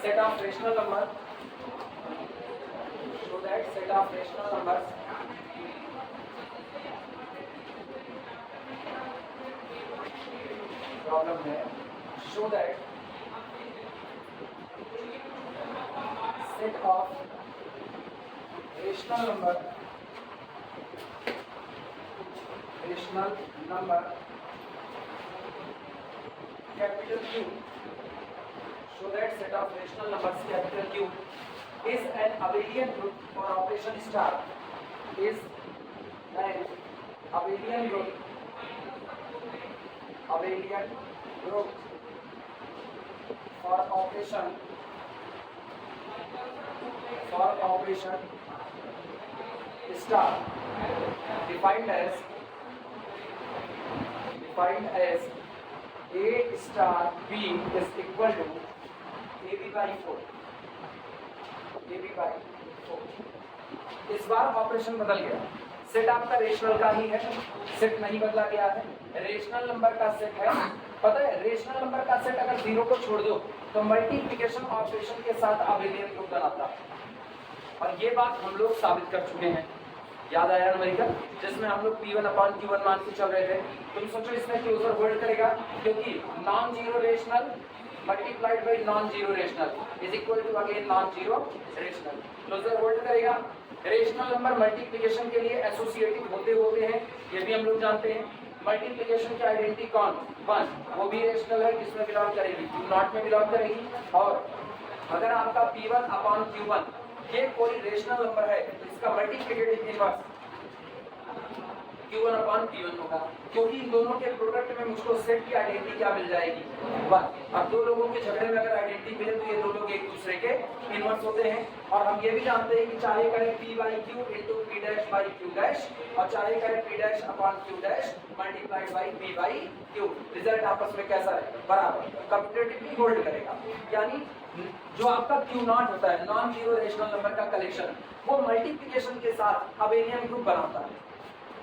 set of rational numbers, show that set of rational numbers problem है, show that set of rational number capital Q, show that set of rational numbers capital Q is an abelian group for operation star, is an abelian group for operation star defined as A star B is equal to AB by 4. इस बार operation बदल गया, set आपका rational का ही है, set नहीं बदला गया है, रेशनल नंबर का सेट है। पता है रेशनल नंबर का सेट अगर 0 को छोड़ दो तो मल्टीप्लिकेशन ऑपरेशन के साथ अबेलियन ग्रुप बनाता है, और ये बात हम लोग साबित कर चुके हैं। याद आया अमेरिका जिसमें हम लोग P1/Q1 मान के चल रहे थे। तुम सोचो इसमें क्लोजर होल्ड करेगा, क्योंकि non zero rational multiplied by non zero rational is equal to again non zero rational. Closure hold करेगा। रेशनल नंबर मल्टीप्लिकेशन के लिए एसोसिएटिव होते हैं, ये भी हम लोग जानते हैं। मल्टीप्लिकेशन की आइडेंटिटी कौन 1, वो भी रेशनल है, किसमें बिलोंग करेगी Q0 में बिलोंग करेगी। और अगर आपका P1/Q1 ये कोई रेशनल नंबर है तो इसका मल्टीप्लिकेटिव इनवर्स Q1/P1 होगा, क्योंकि इन दोनों के प्रोडक्ट में मुझको सेट की आइडेंटिटी क्या मिल जाएगी 1। अब दो लोगों के झगड़े में अगर आइडेंटिटी मिले तो ये दो लोग एक दूसरे के इनवर्स होते हैं। और हम ये भी जानते हैं कि चाहे करें P/Q into P'/Q' और चाहे करें P'/Q' multiplied by P/Q, result आपस में कैसा है बराबर, कम्यूटेटिवली होल्ड करेगा। यानी जो आपका Q0 होता है नॉन जीरो रेशनल नंबर का कलेक्शन, वो मल्टीप्लिकेशन के साथ अबेलियन ग्रुप बनाता है।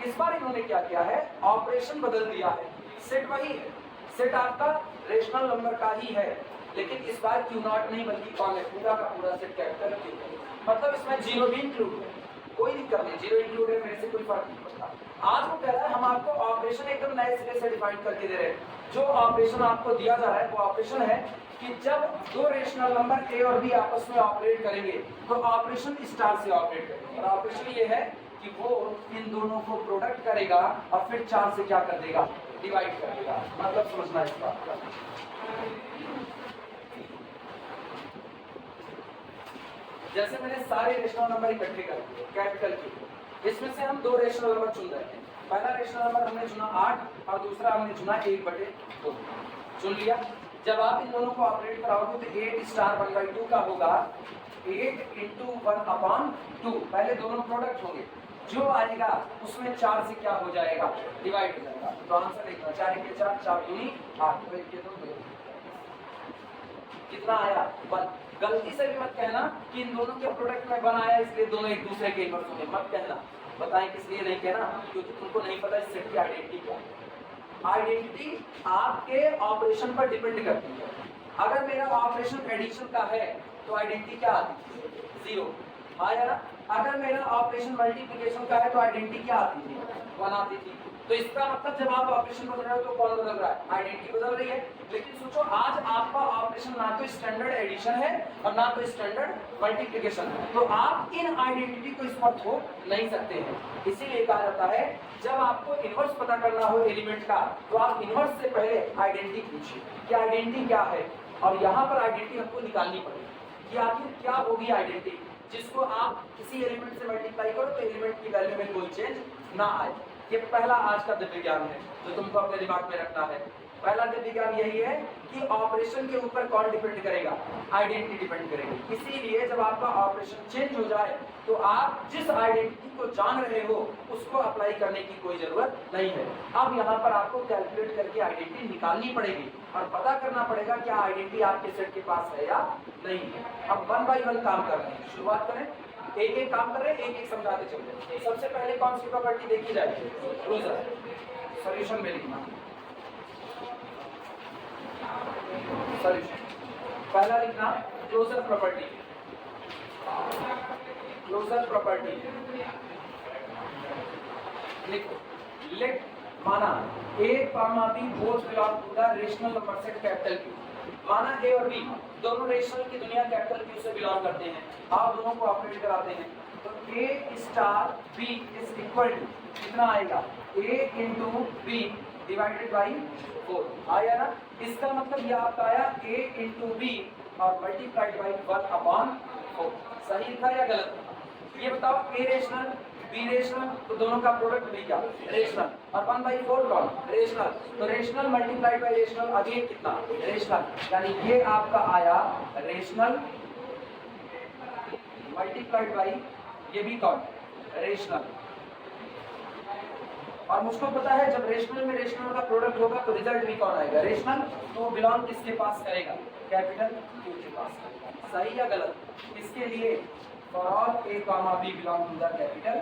इस बार इन्होंने क्या किया है, ऑपरेशन बदल दिया है, सेट वही है, सेट आपका रेशनल नंबर का ही है, लेकिन इस बार Q0 नहीं बल्कि कौन है, पूरा का पूरा सेट कैपिटल Q है। मतलब इसमें जीरो भी इंक्लूड है, कोई दिक्कत नहीं, जीरो इंक्लूड है मेरे से कोई फर्क नहीं पड़ता। आज वो कह रहा है हम आपको ऑपरेशन एकदम नए सिरे से डिफाइन करके दे रहे हैं। जो ऑपरेशन आपको दिया जा रहा है वो ऑपरेशन है कि जब दो रेशनल नंबर A और B आपस में ऑपरेट करेंगे तो ऑपरेशन स्टार से ऑपरेट करेंगे, और ऑपरेशन ये है कि वो इन दोनों को प्रोडक्ट करेगा और फिर 4 से क्या कर देगा, डिवाइड कर देगा। मतलब समझना इस बात का। जैसे मैंने सारे रेशनल नंबर इकट्ठे कर दिए कैपिटल Q, इसमें से हम दो रेशनल नंबर चुन रहे हैं। पहला रेशनल नंबर हमने चुना 8 और दूसरा हमने चुना 1/2 चुन लिया। जब आप इन दोनों को ऑपरेट कराओगे तो 8 स्टार 1/2 का होगा 8 into 1/2। पहले दोनों प्रोडक्ट होंगे, जो आएगा उसमें 4 से क्या हो जाएगा, डिवाइड हो जाएगा। तो आंसर देखना 4 के 4 4 दूनी 8, कितना आया 1। गलती से भी मत कहना कि इन दोनों के प्रोडक्ट में 1 आया इसलिए दोनों एक दूसरे के इनवर्स होंगे, मत कहना। बताएं किस लिए नहीं कहना, क्योंकि तुमको नहीं पता इस सेट की आइडेंटिटी क्या है। आइडेंटिटी आपके ऑपरेशन पर डिपेंड करती है। अगर मेरा ऑपरेशन एडिशन का है तो आइडेंटिटी क्या आती है 0 आया ना। अगर मेरा ऑपरेशन मल्टीप्लिकेशन का है तो आइडेंटिटी क्या आती थी 1 आती थी। तो इसका मतलब जब आप ऑपरेशन बदल रहे हो तो कौन बदल रहा है, आइडेंटिटी बदल रही है। लेकिन सोचो आज आपका ऑपरेशन ना तो स्टैंडर्ड एडिशन है और ना तो स्टैंडर्ड मल्टीप्लिकेशन है, तो आप इन आइडेंटिटी को इस पर थोप नहीं सकते हैं। इसीलिए कहा जाता है जब आपको इनवर्स पता करना हो एलिमेंट का तो आप इनवर्स से पहले आइडेंटिटी पूछिए कि आइडेंटिटी क्या है, और यहाँ पर आइडेंटिटी हमको निकालनी पड़ेगी कि आखिर क्या होगी आइडेंटिटी जिसको आप किसी एलिमेंट से मल्टीप्लाई करो तो एलिमेंट की वैल्यू में कोई चेंज ना आए। ये पहला आज का दिव्य ज्ञान है जो तुमको अपने दिमाग में रखना है। पहला दिव्य ज्ञान यही है कि ऑपरेशन के ऊपर कौन डिपेंड करेगा, आइडेंटिटी डिपेंड करेगी। इसीलिए जब आपका ऑपरेशन चेंज हो जाए तो आप जिस आइडेंटिटी को जान रहे हो उसको अप्लाई करने की कोई जरूरत नहीं है। अब यहाँ पर आपको कैलकुलेट करके आइडेंटिटी निकालनी पड़ेगी और पता करना पड़ेगा क्या आइडेंटिटी आपके सेट के पास है या नहीं है। अब 1 by 1 काम कर रहे हैं, शुरुआत करें, एक एक काम कर रहे हैं, एक एक समझाते चलते। सबसे पहले कौन सी प्रॉपर्टी देखी जाएगी, क्लोजर। सॉल्यूशन में लिखना सॉल्यूशन पहला लिखना क्लोजर प्रॉपर्टी, क्लोजर प्रॉपर्टी लिखो। लेट माना a comma b both belong to the rational number set capital Q. माना ए और बी दोनों रेशनल की दुनिया कैपिटल क्यू से बिलोंग करते हैं, आप दोनों को ऑपरेट कराते हैं, तो a star b is equal to कितना आएगा, a into b divided by 4 आया ना। इसका मतलब ये आपका आया a इंटू बी और मल्टीप्लाइड बाई 1/4। सही लिखा या गलत? ये बताओ a रेशनल बी रेशनल, तो दोनों का प्रोडक्ट भी क्या रेशनल, और 1/4 कौन रेशनल, तो rational multiplied by rational again कितना रेशनल, यानी ये आपका आया रेशनल मल्टीप्लाइड बाई ये भी कौन रेशनल। और मुझको पता है जब रेशनल में रेशनल का प्रोडक्ट होगा तो रिजल्ट भी कौन आएगा रेशनल, तो बिलोंग किसके पास करेगा कैपिटल क्यू के पास। सही या गलत? इसके लिए for all a comma b belong to the capital,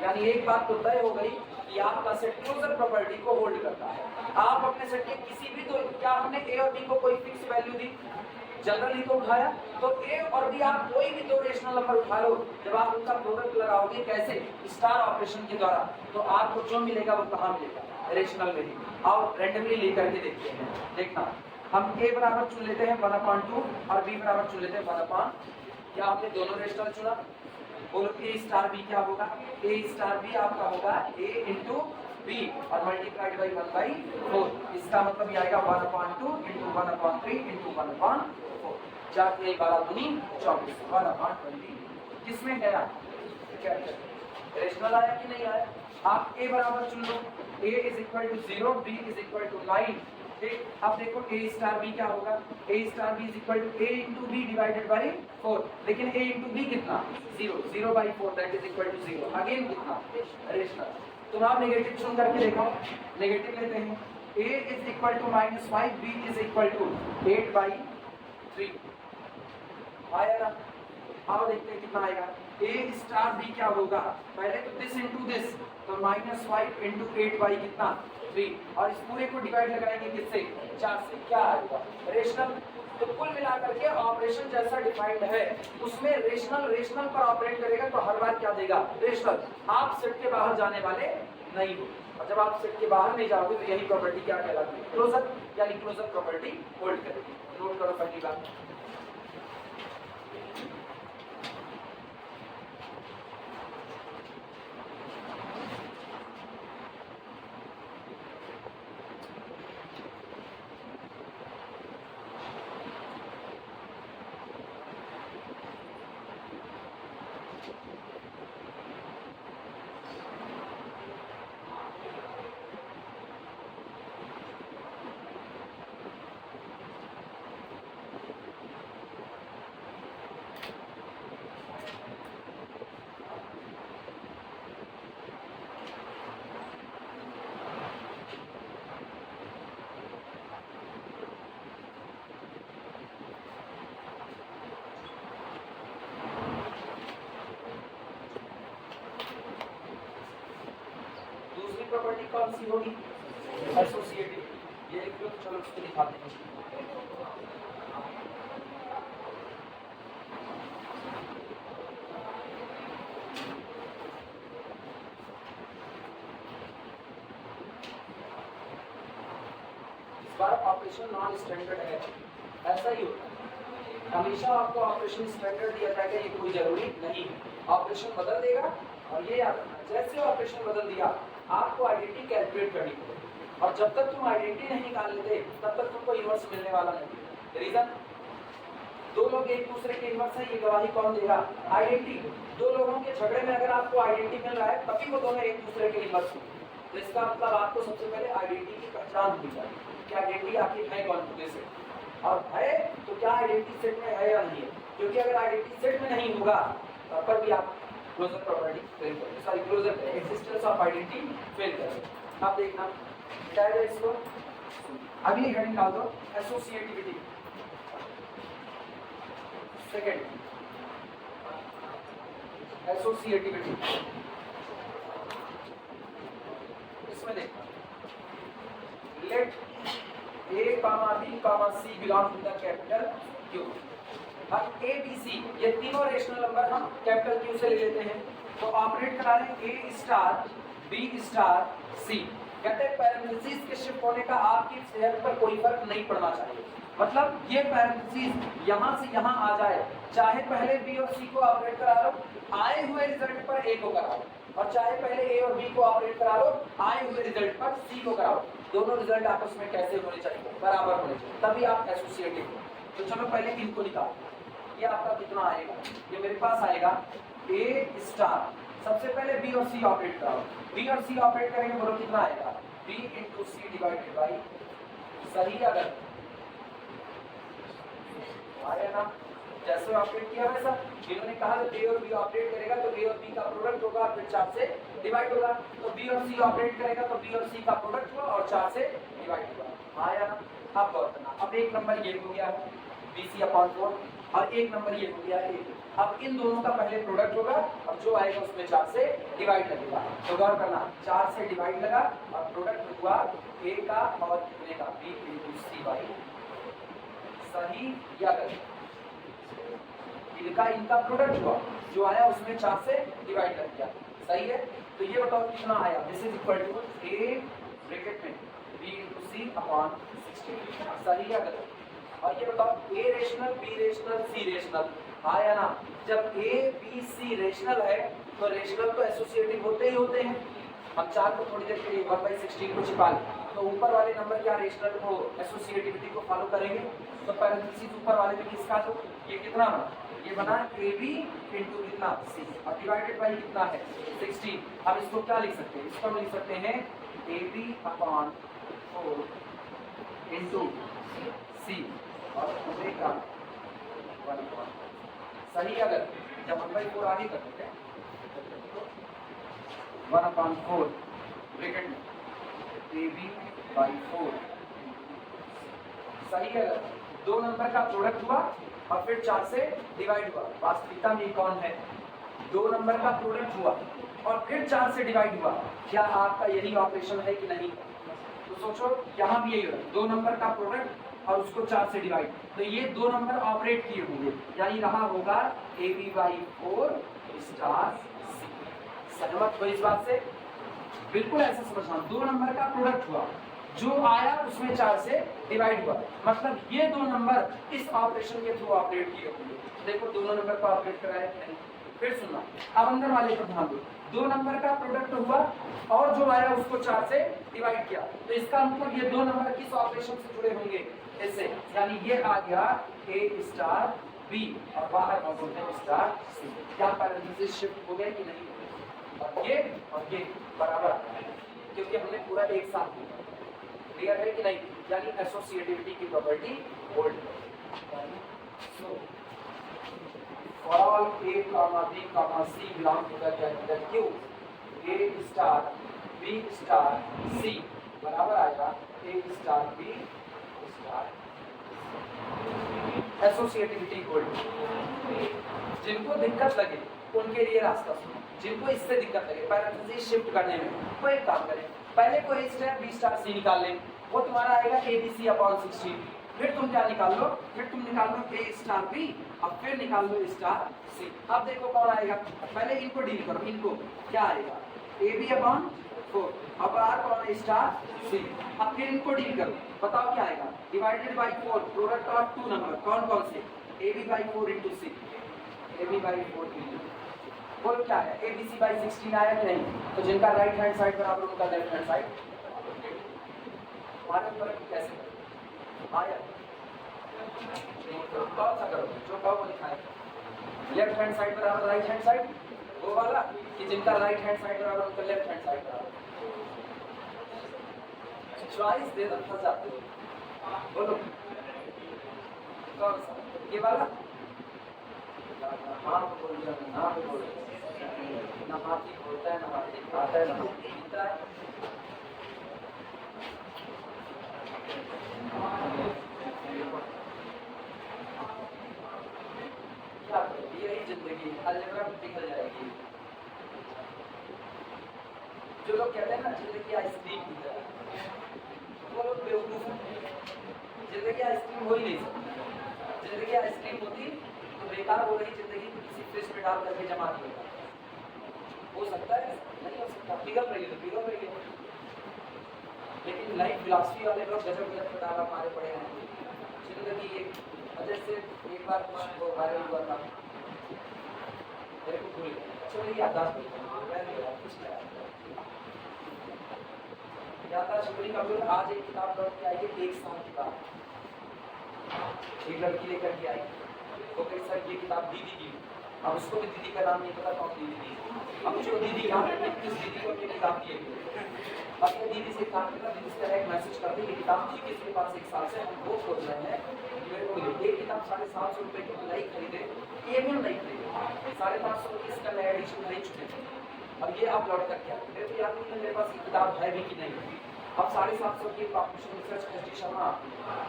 यानी एक बात तो तय हो गई कि आपका सेट क्लोजर प्रॉपर्टी को होल्ड करता है। आप अपने सेट के किसी भी दो, क्या हमने ए और बी को कोई फिक्स वैल्यू दी, जनरली तो उठाया, तो ए और बी आप कोई भी दो रेशनल नंबर उठा लो, जब आप उनका प्रोडक्ट लगाओगे कैसे स्टार ऑपरेशन के द्वारा, तो आपको जो मिलेगा वो कहाँ मिलेगा रेशनल में ही। और रैंडमली लेकर के देखते हैं, देखना हम a बराबर चुन लेते हैं 1/2 और b बराबर चुन लेते हैं 1/, क्या आपने दोनों रेशनल चुना, बोलो a स्टार b क्या होगा, a स्टार b आपका होगा a इंटू बी और मल्टीप्लाइड बाई 1/4। इसका मतलब ये आएगा 1/2 इंटू 1/3 इंटू 1/4, जाके 12 दूनी 24 1/20। किसमें गया रेशनल आया कि नहीं आया? आप a बराबर चुन लो, a is equal to 0, b is equal to 9। ठीक, अब देखो a स्टार b क्या होगा, a star b is equal to a into b divided by 4, लेकिन a इंटू बी कितना 0, 0/4 that is equal to 0, again कितना रेशनल। तो आप नेगेटिव चुन करके देखो, नेगेटिव लेते हैं, a is equal to -5, b is equal to 8/3 आया ना। अब देखते हैं कितना आएगा, a स्टार b क्या होगा, पहले तो दिस इंटू दिस, तो -5 इंटू 8 कितना 3, और इस पूरे को डिवाइड लगाएंगे किससे 4 से, क्या आएगा रेशनल। तो कुल मिलाकर के ऑपरेशन जैसा डिफाइंड है उसमें रेशनल रेशनल पर ऑपरेट करेगा तो हर बार क्या देगा रेशनल। आप सेट के बाहर जाने वाले नहीं हो, और जब आप सेट के बाहर नहीं जाओगे तो यही प्रॉपर्टी क्या कहलाती है क्लोजर, यानी क्लोजर प्रॉपर्टी होल्ड करेगी। नोट करो पहली बात। प्रॉपर्टी कौन सी होगी एसोसिएटिव, ये लिख लो, चलो उसको दिखाते हैं। इस बार ऑपरेशन नॉन स्टैंडर्ड है, ऐसा ही होता है हमेशा, आपको ऑपरेशन स्टैंडर्ड दिया जाएगा ये कोई जरूरी नहीं है, ऑपरेशन बदल देगा। और ये याद रखना, जैसे ऑपरेशन बदल दिया आपको आइडेंटिटी कैलकुलेट करनी पड़ेगी, और जब तक तुम आइडेंटिटी नहीं निकाल लेते तब तक तुमको इनवर्स मिलने वाला नहीं। रीजन, दो लोग एक दूसरे के इनवर्स है, ये गवाही कौन देगा आइडेंटिटी। दो लोगों के झगड़े में अगर आपको आइडेंटिटी मिल रहा है तभी वो दोनों एक दूसरे के इनवर्स होंगे। तो इसका मतलब आपको सबसे पहले आइडेंटिटी की पहचान होनी चाहिए कि आइडेंटिटी आखिर है कौन से, और है तो क्या आइडेंटिटी सेट में है या नहीं है, क्योंकि अगर आइडेंटिटी सेट में नहीं होगा तब पर भी आप क्लोजर प्रॉपर्टी फेल करेंगे, sorry closure existence of identity fail करेंगे। आप देखना क्या है इसको, अगली हेडिंग डाल दो एसोसिएटिविटी। सेकंड एसोसिएटिविटी, इसमें देखना let a, b, c belong to the capital अब ए बी सी ये तीनों रेशनल नंबर हम कैपिटल क्यू से ले लेते हैं, तो ऑपरेट करा रहे a star b star c. कहते हैं पैरेंथेसिस के शिफ्ट होने का आपकी सेहत पर कोई फर्क नहीं पड़ना चाहिए, मतलब ये पैरेंथेसिस यहाँ से यहाँ आ जाए, चाहे पहले बी और सी को ऑपरेट करा लो, आए हुए रिजल्ट पर ए को कराओ, और चाहे पहले ए और बी को ऑपरेट करा लो, आए हुए रिजल्ट पर सी को कराओ, दोनों रिजल्ट आपस में कैसे होने चाहिए, बराबर होने चाहिए, तभी आप एसोसिएटिव हो। तो चलो पहले इनको निकालो, ये आपका कितना आएगा, ये मेरे पास आएगा ए स्टार, सबसे पहले बी और सी ऑपरेट कराओ, बी और सी ऑपरेट करेंगे, बोलो कितना आएगा, b into c divided by, सही अगर आया ना, जैसे ऑपरेट किया वैसा, इन्होंने कहा जब ए और बी ऑपरेट करेगा तो ए और बी का प्रोडक्ट होगा, फिर 4 से डिवाइड होगा, तो बी और सी ऑपरेट करेगा तो बी और सी का प्रोडक्ट हुआ और 4 से डिवाइड होगा, आया ना। अब गौर करना, अब एक नंबर ये हो गया है BC/4 और एक नंबर ये हो गया है A। अब इन दोनों का पहले प्रोडक्ट होगा, अब जो आएगा उसमें 4 से डिवाइड लगेगा, तो गौर करना 4 से डिवाइड लगा और प्रोडक्ट हुआ A का और कितने का, B इंटू सी बाई, सही या गलत, इनका प्रोडक्ट हुआ, जो आया उसमें 4 से डिवाइड कर दिया, सही है। तो ये बताओ कितना आया, this is equal to A bracket में B इंटू सी अपॉन 16, सही या गलत। और ये बताओ A rational B rational C rational, आया ना, जब A B C रेशनल है तो रेशनल तो एसोसिएटिव होते ही होते हैं, हम 4 को थोड़ी देर के लिए 1/16 को छिपा लें, तो ऊपर वाले नंबर क्या रेशनल को एसोसिएटिविटी को फॉलो करेंगे, तो पैरेंथेसिस ऊपर वाले में किसका, तो ये कितना बना, ये बना AB इंटू कितना C और डिवाइडेड बाई कितना है 16। अब इसको क्या लिख सकते हैं, इसको हम लिख सकते हैं AB/4 इंटू C और ओमेगा 1/, सही अगर जब 1/4 आगे कर देते हैं 1/4 ब्रैकेट में AB/4, सही है, दो नंबर का प्रोडक्ट हुआ और फिर 4 से डिवाइड हुआ, वास्तविकता में कौन है, दो नंबर का प्रोडक्ट हुआ और फिर 4 से डिवाइड हुआ, क्या आपका यही ऑपरेशन है कि नहीं, तो सोचो यहाँ भी यही हो, दो नंबर का प्रोडक्ट और उसको 4 से डिवाइड, तो ये दो नंबर ऑपरेट किए होंगे, यानी रहा होगा AB/4 स्टार C। सहमत हो इस बात से, बिल्कुल ऐसा समझना, दो नंबर का प्रोडक्ट हुआ, जो आया उसमें 4 से डिवाइड हुआ, मतलब ये दो नंबर इस ऑपरेशन के थ्रू ऑपरेट किए होंगे, देखो दोनों नंबर को ऑपरेट कराया कि नहीं। फिर सुनना, अब अंदर वाले पर ध्यान दो, दो नंबर का प्रोडक्ट हुआ और जो आया उसको 4 से डिवाइड किया, तो इसका मतलब ये दो नंबर किस ऑपरेशन से जुड़े होंगे, ऐसे, यानी ये आ गया A स्टार B और बाहर मौजूद है स्टार C, क्या पैरेंथेसिस शिफ्ट हो गया कि नहीं, और ये बराबर, क्योंकि हमने पूरा एक साथ किया, क्लियर है कि नहीं, यानी एसोसिएटिविटी की प्रॉपर्टी होल्ड है। So for all A, B, C belong to the capital Q, A star B star C बराबर आएगा A star B star, associativity hold. जिनको दिक्कत लगे उनके लिए रास्ता सुनो, जिनको इससे दिक्कत लगे पैरेंथेसिस शिफ्ट करने में, वो एक काम करें, पहले को A star B star C निकाल लें, वो तुम्हारा आएगा ABC/16, फिर तुम क्या निकाल लो, फिर तुम निकाल लो A स्टार B और फिर निकाल लो स्टार C। अब देखो कौन आएगा, पहले इनको डील करो, इनको क्या आएगा AB/4, अब आर कौन है स्टार C, अब फिर इनको डील करो, बताओ क्या आएगा, divided by 4 product of two number, कौन कौन से, AB/4 into C, AB/4 into, बोलो क्या है, ABC/16 आया कि नहीं, तो जिनका राइट हैंड साइड बराबर उनका लेफ्ट हैंड साइड, हमारे ऊपर कैसे आया, तो कौन सा करो, जो कहो वो दिखाए, लेफ्ट हैंड साइड बराबर राइट हैंड साइड, वो वाला कि जिनका राइट हैंड साइड बराबर उनका लेफ्ट हैंड साइड बराबर, चॉइस दे दो, फंस जाते हो, बोलो कौन सा, ये वाला, हाँ बोल दिया, हाँ बोल, ना हाथी बोलता है, ना हाथी खाता है, ना पीता है, क्या यही जिंदगी अलजेब्रा निकल जाएगी। जो लोग कहते हैं ना जिंदगी आइसक्रीम की तरह, वो लोग बेवकूफ हैं, जिंदगी आइसक्रीम हो ही नहीं सकती, जिंदगी आइसक्रीम होती तो बेकार हो रही जिंदगी को किसी फ्रिज में डाल करके जमा दिएगा, हो सकता है? नहीं हो सकता। पिघल रही है तो पिघल रही है। लेकिन लाइफ फिलॉसफी वाले लोग गजब गजब किताब हमारे पढ़े हैं। जिंदगी एक वजह से एक बार वो वायरल हुआ था, मेरे को भूल गया, चलो ये याददाश्त कुछ याददाश्त शुक्री का बोल। आज एक किताब लौट के आई है, 1 साल की किताब, एक लड़की लेकर के आई, तो कई सर ये किताब दीदी की, अब उसको भी दीदी का नाम नहीं पता कौन दीदी थी, अब उसको दीदी याद है किस दीदी को ये किताब दी है। अब ये दीदी से काम करना, दीदी से एक मैसेज कर दी, ये किताब थी किसके पास 1 साल से, हम वो सोच रहे हैं मेरे को ये किताब 750 रुपये की नहीं खरीदे, एमिल नहीं खरीदे, 550 रुपये इसका नया एडिशन खरीद चुके थे, अब ये आप लौट कर क्या मेरे को याद नहीं है मेरे पास ये किताब है भी कि नहीं। अब 750 की पॉपुलेशन रिसर्च एसडी शर्मा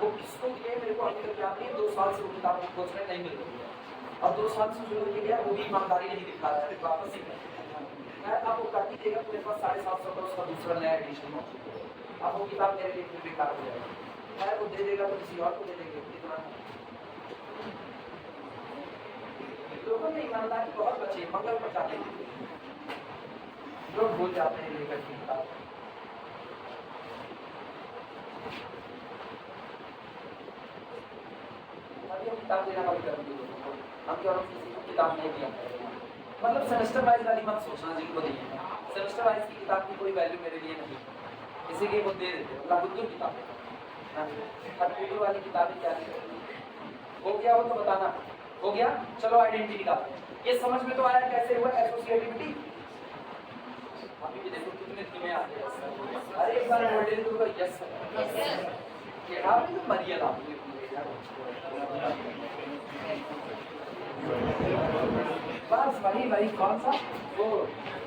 वो किसको दिए मेरे को अभी तक याद नहीं, 2 साल से वो किताब खोज रहे नहीं मिल रही है, और 2 साल से जो गया वो भी ईमानदारी नहीं दिखा रहा है, वापस ही अब वो काटी देगा तो मेरे पास 750 का उसका दूसरा नया एडिशन मौजूद है, अब वो किताब मेरे लिए फिर बेकार हो जाएगी, वो दे देगा तो किसी और को दे देंगे। इतना लोगों में ईमानदारी बहुत बची, मंगल पर जाने के लिए लोग भूल जाते हैं लेकर के किताब। अभी हम किताब देना बंद कर दिए, हम क्या किसी को किताब नहीं दिया, मतलब सेमेस्टर वाइज वाली मत सोचना जिनको दी है, सेमेस्टर वाइज की किताब की कोई वैल्यू मेरे लिए नहीं, इसीलिए वो दे देते हैं बुद्धू किताबें, बुद्धू वाली किताबें क्या हो गया वो तो बताना, हो गया। चलो आइडेंटिटी निकालते हैं, ये समझ में तो आया कैसे हुआ एसोसिएटिविटी। अभी भी देखो कितने धीमे आते हैं, अरे एक बार मॉडल तो यस क्या मरियला बस वही कौन सा वो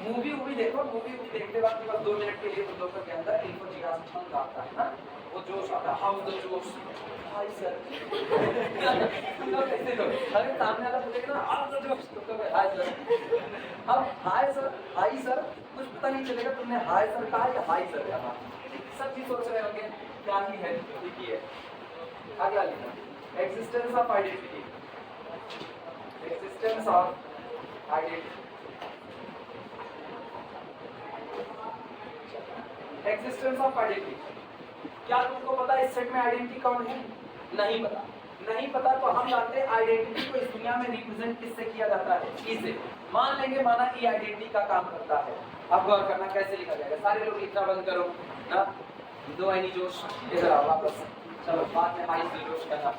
मूवी देखो, मूवी देखते वक्त बस 2 मिनट के लिए दोस्तों के अंदर इनको जिज्ञासा आता है ना, वो जोश आता है, हाउ द जोश, हाय सर कैसे लो, अरे सामने वाला बोलेगा ना हाउ द जोश तो हाय सर, अब हाय सर कुछ पता नहीं चलेगा तुमने हाय सर कहा या हाय सर कहा, सब चीज सोच रहे होंगे क्या ही है, देखिए अगला लिखा existence of identity, existence of identity, existence of identity. क्या तुमको पता है इस सेट में आइडेंटिटी कौन है? नहीं पता तो हम जानते हैं आइडेंटिटी को इस दुनिया में रिप्रेजेंट किससे किया जाता है, ई से। मान लेंगे माना ई आइडेंटिटी का काम करता है, अब गौर करना कैसे लिखा जाएगा, सारे लोग लिखना बंद करो ना, दो आईनी जोश इधर आओ वापस, चलो बाद में हाई जोश करना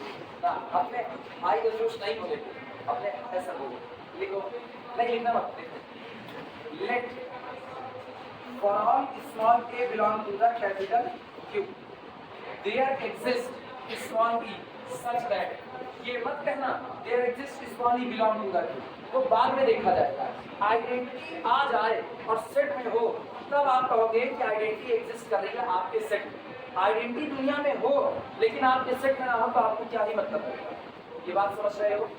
ना, अपने हाई जोश नहीं बोले, अपने ऐसा बोलो, लिखो नहीं लिखना मत, late for all small a belong to the capital Q, there exists small e such that, ये मत कहना there exists small e belong to the Q, वो बाद में देखा जाएगा, आइडेंटिटी आ जाए और सेट में हो तब आप कहोगे कि आइडेंटिटी एग्जिस्ट कर रही है आपके सेट में। आइडेंटिटी दुनिया में हो लेकिन आपके सेट में ना हो तो आपको क्या ही मतलब है, ये बात समझ रहे हो।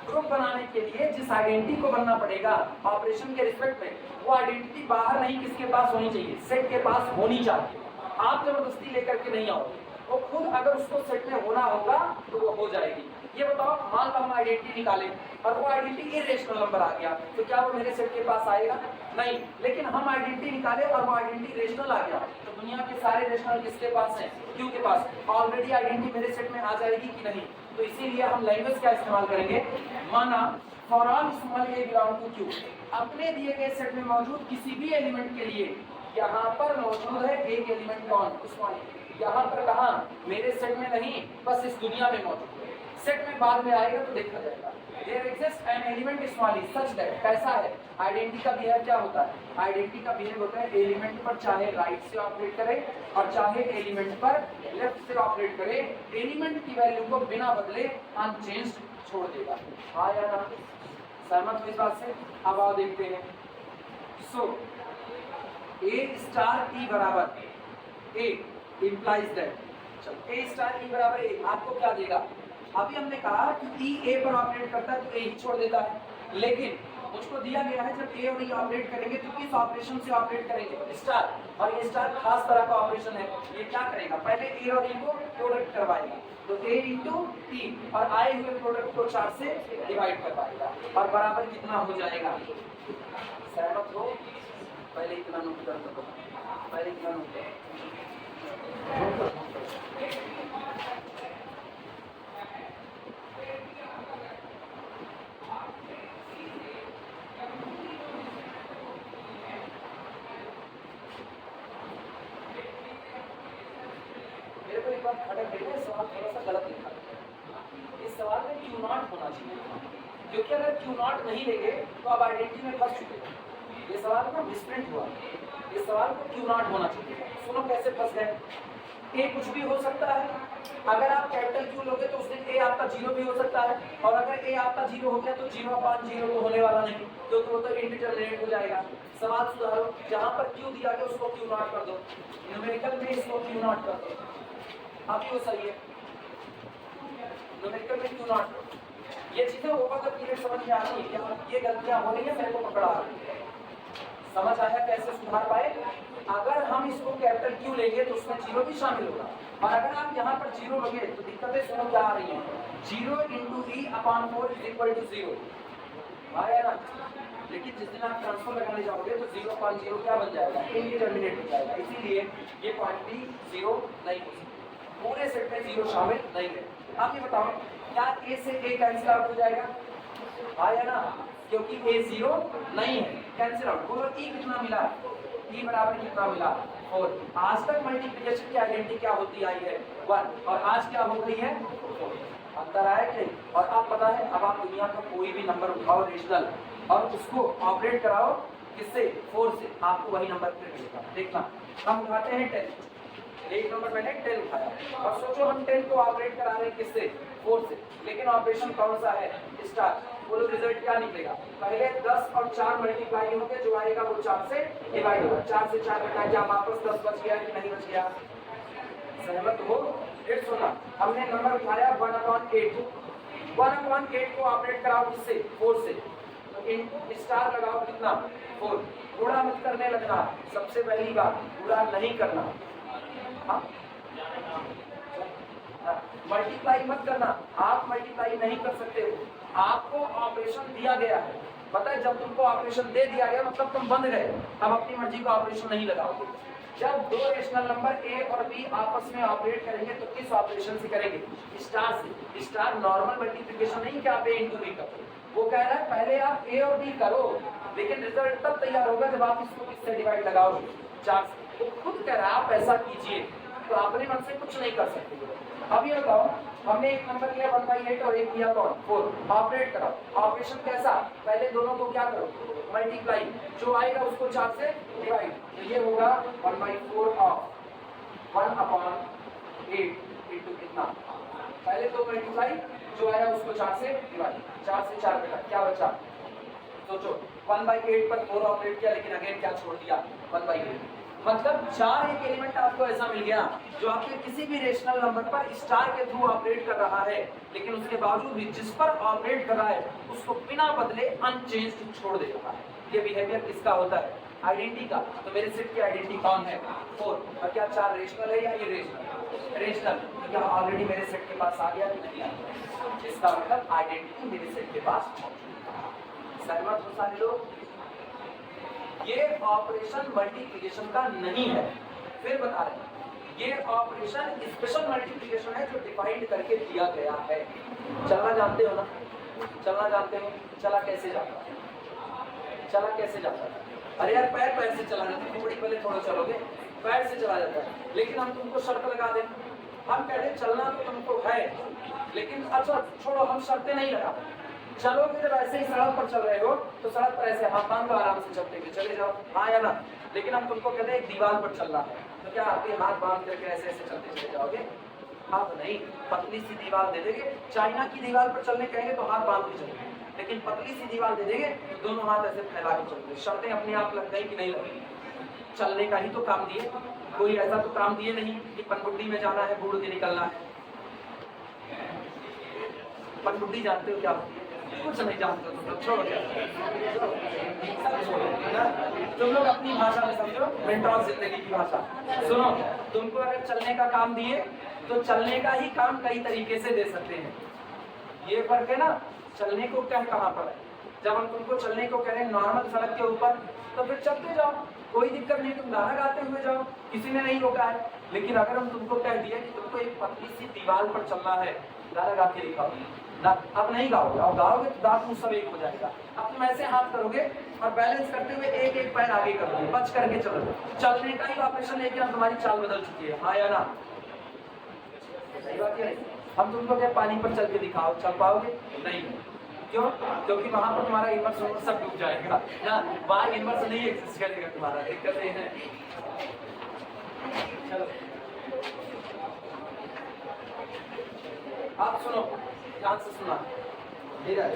ग्रुप बनाने के लिए जिस आइडेंटिटी को बनना पड़ेगा ऑपरेशन के रिस्पेक्ट में, वो आइडेंटिटी बाहर नहीं किसके पास होनी चाहिए, सेट के पास होनी चाहिए, आप जबरदस्ती लेकर के नहीं आओगे, वो खुद अगर उसको सेट में होना होगा तो वो हो जाएगी। ये बताओ मान लो हम आइडेंटिटी निकालें और वो आइडेंटिटी इरेशनल नंबर आ गया तो क्या वो मेरे सेट के पास आएगा? नहीं। लेकिन हम आइडेंटिटी निकाले और वो आइडेंटिटी रेशनल आ गया तो दुनिया के सारे रेशनल किसके पास हैं? क्यू के पास। ऑलरेडी आइडेंटिटी मेरे सेट में आ जाएगी कि नहीं? तो इसीलिए हम लैंग्वेज क्या इस्तेमाल करेंगे, माना for all small a belong to Q, अपने दिए गए सेट में मौजूद किसी भी एलिमेंट के लिए यहाँ पर मौजूद है एक एलिमेंट कौन? स्मॉल ए। यहाँ पर कहा मेरे सेट में नहीं, बस इस दुनिया में मौजूद है, सेट में बाद में आएगा तो देखा जाएगा। There exists an element small e such that, कैसा है आइडेंटिटी का बिहेव क्या होता है? आइडेंटिटी का बिहेव होता है एलिमेंट पर चाहे राइट से ऑपरेट करे और चाहे एलिमेंट पर लेफ्ट से ऑपरेट करे, एलिमेंट की वैल्यू को बिना बदले अनचेंज्ड छोड़ देगा। हाँ या ना? सहमत हो इस बात से? अब आओ देखते हैं। सो ए स्टार ई बराबर ए implies that, चलो ए स्टार ई बराबर ए आपको क्या देगा? अभी हमने कहा कि ई ए पर ऑपरेट करता है तो ए ही छोड़ देता है, लेकिन मुझको दिया गया है जब ए और ई ऑपरेट करेंगे तो किस ऑपरेशन से ऑपरेट करेंगे, स्टार, और ये स्टार खास तरह का ऑपरेशन है। ये क्या करेगा, पहले ए और ई को प्रोडक्ट करवाएगा, तो ए इंटू ई, और आए हुए प्रोडक्ट को 4 से डिवाइड करवाएगा, और बराबर कितना हो जाएगा, सहमत हो? पहले इतना नोट कर दो, पहले इतना नोट करो। मेरे को एक बात खटक रही है, सवाल थोड़ा सा गलत लिखा है। इस सवाल में क्यू नॉट होना चाहिए, क्योंकि अगर क्यू नॉट नहीं लेंगे तो आप आइडेंटिटी में फंस चुके हैं। ये सवाल ना मिसप्रिंट हुआ, इस सवाल को क्यू नॉट होना चाहिए। सुनो कैसे फंस गए। ए कुछ भी हो सकता है, अगर आप कैपिटल क्यू लोगे तो उसमें ए आपका 0 भी हो सकता है, और अगर ए आपका 0 हो गया तो 0/0 तो होने वाला नहीं, क्योंकि वो तो इंडिटरमिनेट हो जाएगा। सवाल सुधारो, जहां पर क्यू दिया गया उसको क्यू नॉट कर दो, न्यूमेरिकल में इसको क्यू नॉट कर दो, आप क्यों सही है, न्यूमेरिकल में क्यू नॉट। ये चीजें ओवर द पीरियड समझ में आती है, क्या ये गलतियां हो रही है, मेरे को पकड़ा आ रही है। समझ आया कैसे सुधार पाए? अगर हम इसको कैपिटल क्यू लेंगे तो उसमें 0 भी शामिल होगा, और अगर आप यहाँ पर 0 लोगे तो दिक्कतें सुनो क्या आ रही हैं। 0 × e/4 = 0 आया ना, लेकिन जिस दिन आप ट्रांसफर लगाने जाओगे तो 0/0 क्या बन जाएगा, इंडिटरमिनेट हो जाएगा। इसीलिए ये क्वांटिटी 0 नहीं हो सकती, पूरे सेट में 0 शामिल नहीं है। आप ये बताओ, क्या ए से ए कैंसिल आउट हो जाएगा, आया ना, क्योंकि ए 0 नहीं है, कैंसिल आउट। बोलो ई कितना मिला, ई बराबर कितना मिला, 4। आज तक मल्टीप्लिकेशन की आइडेंटिटी क्या होती आई है, 1, और आज क्या हो गई है, 4। अंतर आया कि नहीं? और आप पता है, अब आप दुनिया का कोई भी नंबर उठाओ रेशनल और उसको ऑपरेट कराओ किससे, 4 से, आपको वही नंबर फिर मिलेगा। देखना, हम उठाते हैं 10, एक नंबर मैंने 10 उठाया, और सोचो हम 10 को ऑपरेट करा रहे हैं किससे, 4 से, लेकिन ऑपरेशन कौन सा है, स्टार। बोलो रिजल्ट क्या निकलेगा, पहले 10 और 4 मल्टीप्लाई होंगे, जो आएगा वो 4 से डिवाइड होगा। 4 से 4 घटा, क्या वापस 10 बच गया कि नहीं बच गया, सहमत हो? फिर सुना, हमने नंबर उठाया 1/8, 1/8 को ऑपरेट कराओ किससे, 4 से, तो इन स्टार लगाओ कितना, 4। गुणा मत करने लगना, सबसे पहली बात गुणा नहीं करना, मल्टीप्लाई मत करना, आप मल्टीप्लाई नहीं कर सकते हो, आपको ऑपरेशन दिया गया है। पता है, जब तुमको ऑपरेशन दे दिया गया मतलब तुम बंद गए, अब अपनी मर्जी का ऑपरेशन नहीं लगाओगे। जब दो रेशनल नंबर ए और बी आपस में ऑपरेट करेंगे तो किस ऑपरेशन से करेंगे, स्टार से। स्टार नॉर्मल मल्टीप्लिकेशन नहीं कि आप ए इंटू बी करो, वो कह रहा है पहले आप ए और बी करो, लेकिन रिजल्ट तब तैयार होगा जब आप इसको किससे डिवाइड लगाओगे, 4 से। वो खुद कह रहा है आप ऐसा कीजिए, तो अपने मन से कुछ नहीं कर सकते। अब ये बताओ, हमने एक नंबर लिया 1/8 और एक लिया कौन, 4, ऑपरेट कराओ। ऑपरेशन कैसा, पहले दोनों को क्या करो, मल्टीप्लाई, जो आएगा उसको 4 से डिवाइड, तो ये होगा 1/4 ऑफ 1/8 इंटू कितना, पहले तो मल्टीप्लाई, जो आया उसको 4 से डिवाइड, 4 से 4 घटा, क्या बचा, सोचो 1/8 पर 4 ऑपरेट किया, लेकिन अगेन क्या छोड़ दिया, 1/8। मतलब 4 एक एलिमेंट आपको ऐसा मिल गया जो आपके किसी भी रेशनल नंबर पर स्टार के थ्रू ऑपरेट कर रहा है, लेकिन उसके बावजूद भी जिस पर ऑपरेट कर रहा है उसको बिना बदले अनचेंज्ड छोड़ दे रहा है। ये बिहेवियर किसका होता है, आइडेंटिटी का। तो मेरे सेट की आइडेंटिटी कौन है, 4। और क्या 4 रेशनल है या इरेशनल, रेशनल, तो क्या ऑलरेडी मेरे सेट के पास आ गया कि नहीं आया, इसका मतलब आइडेंटिटी मेरे सेट के पास मौजूद है। सहमत हो सारे लोग? ये ऑपरेशन मल्टीप्लिकेशन का नहीं है, फिर बता रहे हैं ये ऑपरेशन स्पेशल मल्टीप्लिकेशन है जो डिफाइंड करके दिया गया है। चलना जानते हो ना, चलना जानते हो, चला कैसे जाता है, चला कैसे जाता है, अरे यार पैर से चला जाता है, थोड़ी पहले थोड़ा चलोगे पैर से चला जाता है, लेकिन हम तुमको शर्त लगा दें, हम कहते हैं चलना तो तुमको है, लेकिन अच्छा छोड़ो हम शर्तें नहीं लगाते, चलोगे जब ऐसे ही सड़क पर चल रहे हो तो सड़क पर ऐसे हाथ बांध लो, आराम से चलते हुए चले जाओ, हाँ या ना। लेकिन हम तुमको कहते हैं एक दीवार पर चलना है, तो क्या आपके हाथ बांध करके ऐसे ऐसे चलते चले जाओगे, आप नहीं, पतली सी दीवार दे देंगे। चाइना की दीवार पर चलने कहेंगे तो हाथ बांध के चलेंगे, लेकिन पतली सी दीवार दे देंगे तो दोनों हाथ ऐसे फैला के चलेंगे। शर्तें अपने आप लग गई कि नहीं लगी, चलने का ही तो काम दिए, कोई ऐसा तो काम दिए नहीं कि पनडुब्बी में जाना है बूढ़ के निकलना है। पनडुब्बी जानते हो क्या होती है, कुछ नहीं जानते तुम लोग, छोड़ो यार, सब छोड़ो ना। तुम लोग अपनी भाषा में समझो, मेंटोर जिंदगी की भाषा। सुनो, तुमको अगर चलने का काम दिए तो चलने का ही काम कई तरीके से दे सकते हैं। ये फर्क है ना, चलने को क्या कहाँ पर है। जब हम तुमको चलने को कह रहे हैं नॉर्मल सड़क के ऊपर, तो फिर चलते जाओ, कोई दिक्कत नहीं, तुम गाना गाते हुए जाओ, किसी ने नहीं रोका है। लेकिन अगर हम तुमको कह दिए कि तुमको एक पतली सी दीवार पर चलना है, गाना गा के दिखाओ ना, अब नहीं गाओगे, और गाओगे तो दांत मुंह सब एक हो जाएगा। अब तुम ऐसे हाथ करोगे और बैलेंस करते हुए एक एक पैर आगे करोगे, बच करके चलोगे। चलने का ही ऑपरेशन लेके अब तुम्हारी चाल बदल चुकी है, हाँ या ना? सही बात है। हम तुमको क्या पानी पर चल के दिखाओ, चल पाओगे? नहीं। क्यों? क्योंकि वहां पर तुम्हारा इन्वर्स सब डूब जाएगा ना, वहां इन्वर्स नहीं एग्जिस्ट करेगा तुम्हारा, दिक्कतें हैं। चलो आप सुनो, ध्यान से सुना, इधर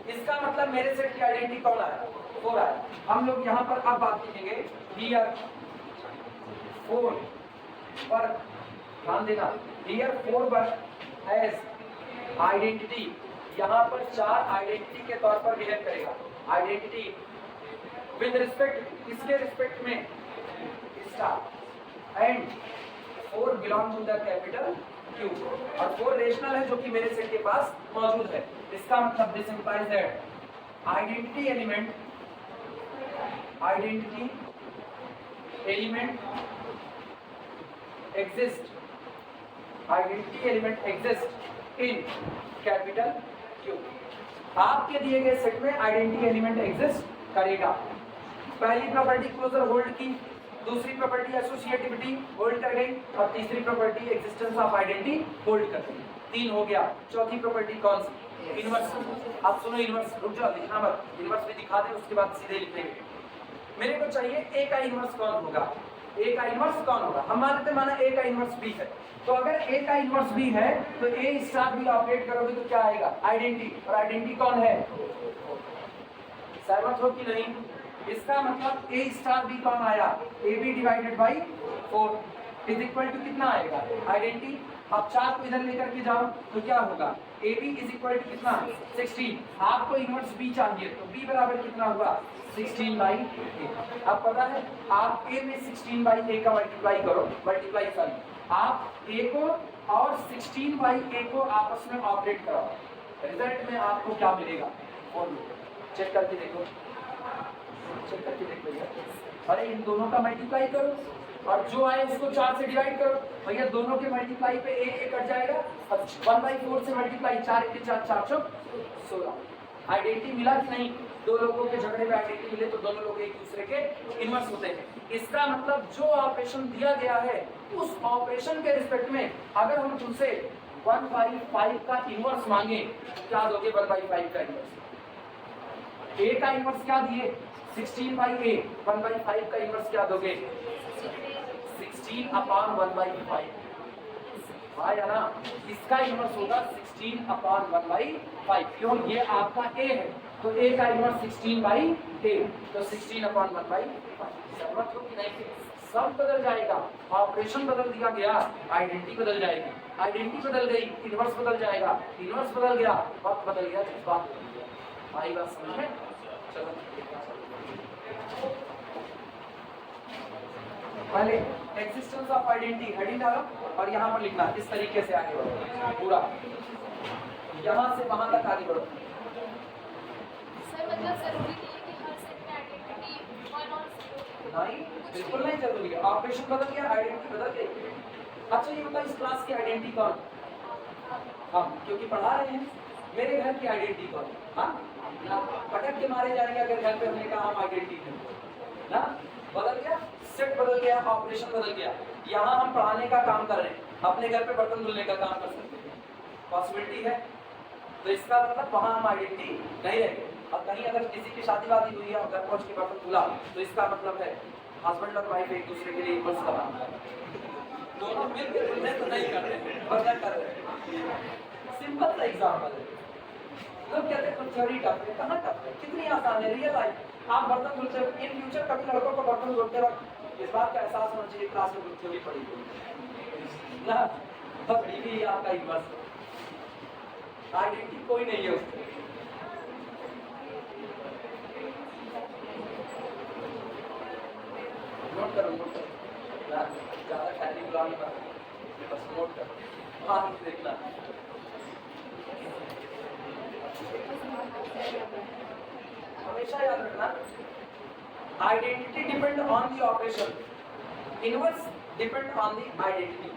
इसका मतलब मेरे सेट की आइडेंटिटी कौन आया? 4 आया। हम लोग यहाँ पर अब बात करेंगे हियर 4 पर, ध्यान देना, हियर 4 पर एज आइडेंटिटी, यहाँ पर 4 आइडेंटिटी के तौर पर बिहेव करेगा। आइडेंटिटी विद रिस्पेक्ट, इसके रिस्पेक्ट में star, and 4 belong to the capital Q, और 4 रेशनल है जो कि मेरे सेट के पास मौजूद है। इसका मतलब this implies that identity element exist in capital Q. आपके दिए गए सेट में आइडेंटिटी एलिमेंट एग्जिस्ट करेगा। पहली प्रॉपर्टी क्लोजर होल्ड की, दूसरी प्रॉपर्टी एसोसिएटिविटी होल्ड कर गई, और तीसरी property existence of identity hold कर गई। 3 हो गया। चौथी प्रॉपर्टी कौन सी? इनवर्स। अब सुनो, इनवर्स रुक जाओ, लिखना मत, इनवर्स भी दिखा दे, उसके बाद सीधे लिखेंगे। मेरे को चाहिए ए का इनवर्स कौन होगा, ए का इनवर्स कौन होगा। हम मानते माना ए का इनवर्स बी है, तो अगर ए का इनवर्स बी है तो ए स्टार बी ऑपरेट करोगे तो क्या आएगा? आइडेंटिटी, और आइडेंटिटी कौन है? सहमत हो कि नहीं? इसका मतलब ए स्टार बी कौन आया? A b divided by 4 is equal to कितना आएगा? आइडेंटिटी। अब 4 को इधर लेकर के जाओ तो क्या होगा? A b is equal to कितना? 16। आपको इनवर्स बी चाहिए तो बी बराबर कितना हुआ? 16 बाई ए। अब पता है, आप ए में 16 बाई ए का मल्टीप्लाई करो, मल्टीप्लाई सॉरी, आप ए को और 16 बाई ए को आपस में ऑपरेट कराओ, रिजल्ट में आपको क्या मिलेगा? चेक करके देखो, चेक करके देखो भैया। अरे इन दोनों का मल्टीप्लाई करो और जो आए उसको 4 से डिवाइड करो। भैया दोनों के मल्टीप्लाई पे ए कट जाएगा, 1/4 से मल्टीप्लाई, 4 × 4 4 चौक 16। आइडेंटिटी मिला कि नहीं? 2 लोगों के झगड़े में आइडेंटिटी मिले तो दोनों लोग एक दूसरे के इनवर्स होते हैं। इसका मतलब जो ऑपरेशन दिया गया है उस ऑपरेशन के रिस्पेक्ट में अगर हम तुमसे 1/5 का इनवर्स मांगे, क्या दोगे? 1/5 का इनवर्स। ए का इनवर्स क्या दिए? 16 बाई ए, 1/5 का इनवर्स क्या दोगे? 16/1/5। हाँ या ना? इसका इनवर्स होगा 16/1/5। क्यों? ये आपका ए है तो ए का इनवर्स 16 बाई ए, तो 16/1/5। सहमत हो कि नहीं? सब बदल जाएगा, ऑपरेशन बदल दिया गया, आइडेंटिटी बदल जाएगी, आइडेंटिटी बदल गई, इनवर्स बदल जाएगा, इनवर्स बदल गया, वक्त बदल गया, जज्बात बदल गया। आई बात समझ में? चलो पहले एक्सिस्टेंस ऑफ आइडेंटिटी हेडिंग डालो और यहाँ पर लिखना इस तरीके से आगे बढ़ो, पूरा यहाँ से वहां तक आगे बढ़ो। सर मतलब जरूरी नहीं है कि हर सेट में आइडेंटिटी 1 और 0 नहीं, बिल्कुल नहीं जरूरी है। ऑपरेशन बदल गया, आइडेंटिटी बदल गई। अच्छा ये बताओ, इस क्लास की आइडेंटिटी कौन? हम, क्योंकि पढ़ा रहे हैं। मेरे घर की आइडेंटिटी कौन? हाँ ना, पटक के मारे जाएंगे अगर घर पे हमने कहा हम आइडेंटिटी ना। बदल गया, सेट बदल गया, ऑपरेशन बदल गया। यहाँ हम पढ़ाने का काम कर रहे हैं, अपने घर पे बर्तन धुलने का काम कर सकते हैं, पॉसिबिलिटी है। तो इसका मतलब वहाँ हम आइडेंटिटी नहीं रहेंगे। और कहीं अगर किसी की शादी वादी हुई है और घर पहुँच के बर्तन धुला तो इसका मतलब है हस्बैंड और वाइफ एक दूसरे के लिए इक्वल्स का काम कर रहे हैं, दोनों मिलकर धुलने तो नहीं कर रहे हैं, वरना कर रहे हैं। सिंपल सा एग्जाम्पल है। लोग कहते हैं थ्योरी टफ है, कहाँ टफ है, कितनी आसान है रियल लाइफ। आप बर्तन धुलते हो, इन फ्यूचर कभी लड़कों को बर्तन धुलते वक्त इस बात का एहसास होना चाहिए क्लास में थ्योरी पढ़ी हुई ना, पकड़ी भी आपका इन्वर्स, आइडेंटिटी कोई नहीं है उसमें, हमेशा याद रखना, identity depend on the operation, inverse depend on the identity.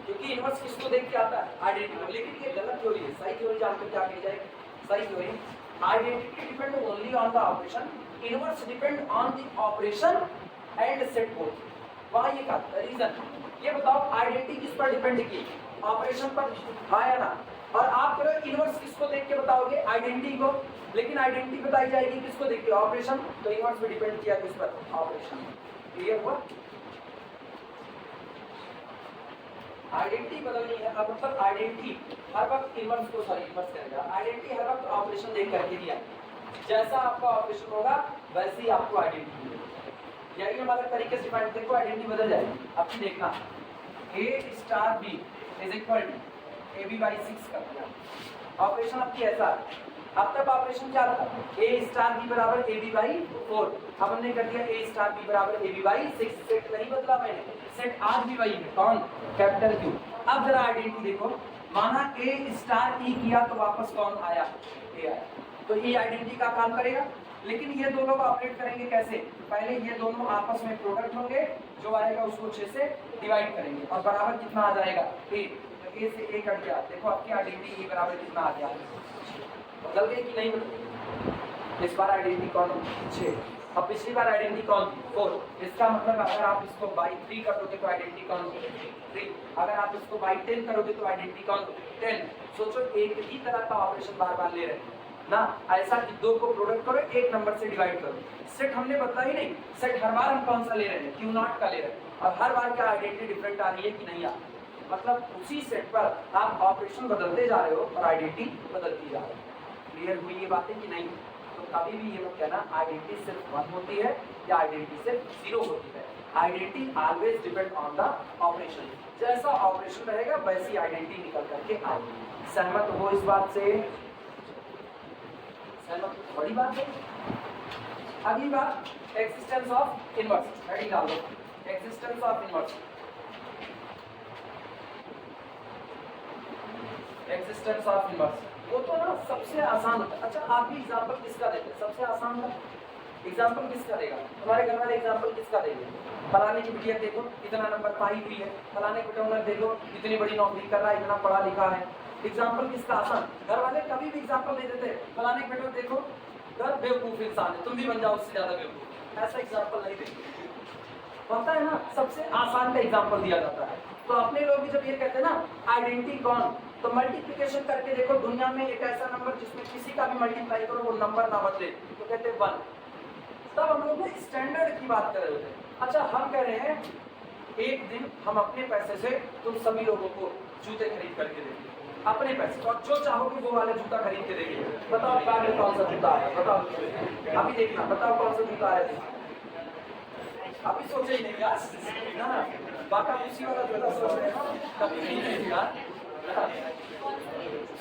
क्योंकि इनवर्स किसको देख के आता है? आइडेंटिटी। लेकिन ये गलत थ्योरी है। सही थ्योरी जानते क्या कही जाएगी? सही theory, identity depend only on the operation, inverse depend on the operation and set both. वहां ये कहा रीजन, ये बताओ आइडेंटिटी किस पर डिपेंड की? ऑपरेशन पर, हाँ या ना? और आप करो इनवर्स किसको देख के बताओगे? आइडेंटिटी को। लेकिन आइडेंटिटी बताई जाएगी किसको देख के? ऑपरेशन। तो इनवर्स पे डिपेंड किया किस पर? ऑपरेशन। क्लियर हुआ? आइडेंटिटी बदलनी है, अब मतलब आइडेंटिटी हर वक्त इनवर्स को सॉरी इनवर्स करेगा। आइडेंटिटी हर वक्त ऑपरेशन देख करके दिया, जैसा आपका ऑपरेशन होगा वैसे ही आपको आइडेंटिटी मिलेगी। यही हमारा तरीके से डिफाइन, देखो आइडेंटिटी बदल जाएगी। अब देखना A star B is equal to AB by 6 कर दिया। ऑपरेशन आपकी ऐसा, अब तक ऑपरेशन क्या था? A स्टार B बराबर AB बाई 4। अब हमने कर दिया A स्टार B बराबर AB बाई 6। सेट नहीं बदला मैंने, सेट आज भी वही है। कौन? Capital Q। अब जरा आइडेंटिटी देखो, माना A स्टार E किया तो वापस कौन आया? A आया। तो ये आइडेंटिटी का काम करेगा। लेकिन ये दोनों को ऑपरेट करेंगे कैसे? पहले ये दोनों आपस में प्रोडक्ट होंगे, जो आएगा उसको 6 से डिवाइड करेंगे और बराबर कितना आ जाएगा? A। तो A से A कट गया। देखो आपकी आइडेंटिटी E बराबर कितना आ गया? बदल गई कि नहीं बदल? इस बार आइडेंटिटी कौन? 6। अब पिछली बार आइडेंटिटी कौन? 4। इसका मतलब अगर आप इसको बाई 3 करोगे तो आइडेंटिटी कौन? 3। अगर आप इसको बाई 10 करोगे तो आइडेंटिटी कौन? 10। सोचो एक ही तरह का ऑपरेशन बार बार ले रहे हैं ना, ऐसा कि दो को प्रोडक्ट करो, एक नंबर से डिवाइड करो। सेट हमने बदला ही नहीं, सेट हर बार हम कौन सा ले रहे हैं? Q0 का ले रहे हैं। और हर बार क्या आइडेंटिटी डिफरेंट आ रही है कि नहीं आ रही? मतलब उसी सेट पर आप ऑपरेशन बदलते जा रहे हो और आइडेंटिटी बदलती जा रही है। क्लियर हुई ये बातें कि नहीं? तो कभी भी ये मत कहना आइडेंटिटी सिर्फ 1 होती है या आइडेंटिटी सिर्फ 0 होती है। Identity always depend on the operation. जैसा ऑपरेशन रहेगा वैसी आइडेंटिटी निकल करके आएगी। सहमत हो इस बात से? सहमत? बड़ी बात है। अगली बात एक्सिस्टेंस ऑफ इनवर्स। हेडिंग डाल दो, existence of inverse. Existence of inverse वो तो ना सबसे आसान होता है। अच्छा आप भी एग्जांपल किसका देते हैं? सबसे आसान का एग्जांपल किसका देगा? तुम्हारे घर वाले एग्जांपल किसका देंगे? फलाने की बिटिया देखो इतना नंबर पाई हुई है, फलाने की बेटा देखो इतनी बड़ी नौकरी कर रहा है, इतना पढ़ा लिखा है। एग्जांपल किसका आसान? घर वाले कभी भी एग्जांपल नहीं देते फलाने की बेटा देखो घर बेवकूफ इंसान है, तुम भी बन जाओ उससे ज्यादा बेवकूफ। ऐसा एग्जांपल नहीं देते, होता है ना, सबसे आसान का एग्जांपल दिया जाता है। तो अपने लोग भी जब ये कहते हैं ना आइडेंटिटी कौन, तो मल्टीप्लिकेशन करके देखो दुनिया में एक ऐसा नंबर जिसमें किसी का भी मल्टीप्लाई करो वो नंबर ना बदले, तो कहते हैं 1। तब हम लोग स्टैंडर्ड की बात कर रहे होते हैं। अच्छा हम कह रहे हैं एक दिन हम अपने पैसे से तुम सभी लोगों को जूते खरीद करके देंगे, अपने पैसे, और जो चाहोगे वो वाला जूता खरीद के देंगे। बताओ कार में कौन सा जूता आया? बताओ अभी देखना, बताओ कौन सा जूता आया? अभी सोचे ही नहीं यार ना, बाका उसी वाला जूता सोच रहे हो, कभी नहीं यार।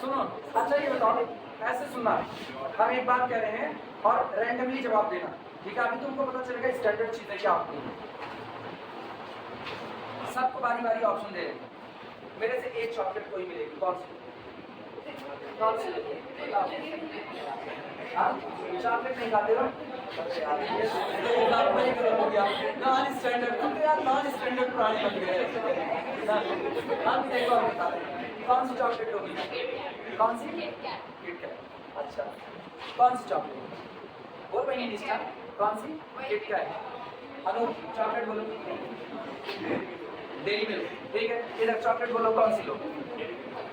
सुनो अच्छा ये बताओ, ऐसे सुनना, हम एक बात कह रहे हैं और रैंडमली जवाब देना, ठीक है? अभी तुमको पता चलेगा स्टैंडर्ड चीजें क्या होती हैं। सबको बारी बारी ऑप्शन दे रहे हैं, मेरे से एक चॉकलेट कोई मिलेगी, कौन सी? कौन सी? चॉकलेट नहीं खाते हो? नॉन स्टैंडर्ड, तुम तो यार नॉन स्टैंडर्ड प्राणी बन गए। हम देखो हम खाते हैं, कौन सी चॉकलेट होगी? कौन सी? Kit Kat. अच्छा कौन सी चॉकलेट? बोल भाई निष्ठा, कौन सी? KitKat. अनु चॉकलेट बोलो। डेरी मिल्क, ठीक है। इधर चॉकलेट बोलो, कौन सी लो?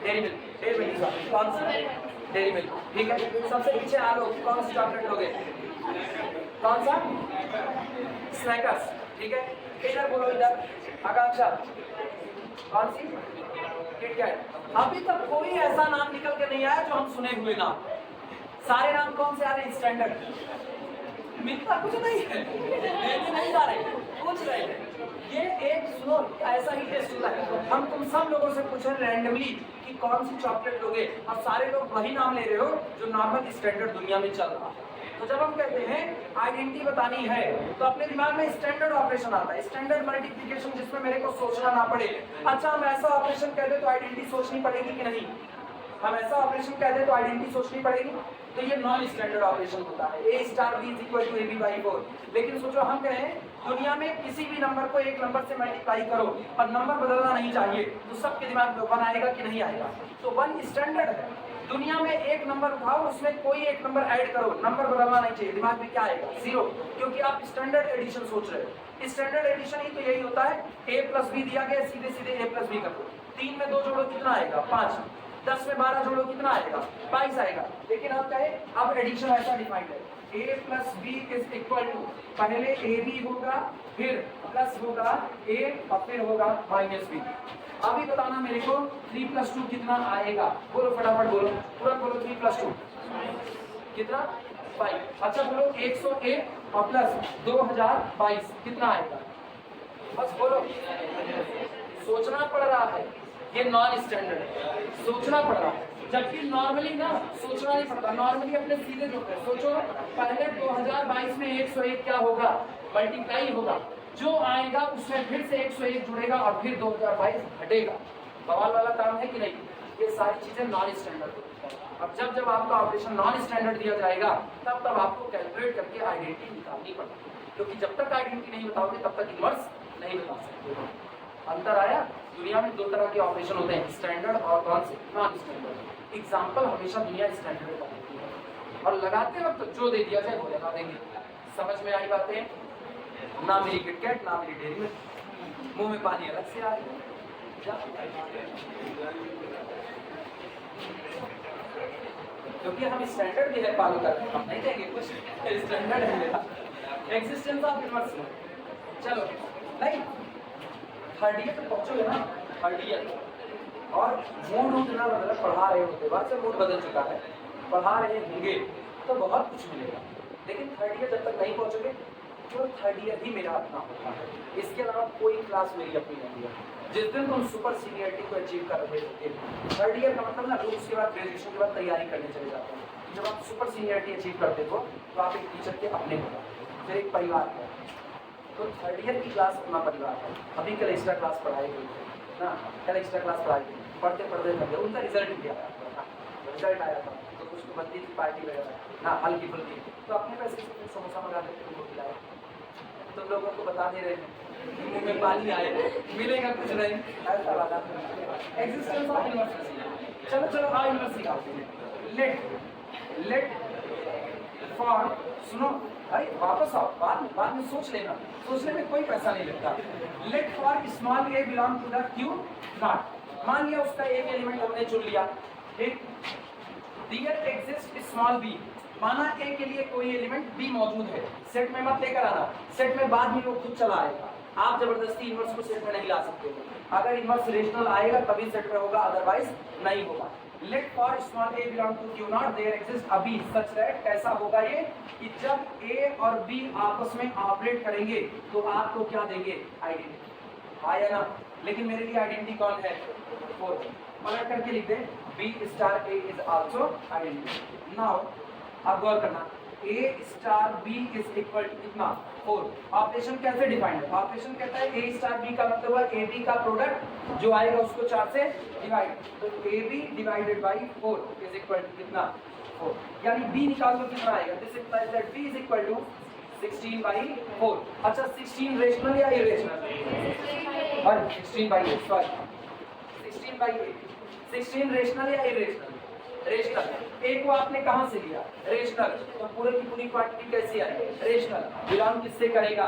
Dairy Milk. डेरी मिल्क कौन सी? डेरी मिल्क, ठीक है। सबसे पीछे आ लो, कौन सी चॉकलेट लोगे? कौन सा? स्नैकर्स, ठीक है। इधर बोलो, इधर आकांक्षा कौन सी? Kit Kat. अभी तक कोई ऐसा नाम निकल के नहीं आया जो हम सुने हुए नाम, सारे नाम कौन से आ रहे हैं? स्टैंडर्ड। मिलता कुछ नहीं है, लेके नहीं जा रहे, पूछ रहे हैं। ये एक सुनो ऐसा ही टेस्ट होता है, हम तुम सब लोगों से पूछ रहे रैंडमली कि कौन सी चॉकलेट लोगे, और सारे लोग वही नाम ले रहे हो जो नॉर्मल स्टैंडर्ड दुनिया में चल रहा है। तो जब हम कहते हैं आइडेंटिटी बतानी है तो अपने दिमाग में स्टैंडर्ड ऑपरेशन आता है, स्टैंडर्ड मल्टीप्लिकेशन, जिसमें मेरे को सोचना ना पड़े। अच्छा हम ऐसा ऑपरेशन कह दे तो आइडेंटिटी सोचनी पड़ेगी कि नहीं? हम ऐसा ऑपरेशन कहते हैं तो आइडेंटिटी सोचनी पड़ेगी, तो ये नॉन स्टैंडर्ड ऑपरेशन होता है, a star b is equal to ab by 4। लेकिन सोचो हम कहें दुनिया में किसी भी नंबर को एक नंबर से मल्टीप्लाई करो और नंबर बदलना नहीं चाहिए, तो सबके दिमाग में 1 आएगा कि नहीं आएगा? तो 1 स्टैंडर्ड है। दुनिया में एक नंबर उठाओ, उसमें कोई एक नंबर ऐड करो, नंबर बदलना नहीं चाहिए, दिमाग में क्या आएगा? 0, क्योंकि आप स्टैंडर्ड एडिशन सोच रहे हो। स्टैंडर्ड एडिशन ही तो यही होता है, a प्लस बी दिया गया, सीधे सीधे a प्लस बी कर दो। 3 में 2 जोड़ो कितना आएगा? 5। 10 में 12 जोड़ो कितना आएगा? 22 आएगा। लेकिन आप कहे अब एडिशन ऐसा डिफाइंड है, a plus b is equal to, पहले ए बी होगा, फिर प्लस होगा a और फिर होगा माइनस बी। अभी बताना मेरे को 3 प्लस 2 कितना आएगा? बोलो फटाफट बोलो, तुरंत बोलो। 3 प्लस 2 कितना? 5। अच्छा बोलो 101 और प्लस 2022 कितना आएगा? बस बोलो, सोचना पड़ रहा है, ये नॉन स्टैंडर्ड है, सोचना पड़ रहा है। जबकि नॉर्मली ना सोचना नहीं पड़ता, नॉर्मली अपने सीधे जोड़ते हैं। सोचो पहले 2022 में 101 क्या होगा? मल्टीप्लाई होगा, जो आएगा उसमें फिर से 101 जुड़ेगा और फिर 2022 घटेगा। बवाल वाला काम है कि नहीं? ये सारी चीजें नॉन स्टैंडर्ड होती है। अब जब जब आपका ऑपरेशन नॉन स्टैंडर्ड दिया जाएगा तब तब आपको कैलकुलेट करके आइडेंटिटी निकालनी पड़ेगी, क्योंकि जब तक आइडेंटिटी नहीं बताओगे तब तक इनवर्स नहीं बता सकते। अंतर आया? दुनिया में 2 तरह के ऑपरेशन होते हैं, स्टैंडर्ड और कौन से? Non standard. एग्जाम्पल हमेशा दुनिया स्टैंडर्ड का देती है और लगाते वक्त जो दे दिया जाए वो लगा देंगे। समझ में आई बातें? ना मेरी किटकैट, ना मेरी डेयरी मिल्क, मुंह में पानी अलग से आ गया, क्योंकि हम स्टैंडर्ड भी है फॉलो करते हैं, हम नहीं देंगे कुछ स्टैंडर्ड है मेरा। Existence of inverse. चलो नहीं, थर्ड ईयर तक पहुंचोगे ना, थर्ड ईयर और मूड रूट ना बदला, पढ़ा रहे होते, बाद से मूड बदल चुका है, पढ़ा रहे होंगे तो बहुत कुछ मिलेगा। लेकिन थर्ड ईयर जब तक नहीं पहुंचोगे तो थर्ड ईयर ही मेरा अपना होता है, इसके अलावा कोई क्लास मेरी अपनी नहीं है। जिस दिन तुम सुपर सीनियरिटी को अचीव कर रहे होते, थर्ड ईयर का मतलब ना लोग उसके बाद ग्रेजुएशन के बाद तैयारी करने चले जाते हैं। जब आप सुपर सीनियरिटी अचीव करते हो तो आप एक टीचर के अपने हो, फिर एक परिवार है। तो थर्ड ईयर की क्लास अपना परिवार है। अभी कल एक्स्ट्रा क्लास पढ़ाई गई ना, कल एक्स्ट्रा क्लास पढ़ाई गई, पढ़ते पढ़ते उनका रिजल्ट भी आया था, रिजल्ट आया था तो कुछ तो बनती थी पार्टी वगैरह ना, हल्की फुल्की, तो अपने पैसे से फिर समोसा मंगा लेते उनको खिलाया। तुम लोगों को बता दे रहे हैं मुंह में पानी आए, मिलेगा कुछ नहीं, ऐसा वाला एक्सिस्टेंस ऑफ यूनिवर्सिटी। चलो चलो आ यूनिवर्सिटी आओ। लेट फॉर, सुनो भाई वापस आओ, बाद में सोच लेना, सोचने में कोई पैसा नहीं लगता। Let for small a belong to the Q not. मान लिया उसका एक एलिमेंट हमने चुन लिया, ठीक। देयर एग्जिस्ट स्मॉल बी, माना ए के लिए कोई एलिमेंट बी मौजूद है, सेट में मत लेकर आना, सेट में बाद में वो खुद चला आएगा, आप जबरदस्ती इनवर्स को सेट में नहीं ला सकते हो। अगर इनवर्स रेशनल आएगा तभी सेट में होगा, अदरवाइज नहीं होगा। Let for small a belong to Q not there exist a b such that, कैसा होगा ये कि जब ए और बी आपस में ऑपरेट करेंगे तो आपको क्या देंगे? आइडेंटिटी। आया ना? लेकिन मेरे लिए आइडेंटिटी कौन है? 4। पलट करके लिख दे, b star a is also identity. Now अब गौर करना, a star b is equal to कितना? 4। ऑपरेशन कैसे डिफाइंड है? ऑपरेशन कहता है ए स्टार बी का मतलब है ए बी का प्रोडक्ट जो आएगा उसको 4 से डिवाइड, तो a b divided by 4 is equal to कितना? 4। यानी बी निकाल दो कितना आएगा? This implies that b is equal to 16 by 4। अच्छा 16 रेशनल या इरेशनल? और 16 बाई 8, सॉरी 16 बाई 8। 16 रेशनल या इरेशनल? रेशनल। ए को आपने कहां से लिया? रेशनल, तो पूरे की पूरी क्वांटिटी कैसी आई? रेशनल। बिलोंग किससे करेगा?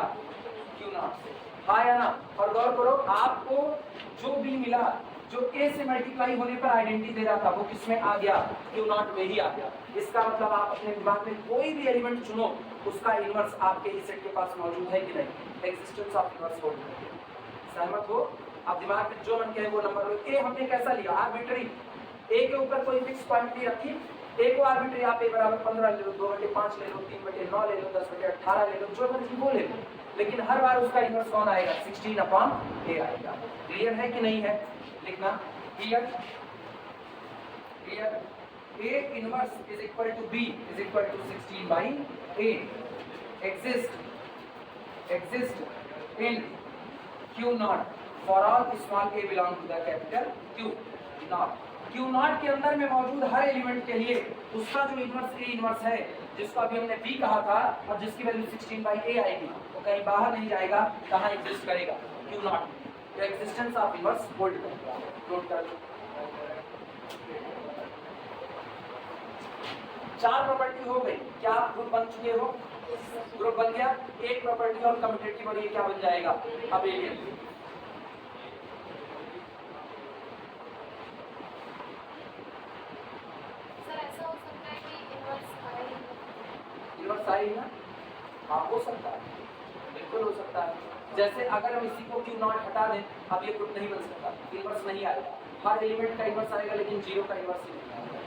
क्यू नॉट से। हाँ या ना? और गौर करो, आपको जो बी मिला, जो ए से मल्टीप्लाई होने पर आइडेंटिटी दे रहा था, वो किसमें आ गया? क्यू नॉट में ही आ गया। इसका मतलब आप अपने दिमाग में कोई भी एलिमेंट चुनो, उसका इनवर्स आपके इस सेट के पास मौजूद है कि नहीं? एक्सिस्टेंस ऑफ इनवर्स हो। सहमत हो? आप दिमाग में जो मन कहे वो नंबर लो। ए हमने कैसा लिया? आर्बिट्री। ए के ऊपर कोई फिक्स क्वांटिटी रखी, ए को आर्बिट्री आप ए बराबर 15 ले लो, 2/5 ले लो, 3/9 ले लो, 10/18 ले लो, जो मर्जी वो ले लो, लेकिन हर बार उसका इनवर्स कौन आएगा? 16/a आएगा। क्लियर है कि नहीं है? लिखना clear. a inverse is equal to b is equal to 16/a exist in Q naught for all small a belong to the capital Q naught। Q not के अंदर में मौजूद हर एलिमेंट के लिए उसका जो इनवर्स ए इनवर्स है, जिसको अभी हमने बी कहा था और जिसकी वैल्यू 16/a आएगी, वो कहीं बाहर नहीं जाएगा, कहाँ एग्जिस्ट करेगा, क्यू नॉट। तो एग्जिस्टेंस ऑफ इनवर्स होल्ड करेगा। नोट कर लो। 4 प्रॉपर्टी हो गई। क्या आप ग्रुप बन चुके हो? ग्रुप बन गया। एक प्रॉपर्टी और कम्यूटेटिव, और ये क्या बन जाएगा, अबेलियन। सर ऐसा हो सकता है कि इनवर्स आए, इनवर्स आई ना, हाँ हो सकता है, बिल्कुल हो सकता है। जैसे अगर हम इसी को क्यू नॉट हटा दें, अब ये ग्रुप नहीं बन सकता, इनवर्स नहीं आएगा। हर एलिमेंट का इनवर्स आएगा लेकिन जीरो का इनवर्स नहीं आएगा।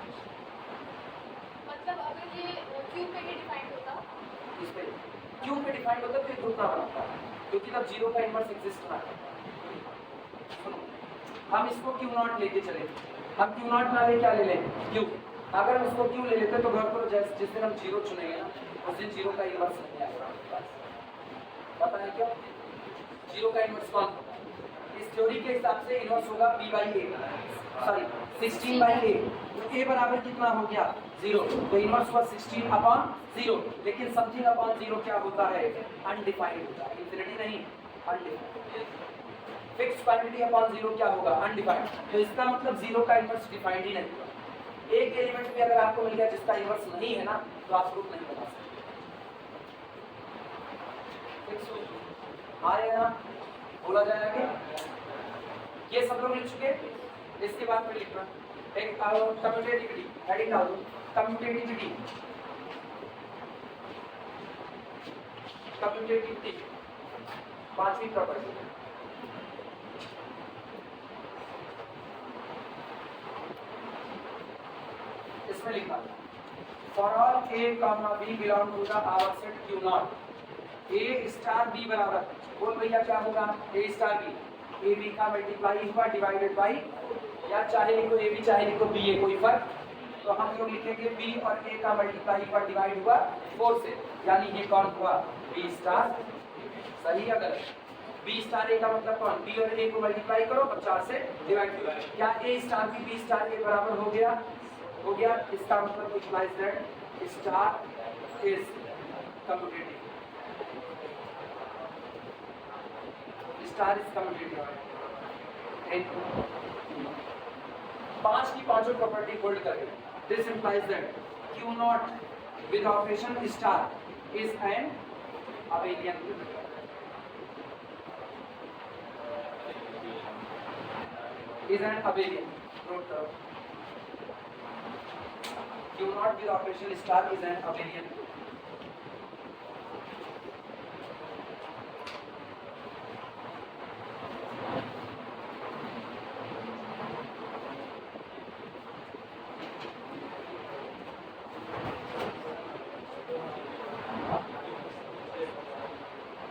मतलब अगर ये क्यू पे ही डिफाइंड होता, इस पे क्यू पे डिफाइंड होता तो ये ग्रुप ना बनता, क्योंकि तब जीरो का इनवर्स एग्जिस्ट ना करता। सुनो, हम इसको क्यू नॉट लेके चले, हम क्यू नॉट ना ले क्या ले लें, क्यू। अगर हम इसको क्यू ले लेते तो घर पर जिस दिन हम जीरो चुनेंगे ना, उस दिन जीरो का इनवर्स नहीं आएगा। पता है क्या, जीरो का इनवर्स कौन होगा? इस थ्योरी के हिसाब से इनवर्स होगा b/a, सॉरी 16/a। तो a बराबर कितना हो गया, 0। तो इनवर्स हुआ 16/0। लेकिन समथिंग अपॉन 0 क्या होता है, अनडिफाइंड होता है, इंफिनिटी नहीं, अनडिफाइंड। फिक्स क्वांटिटी अपॉन 0 क्या होगा, अनडिफाइंड। तो इसका मतलब 0 का इनवर्स डिफाइंड ही नहीं होगा। एक एलिमेंट भी अगर आपको मिल गया जिसका इनवर्स नहीं है ना, तो आप ग्रुप नहीं बना सकते। आए ना, बोला जाए आगे। ये सब लोग लिख चुके। इसके बाद में लिखना एक कम्यूटेटिविटी, हेडिंग डाल दो, कम्यूटेटिविटी। कम्यूटेटिविटी 5वीं प्रॉपर्टी। इसमें लिखना for all a, b belong to the our set q not, a star b बराबर, बोल भैया क्या होगा, a star b, a b का मल्टीप्लाई हुआ डिवाइडेड बाई, या चाहे लिखो a b चाहे लिखो b, a कोई फर्क। तो हम लोग लिखेंगे b और a का मल्टीप्लाई हुआ डिवाइड हुआ 4 से, यानी ये कौन हुआ, b स्टार। सही है गलत? b स्टार a का मतलब कौन, b और a को मल्टीप्लाई करो और 4 से डिवाइड करो। क्या a star b star a बराबर हो गया, हो गया। इसका मतलब implies that star is commutative, star is commutative. 5 की पांचों प्रॉपर्टी होल्ड करें। This implies that Q not with operation star is an abelian. Is an abelian. Note करो, Q naught with operation star is an abelian group.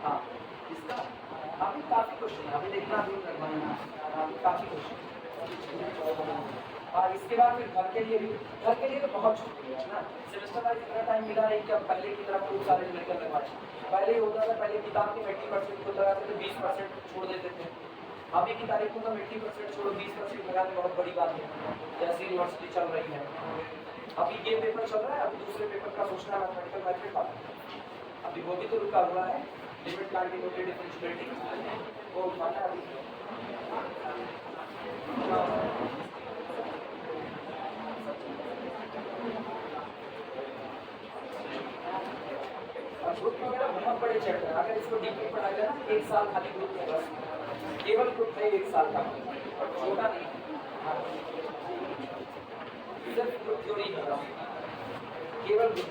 हाँ, इसका अभी काफी question है, अभी देखना भी करना है, काफी क्वेश्चन। और इसके बाद फिर घर के लिए भी, घर के लिए तो बहुत छुट्टी है ना, सेमेस्टर वाइज इतना टाइम मिला नहीं कि अब पहले की तरह खूब सारे न्यूमेरिकल लगवाए। पहले होता था, पहले किताब के 80% को लगाते थे, 20% छोड़ देते थे। अभी की तारीख में तो 80% छोड़ो 20% लगाने बहुत बड़ी बात है, जैसी यूनिवर्सिटी चल रही है। अभी ये पेपर चल रहा है, अभी दूसरे पेपर का सोचना है, मैथमेटिकल मैथमेटिक्स का, अभी वो भी तो रुका हुआ है, लिमिट कंटिन्यूटी डिफरेंशिएबिलिटी वो उठाना है अभी। ग्रुप वगैरह बहुत बड़े चैप्टर है, अगर इसको डीपली पढ़ा जाए ना, 1 साल खाली ग्रुप है, बस केवल ग्रुप है 1 साल का, और छोटा नहीं, सिर्फ ग्रुप थ्योरी कर रहा हूँ, केवल ग्रुप।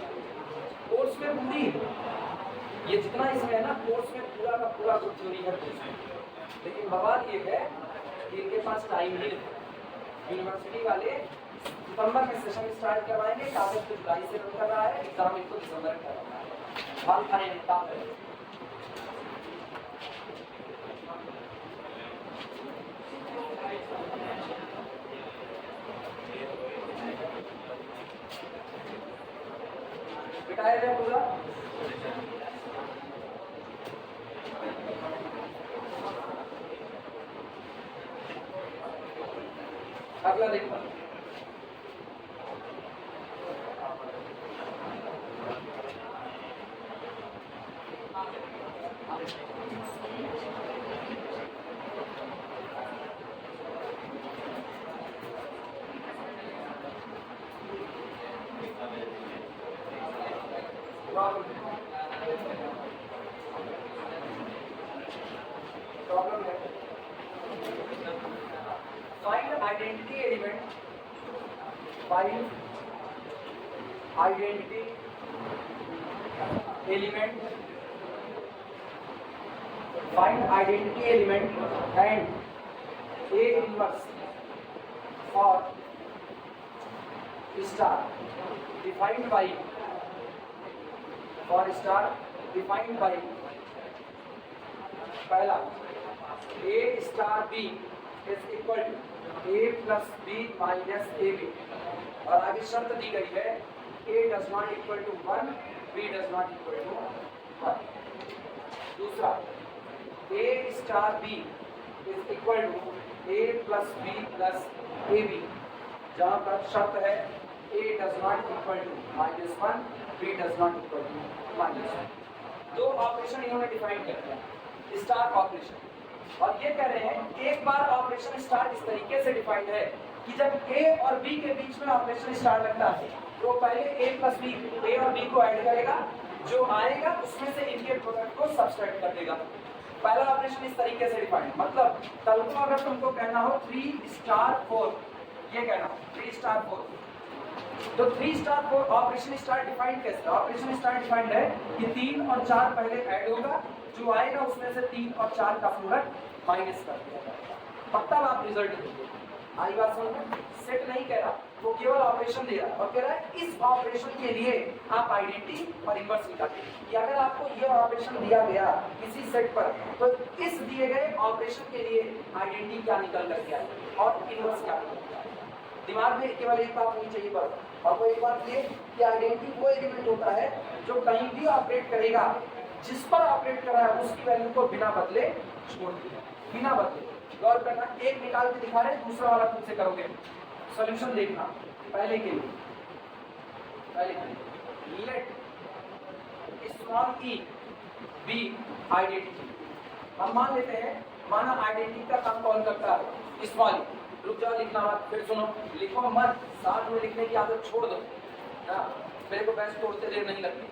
कोर्स में पूरी ये जितना इसमें है ना, कोर्स में पूरा का पूरा ग्रुप थ्योरी है कोर्स में। लेकिन बवाल ये है कि इनके पास टाइम ही नहीं। यूनिवर्सिटी वाले सितंबर में सेशन स्टार्ट करवाएंगे, कागज तो जुलाई से रन कर रहा है, एग्जाम इनको दिसंबर में करवाना है। हाल खाने काम है। बिठाया जाए पूरा। अगला देखो, प्रॉब्लम है find identity element, find identity element, find identity element and A inverse for star defined by for star defined by पहला A star B is equal to A plus B minus AB और आगे शर्त दी गई है A does not equal to 1, B does not equal to 1। दूसरा A star B is equal to A plus B plus AB जहाँ पर शर्त है A does not equal to -1, B does not equal to -1। दो operation इन्होंने define किया है star operation और ये कह रहे हैं एक बार ऑपरेशन स्टार इस तरीके से डिफाइंड है कि जब A और B के बीच में ऑपरेशन स्टार लगता है तो पहले A प्लस B A और B को ऐड करेगा, जो आएगा उसमें से इनके प्रोडक्ट को सब्सट्रैक्ट कर देगा। पहला ऑपरेशन इस तरीके से डिफाइंड, मतलब कल को अगर तुमको कहना हो 3 स्टार 4, ये कहना 3 स्टार 4, तो 3 स्टार 4 ऑपरेशन स्टार डिफाइंड कैसे? ऑपरेशन स्टार डिफाइंड है कि 3 और 4 पहले ऐड होगा, जो आएगा उसमें से 3 और 4 का प्रोडक्ट माइनस कर दिया जाएगा, तब आप रिजल्ट देंगे। आई बात समझ में? सेट नहीं कह रहा, वो केवल ऑपरेशन दे रहा है और कह रहा है इस ऑपरेशन के लिए आप आइडेंटिटी और इनवर्स निकालिए कि अगर आपको ये ऑपरेशन दिया गया किसी सेट पर तो इस दिए गए ऑपरेशन के लिए आइडेंटिटी क्या निकल कर के आए और इनवर्स क्या निकल के आए। दिमाग में केवल एक बात होनी चाहिए पर, और वो एक बात ये कि आइडेंटिटी वो एलिमेंट होता है जो कहीं भी ऑपरेट करेगा, जिस पर ऑपरेट कर रहा है उसकी वैल्यू को बिना बदले छोड़ दिया, बिना बदले। गौर करना, एक निकाल के दिखा रहे, दूसरा वाला खुद से करोगे, सॉल्यूशन देखना। पहले के लिए let small e be identity, हम मान लेते हैं माना आइडेंटिटी का काम कौन करता है स्मॉल ई। रुक जाओ, लिखना मत, फिर सुनो, लिखो मत, साथ में लिखने की आदत छोड़ दो ना, मेरे को बेंच तोड़ते देर नहीं लगती,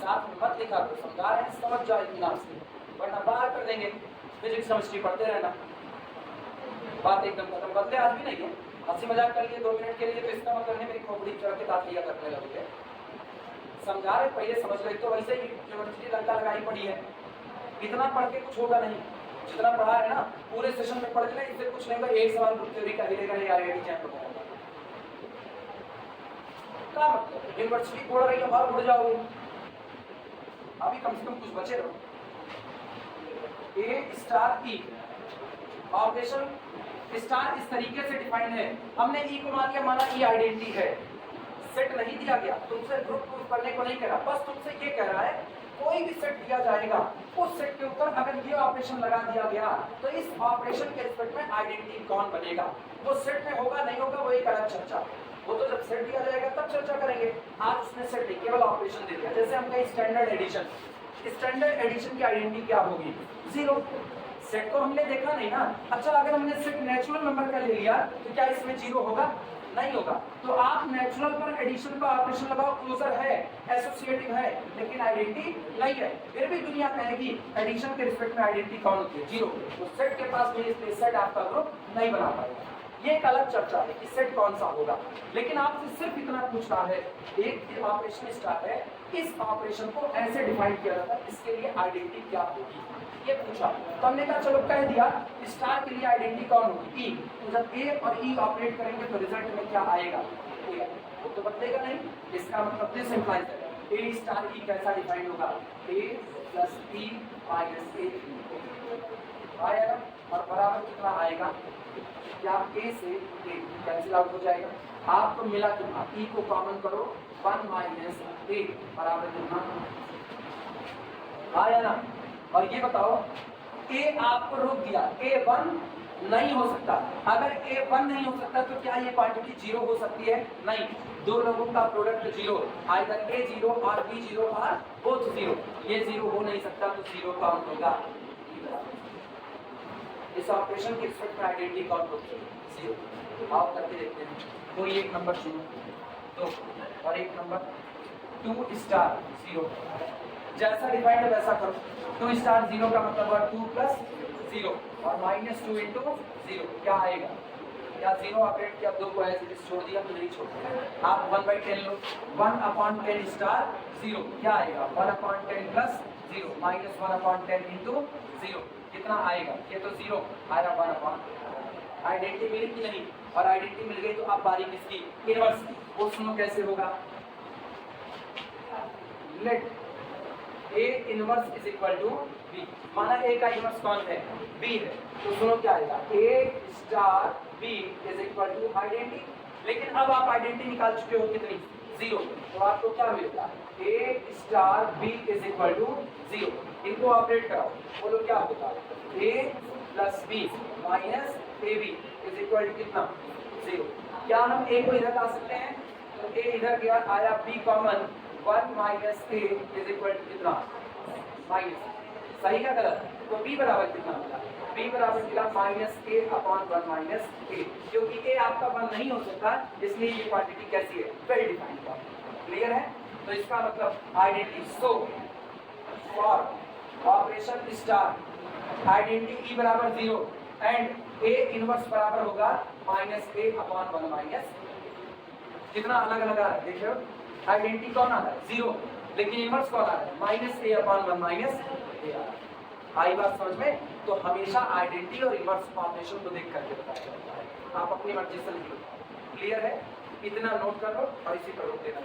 साथ में मत लिखा करो, समझा रहे हैं समझ जाओ इत्मीनान से, वरना बाहर कर देंगे। फिजिक्स केमिस्ट्री पढ़ते रहना, बात एकदम खत्म, बदले आज भी नहीं है, हंसी मजाक कर लिए 2 मिनट के लिए तो इसका मतलब है मेरी खोपड़ी चढ़ के तालियां करने लगोगे। समझा रहे पहले समझ गए, तो वैसे ही यूनिवर्सिटी लंका लगाई पड़ी है, इतना पढ़ के कुछ होगा नहीं, जितना पढ़ा है ना पूरे सेशन में पढ़ लें, इससे कुछ नहीं होगा। एक सवाल ग्रुप थ्योरी का हिलेगा नहीं, आईआईटी चैंप होगा, क्या मतलब यूनिवर्सिटी पढ़ रही है और उड़ जाओगे, अभी कम से कम कुछ बचे रहो। ए स्टार ई ऑपरेशन स्टार इस तरीके से डिफाइन है, हमने ई को मान लिया, माना ई आइडेंटिटी है, सेट नहीं दिया गया, तुमसे ग्रुप प्रूफ करने को नहीं कह रहा, बस तुमसे ये कह रहा है कोई भी सेट दिया जाएगा, उस सेट के ऊपर अगर ये ऑपरेशन लगा दिया गया तो इस ऑपरेशन के रिस्पेक्ट में आइडेंटिटी कौन बनेगा, वो सेट में होगा नहीं होगा वो एक अलग चर्चा, वो तो जब सेट दिया जाएगा तब चर्चा करेंगे। आज उसने सेट नहीं, केवल ऑपरेशन दे दिया। जैसे हम कहें स्टैंडर्ड एडिशन, स्टैंडर्ड एडिशन की आइडेंटिटी क्या होगी? 0। सेट को हमने देखा नहीं ना। अच्छा, अगर हमने सेट नेचुरल नंबर का ले लिया तो क्या इसमें 0 होगा? नहीं होगा। तो आप नेचुरल पर एडिशन का ऑपरेशन लगाओ, क्लोजर है, एसोसिएटिव है, लेकिन आइडेंटिटी नहीं है, फिर भी दुनिया कहेगी एडिशन के रिस्पेक्ट में आइडेंटिटी कौन होती है? 0। तो सेट के पास भी इसलिए सेट आपका ग्रुप नहीं बना पाएगा। ये एक अलग चर्चा है कि सेट कौन सा होगा, लेकिन आपसे सिर्फ इतना पूछ रहा है, एक ऑपरेशन स्टार है, इस ऑपरेशन को ऐसे डिफाइन किया जाता है, इसके लिए आइडेंटिटी क्या होगी ये पूछा, तो हमने कहा चलो कह दिया स्टार के लिए आइडेंटिटी कौन होगी? ई। तो जब ए और ई ऑपरेट करेंगे तो रिजल्ट में क्या आएगा? वो तो बदलेगा नहीं, इसका मतलब दिस इंप्लाइज है ए स्टार ई कैसा डिफाइन होगा? ए प्लस ई माइनस ए आएगा, और बराबर कितना आएगा? क्या ए से ए कैंसिल आउट हो जाएगा, आपको मिला कितना? ई को कॉमन करो, 1 माइनस ए बराबर कितना आया ना। और ये बताओ ए आपको रोक दिया, ए 1 नहीं हो सकता, अगर ए 1 नहीं हो सकता तो क्या ये क्वांटिटी 0 हो सकती है? नहीं, दो लोगों का प्रोडक्ट 0, आइदर ए 0 और बी 0 और बोथ 0, ये 0 हो नहीं सकता, तो 0 काउंट होगा। इस ऑपरेशन के रिस्पेक्ट में आइडेंटिटी कौन होती है? 0। आओ करके देखते हैं। कोई एक नंबर चुनो, 2 और एक नंबर 2 स्टार 0, जैसा डिफाइंड है वैसा करो। 2 स्टार 0 का मतलब हुआ 2 प्लस 0 और माइनस 2 इंटू 0 क्या आएगा? या 0 ऑपरेट किया, 2 को ऐसे छोड़ दिया तो नहीं छोड़, आप 1/10 लो। 1/10 स्टार 0 क्या आएगा? 1/10 प्लस 0 माइनस 1/10 इंटू 0 कितना आएगा? ये तो 0 आया 1/, आइडेंटिटी मिली कि नहीं? और आइडेंटिटी मिल गई तो अब बारी किसकी? इनवर्स की। वो सुनो कैसे होगा। Let A inverse is equal to B, माना A का इनवर्स कौन है? B है, तो सुनो क्या आएगा? A star B is equal to identity. लेकिन अब आप आइडेंटिटी निकाल चुके हो कितनी? 0, तो आपको क्या मिलेगा? A star B is equal to 0। इनको ऑपरेट कराओ, बोलो क्या होगा? A plus B minus AB is equal to कितना? 0। क्या हम A को इधर ला सकते हैं? तो A इधर गया, आया B common, 1 minus A is equal to कितना? माइनस, सही का गलत? तो B बराबर कितना मिला? B बराबर मिला minus A upon 1 minus A, क्योंकि A आपका 1 नहीं हो सकता, इसलिए ये क्वांटिटी कैसी है? Well defined quantity. क्लियर है? तो इसका मतलब identity, so for operation star identity E बराबर 0 एंड A इनवर्स बराबर होगा माइनस A अपॉन 1 माइनस। कितना अलग अलग आ रहा है देखिए। आइडेंटिटी कौन आ रहा है? 0, लेकिन इनवर्स कौन आ रहा है? Minus A upon 1 minus A आ रहा है। आई बात समझ में? तो हमेशा आइडेंटिटी और इनवर्स ऑपरेशन को देख करके बताया जाता है, आप अपनी मर्जी से लिख लो। क्लियर है? इतना नोट कर लो और इसी पर रोक देना।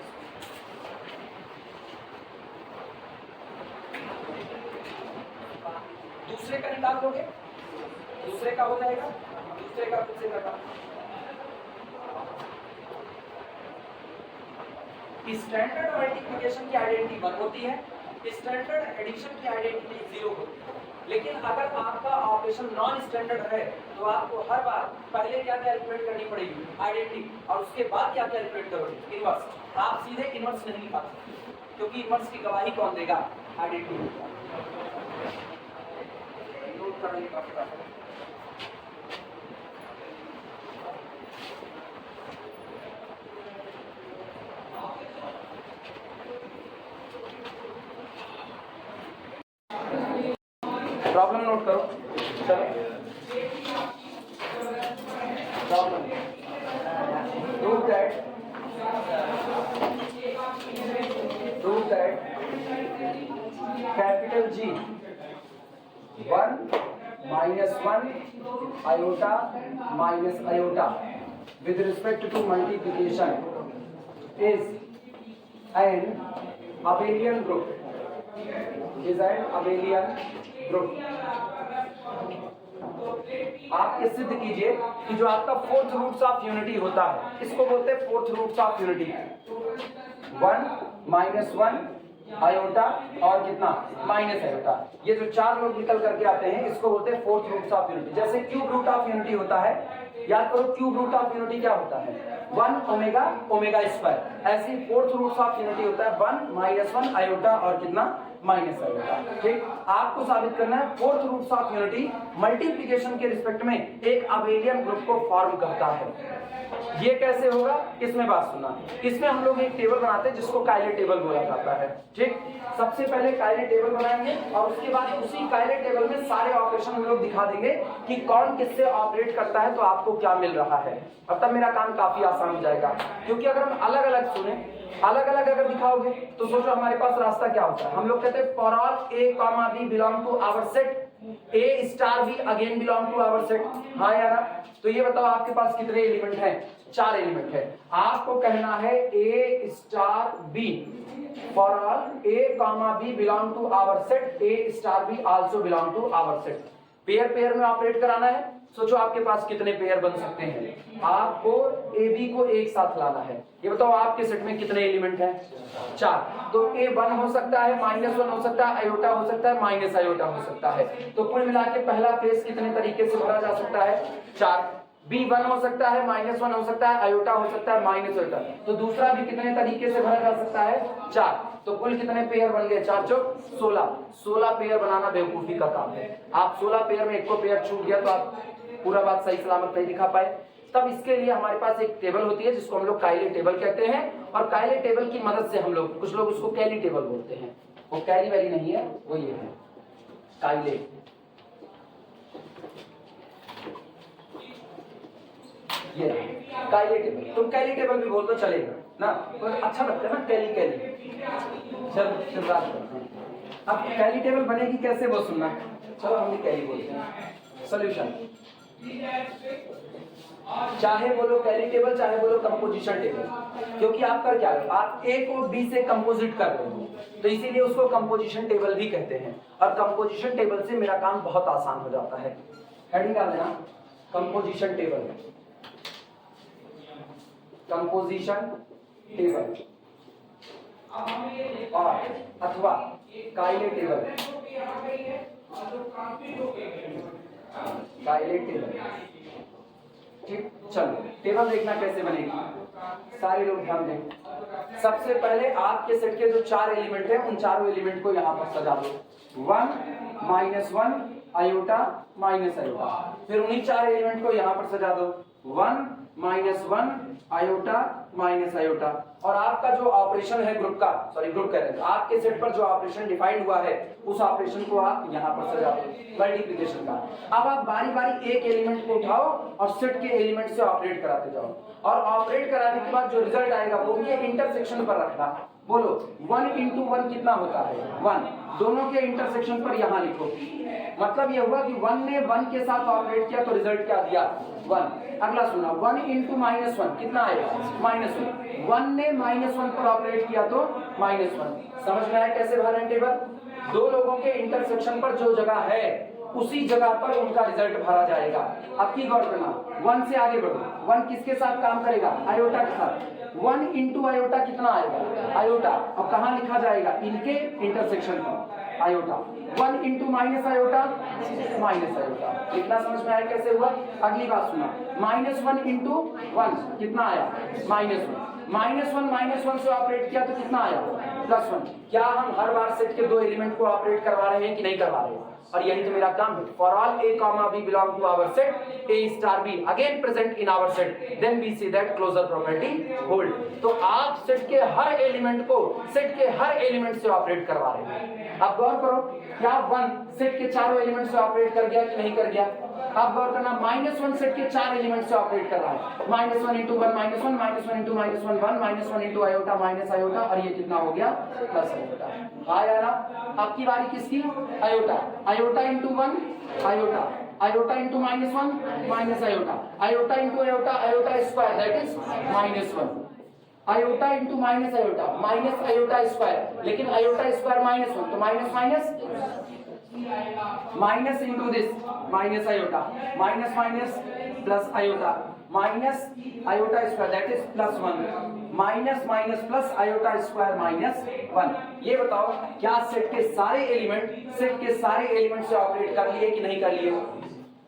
दूसरे का निकाल दोगे, दूसरे का हो जाएगा, दूसरे का खुद से करना। स्टैंडर्ड मल्टीप्लिकेशन की आइडेंटिटी 1 होती है, स्टैंडर्ड एडिशन की आइडेंटिटी 0 होती है। लेकिन अगर आपका ऑपरेशन नॉन स्टैंडर्ड है तो आपको हर बार पहले क्या कैलकुलेट करनी पड़ेगी? आइडेंटिटी, और उसके बाद क्या कैलकुलेट करोगे? इनवर्स। आप सीधे इनवर्स नहीं निकाल सकते, क्योंकि इनवर्स की गवाही कौन देगा? आइडेंटिटी। नोट करने का प्रॉब्लम नोट करो। चलो problem, prove that capital G 1 minus 1 iota minus iota with respect to multiplication is an abelian group, is an abelian group। आप ये सिद्ध कीजिए कि जो आपका फोर्थ रूट्स ऑफ यूनिटी होता है, इसको बोलते हैं fourth roots of unity. 1 minus 1 iota और कितना? Minus iota. ये जो 4 लोग निकल करके आते हैं इसको बोलते हैं फोर्थ रूट्स ऑफ यूनिटी। जैसे क्यूब रूट ऑफ यूनिटी होता है, याद करो क्यूब रूट ऑफ यूनिटी क्या होता है? 1 ओमेगा ओमेगा स्क्वायर। ऐसी फोर्थ रूट्स ऑफ यूनिटी होता है 1 माइनस 1 आयोटा और कितना? Minus iota. ठीक, आपको साबित करना है fourth roots of unity multiplication के रिस्पेक्ट में एक अबेलियन ग्रुप को फॉर्म करता है। ये कैसे होगा? इसमें बात सुना। इसमें हम लोग एक टेबल बनाते हैं जिसको कायले टेबल बोला जाता है। ठीक, सबसे पहले कायले टेबल बनाएंगे और उसके बाद उसी कायले टेबल में सारे ऑपरेशन हम लोग दिखा देंगे कि कौन किससे ऑपरेट करता है तो आपको क्या मिल रहा है। और तब मेरा काम काफी आसान हो जाएगा, क्योंकि अगर हम अलग अलग सुने, अलग अलग अगर दिखाओगे तो सोचो हमारे पास रास्ता क्या होता है। हम लोग कहते हैं for all a comma b belong to our set, a star b again belong to our set. हाँ यार, तो ये बताओ आपके पास कितने एलिमेंट हैं? 4 एलिमेंट है। आपको कहना है a star b for all a comma b belong to our set, a star b also belong to our set. Pair pair में ऑपरेट कराना है। सोचो आपके पास कितने पेयर बन सकते हैं? आपको ए बी को एक साथ लाना है। ये बताओ आपके सेट में कितने एलिमेंट हैं? 4। तो ए 1 हो सकता है, माइनस 1 हो सकता है, आयोटा हो सकता है, माइनस आयोटा हो सकता है। तो कुल मिला के पहला पेज कितने तरीके से भरा जा सकता है? 4। बी 1 हो सकता है, माइनस 1 हो सकता है, आयोटा हो सकता है, माइनस आयोटा। तो दूसरा भी कितने तरीके से भरा जा सकता है? 4। तो कुल कितने पेयर बन गए? 4 चौक 16। 16 पेयर बनाना बेवकूफी का काम है। आप 16 पेयर में एक को पेयर छूट गया तो आप पूरा बात सही सलामत नहीं दिखा पाए। तब इसके लिए हमारे पास एक टेबल होती है जिसको हम लोग कायले टेबल कहते हैं, और कायले टेबल की मदद से हम लोग, कुछ लोग उसको कैली टेबल बोलते हैं, वो कैली वैली नहीं है, वो ये है कायले। ये कायले टेबल, तुम कैली टेबल भी बोल तो चलेगा ना, तो अच्छा लगता है ना कैली कैली। चल शुरुआत करते हैं। अब कैली टेबल बनेगी कैसे वो सुनना। चलो हम भी कैली बोलते हैं। सॉल्यूशन, चाहे बोलो कैली टेबल चाहे बोलो कंपोजिशन टेबल, क्योंकि आप कर क्या रहे हो, आप ए को बी से कंपोजिट कर रहे हो, तो इसीलिए उसको कंपोजिशन टेबल भी कहते हैं। और कंपोजिशन टेबल से मेरा काम बहुत आसान हो जाता है। हेडिंग डाल देना कंपोजिशन टेबल, कंपोजिशन टेबल और अथवा कायले टेबल, कायले टेबल। ठीक, चलो टेबल देखना कैसे बनेगी, सारे लोग ध्यान दें। सबसे पहले आपके सेट के जो 4 एलिमेंट हैं उन चारों एलिमेंट को यहाँ पर सजा दो, 1 -1 आयोटा माइनस आयोटा, फिर उन्हीं 4 एलिमेंट को यहाँ पर सजा दो, 1 -1 आयोटा माइनस आयोटा, और आपका जो ऑपरेशन है ग्रुप का, सॉरी ग्रुप कह रहे हैं, आपके सेट पर जो ऑपरेशन डिफाइंड हुआ है उस ऑपरेशन को आप यहाँ पर सजा दो, मल्टीप्लिकेशन का। अब आप बारी बारी एक एलिमेंट को उठाओ और सेट के एलिमेंट से ऑपरेट कराते जाओ, और ऑपरेट कराने के बाद जो रिजल्ट आएगा वो ये इंटरसेक्शन पर रखना। बोलो 1 × 1 कितना होता है, 1, दोनों के इंटरसेक्शन पर यहाँ लिखो। मतलब ये हुआ कि 1 ने 1 के साथ ऑपरेट किया तो रिजल्ट क्या दिया, 1। अगला सुना, 1 × -1 कितना आएगा, -1। 1 ने -1 पर ऑपरेट किया तो -1। समझ में आया कैसे भर रहे टेबल। दो लोगों के इंटरसेक्शन पर जो जगह है उसी जगह पर उनका रिजल्ट भरा जाएगा। अब की गौर करना, 1 से आगे बढ़ो, 1 किसके साथ काम करेगा, आयोटा के साथ। 1 × आयोटा कितना आएगा, आयोटा। अब कहाँ लिखा जाएगा, इनके इंटरसेक्शन पर आयोटा। 1 × -iota minus iota. इतना समझ में आया कैसे हुआ। अगली बात सुना, -1 × 1 कितना आया, -1 -1 से ऑपरेट किया तो कितना आया, +1। क्या हम हर बार सेट के 2 एलिमेंट को ऑपरेट करवा रहे हैं कि नहीं करवा रहे हैं, और यही तो मेरा काम है। For all a, b belong to our set, a * b again present in our set, then we see that closure property hold। तो आप सेट के हर एलिमेंट को सेट के हर एलिमेंट से ऑपरेट करवा रहे हैं। अब गौर करो, क्या 1 सेट के चारों एलिमेंट से ऑपरेट कर गया कि नहीं कर गया। अब गौर करना, -1 सेट के 4 एलिमेंट से ऑपरेट कर रहा है, -1 × 1 -1 -1 × -1 1 -1 × आयोटा माइनस आयोटा, और ये कितना हो गया, प्लस आयोटा। आया ना। अब की बारी किसकी, iota. Iota × 1 iota, iota × -1 minus iota, iota × iota, iota square that is -1, iota × minus iota, minus iota square, लेकिन आयोटा स्क्वायर -1 तो minus minus × this minus iota, minus minus plus iota, minus iota square that is +1, minus minus plus iota square -1। ये बताओ क्या set के सारे element से operate कर लिए कि नहीं कर लिए,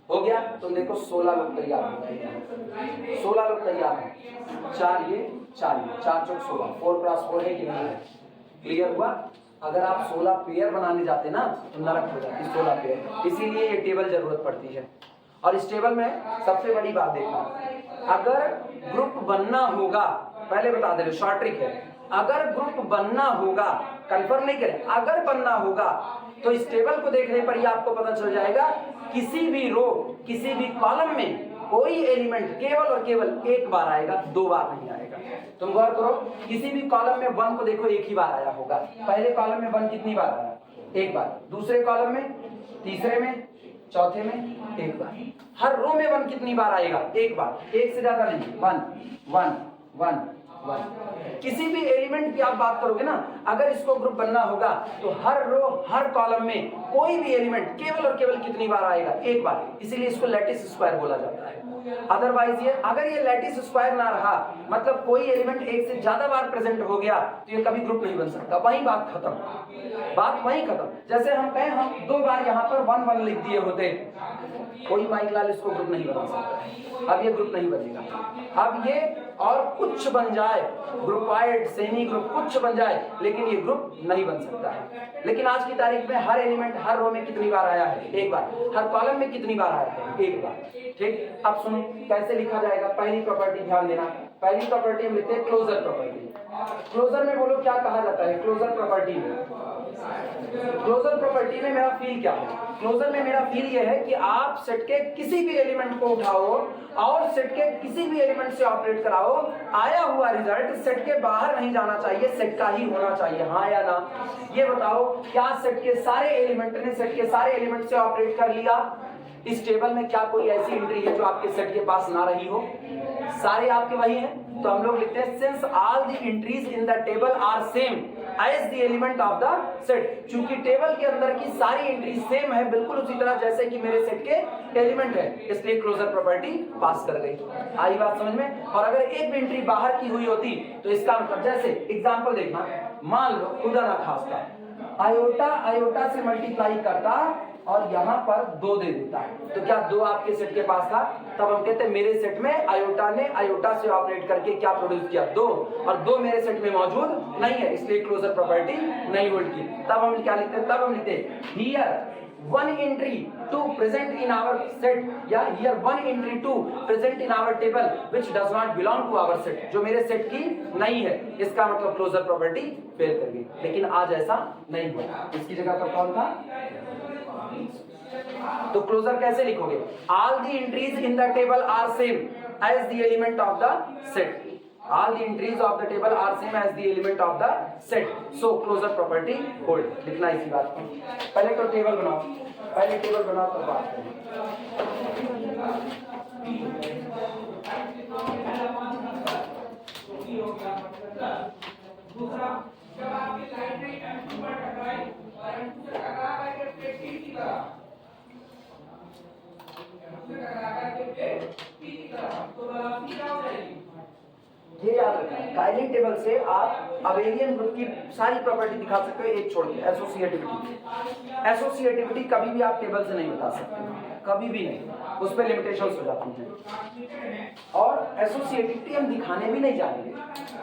हो गया। तुम देखो 16 लोग तैयार हो गए, 16 लोग तैयार हैं, 4 ये 4 ये, 4 × 16, 4 × 4 है कि नहीं है, क्लियर हुआ। अगर आप 16 पेयर बनाने जाते ना तो नरक हो जाती 16 पेयर, इसीलिए ये टेबल जरूरत पड़ती है। और इस टेबल में सबसे बड़ी बात देखना, अगर ग्रुप बनना होगा, पहले बता दे रहे शॉर्ट ट्रिक है, अगर ग्रुप बनना होगा, कंफर्म नहीं करें, अगर बनना होगा तो इस टेबल को देखने पर ही आपको पता चल जाएगा किसी भी रो किसी भी कॉलम में कोई एलिमेंट केवल और केवल एक बार आएगा, 2 बार नहीं आएगा। तुम गौर करो, किसी भी कॉलम में 1 को देखो एक ही बार आया होगा, पहले कॉलम में 1 कितनी बार आया, एक बार, दूसरे कॉलम में, तीसरे में, चौथे में एक बार। हर रो में 1 कितनी बार आएगा, एक बार, एक से ज्यादा नहीं, 1 1 1 1। किसी भी एलिमेंट की आप बात करोगे ना, अगर इसको ग्रुप बनना होगा तो हर रो हर कॉलम में कोई भी एलिमेंट केवल और केवल कितनी बार आएगा, एक बार, इसीलिए इसको लैटिस स्क्वायर बोला जाता है। अदरवाइज ये अगर ये लैटिस स्क्वायर ना रहा, मतलब कोई एलिमेंट एक से ज्यादा बार प्रेजेंट हो गया तो ये कभी ग्रुप नहीं बन सकता, वहीं बात खत्म, बात वहीं खत्म। जैसे हम कहें हम 2 बार यहाँ पर 1 1 लिख दिए होते, कोई माइक लाल इसको ग्रुप नहीं बना सकता, अब ये ग्रुप नहीं बनेगा। अब ये और कुछ बन जाए जाए, ग्रुपाइड, सेमी ग्रुप कुछ बन जाए, लेकिन ये ग्रुप नहीं बन सकता है। लेकिन आज की तारीख में हर एलिमेंट हर रो में कितनी बार आया है? एक बार। हर कॉलम में कितनी बार आया है? एक बार। ठीक, अब सुनो कैसे लिखा जाएगा। पहली प्रॉपर्टी ध्यान देना, पहली प्रॉपर्टी हम लिखते हैं क्लोजर प्रॉपर्टी। क्लोजर में बोलो क्या कहा जाता है? क्लोजर प्रॉपर्टी में, क्लोजर प्रॉपर्टी में मेरा फील क्या है? क्लोजर में मेरा फील ये है कि आप सेट के किसी भी एलिमेंट को उठाओ और सेट के किसी भी एलिमेंट से ऑपरेट कराओ, आया हुआ रिजल्ट सेट के बाहर नहीं जाना चाहिए, सेट का ही होना चाहिए। हाँ या ना? ये बताओ, क्या सेट के सारे एलिमेंट ने सेट के सारे एलिमेंट से ऑपरेट कर लिया? इस टेबल में क्या कोई ऐसी एंट्री है जो आपके सेट के पास ना रही हो? सारे आपके वही हैं। तो हम लोग लिखते हैं since all the entries in the table are same as the element of the set. चूंकि टेबल के अंदर की सारी एंट्री सेम है, बिल्कुल उसी तरह जैसे कि मेरे सेट के एलिमेंट है, इसलिए क्लोजर प्रॉपर्टी पास कर गई। आई बात समझ में? और अगर एक भी एंट्री बाहर की हुई होती तो इसका मतलब, जैसे एग्जांपल देखना, मान लो खुदा ना खास्ता आयोटा आयोटा से मल्टीप्लाई करता और यहाँ पर 2 दे देता, तो क्या 2 आपके सेट के पास था? तब हम कहते हैं मेरे सेट में आयोटा ने आयोटा से ऑपरेट करके क्या प्रोड्यूस किया? 2, और 2 मेरे सेट में मौजूद नहीं है, इसलिए क्लोजर प्रॉपर्टी नहीं होल्ड की। तब हम क्या लिखते हैं? तब हम लिखते हैं here one entry to present in our set, या here one entry to present in our table which does not belong to our set, जो मेरे सेट की नहीं है, इसका मतलब क्लोजर प्रॉपर्टी फेल कर गई। लेकिन आज ऐसा नहीं हुआ, इसकी जगह पर कौन था? तो क्लोजर कैसे लिखोगे? All the entries in the table are same as the element of the set. All the entries of the table are same as the element of the set. So closure property hold. लिखना इसी बात को। पहले तो table बनाओ, पहले table बनाओ तब बात करें। दूसरा, जब आपकी लाइन में M2 पर टकराई और M2 से टकरा करके प्लेट T की तरफ, M2 से टकरा करके प्लेट T की तरफ, तो वेलोसिटी क्या हो जाएगी? ये याद रखना, काइनेटिक टेबल से आप अबेलियन ग्रुप की सारी प्रॉपर्टी दिखा सकते हो, एक छोड़ के एसोसिएटिविटी। एसोसिएटिविटी कभी भी आप टेबल से नहीं बता सकते, कभी भी नहीं, उस पर लिमिटेशंस हो जाती हैं। और एसोसिएटिविटी हम दिखाने भी नहीं जाएंगे,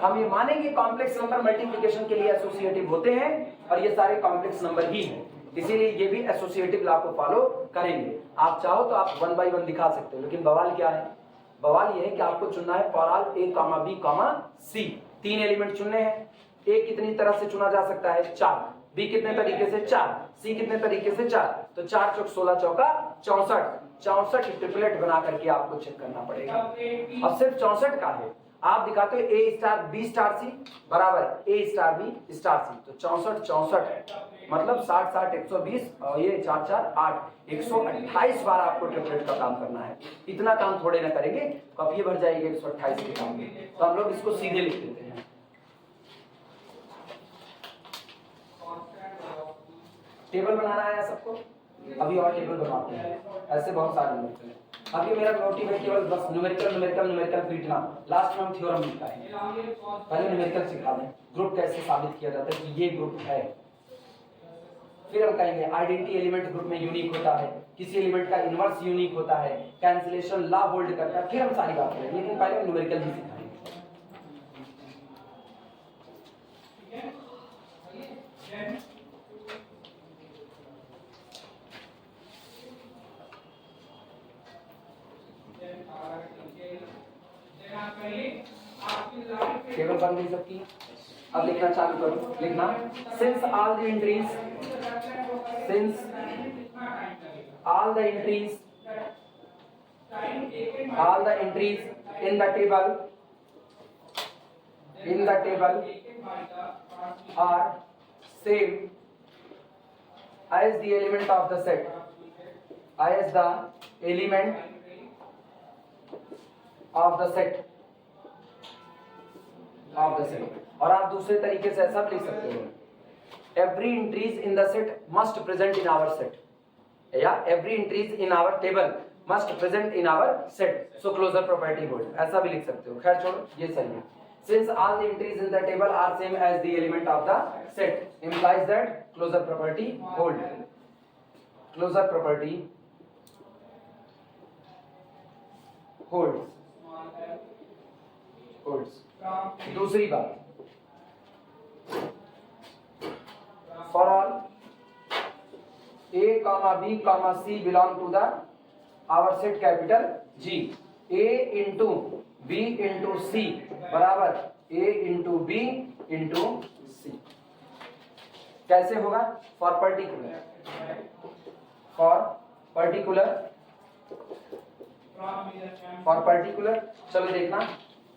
हम ये मानेंगे कॉम्प्लेक्स नंबर मल्टीप्लिकेशन के लिए एसोसिएटिव होते हैं और ये सारे कॉम्प्लेक्स नंबर ही हैं, इसीलिए ये भी एसोसिएटिव लॉ को फॉलो करेंगे। आप चाहो तो आप 1 by 1 दिखा सकते हो, लेकिन बवाल क्या है? बवाल ये है कि आपको चुनना है for all a comma b comma c. 3 element चुनने हैं। ए कितनी तरह से चुना जा सकता है? 4। बी कितने तरीके से? 4। सी कितने तरीके से? 4। तो 4 चौक 16 चौका 64, 64 ट्रिपलेट बना करके आपको चेक करना पड़ेगा। अब सिर्फ 64 का है, आप दिखाते हो ए स्टार बी स्टार सी बराबर ए स्टार बी स्टार सी, तो 64 64 मतलब 60 60 120 और ये 4 4 8 128 बार आपको ट्रिपलेट का काम करना है। इतना काम थोड़े ना करेंगे, कब ये भर जाएगी 128 के काम में, तो हम लोग इसको सीधे लिख देते हैं। टेबल बनाना है सबको, अभी और टेबल बनाते हैं, ऐसे बहुत सारे नंबर हैं। अभी मेरा मोटिव है केवल बस न्यूमेरिकल न्यूमेरिकल न्यूमेरिकल पीटना, लास्ट में हम थ्योरम लिखा है। पहले न्यूमेरिकल सिखा दें, ग्रुप कैसे साबित किया जाता है कि ये ग्रुप है, फिर हम कहेंगे आइडेंटिटी एलिमेंट ग्रुप में यूनिक होता है, किसी एलिमेंट का इनवर्स यूनिक होता है, कैंसिलेशन लॉ होल्ड करता है, फिर हम सारी बात करेंगे, लेकिन पहले न्यूमेरिकल ही सिखाएंगे। टेबल बन गई सबकी, अब लिखना चालू करो। लिखना since all the entries, since all the entries in the table are same as the element of the set, as the element of the set और आप दूसरे तरीके से ऐसा लिख सकते हो, every entries in the set must present in our set, या every entries in our table must present in our set, so closure property hold, ऐसा भी लिख सकते हो। खैर छोड़ो, ये सही है। Since all the entries in the table are same as the element of the set implies that closure property hold. Closure property holds. दूसरी बात, for all A, B, C belong to the our set capital G, A into B into C बराबर A into B into C। कैसे होगा? For particular चलो देखना,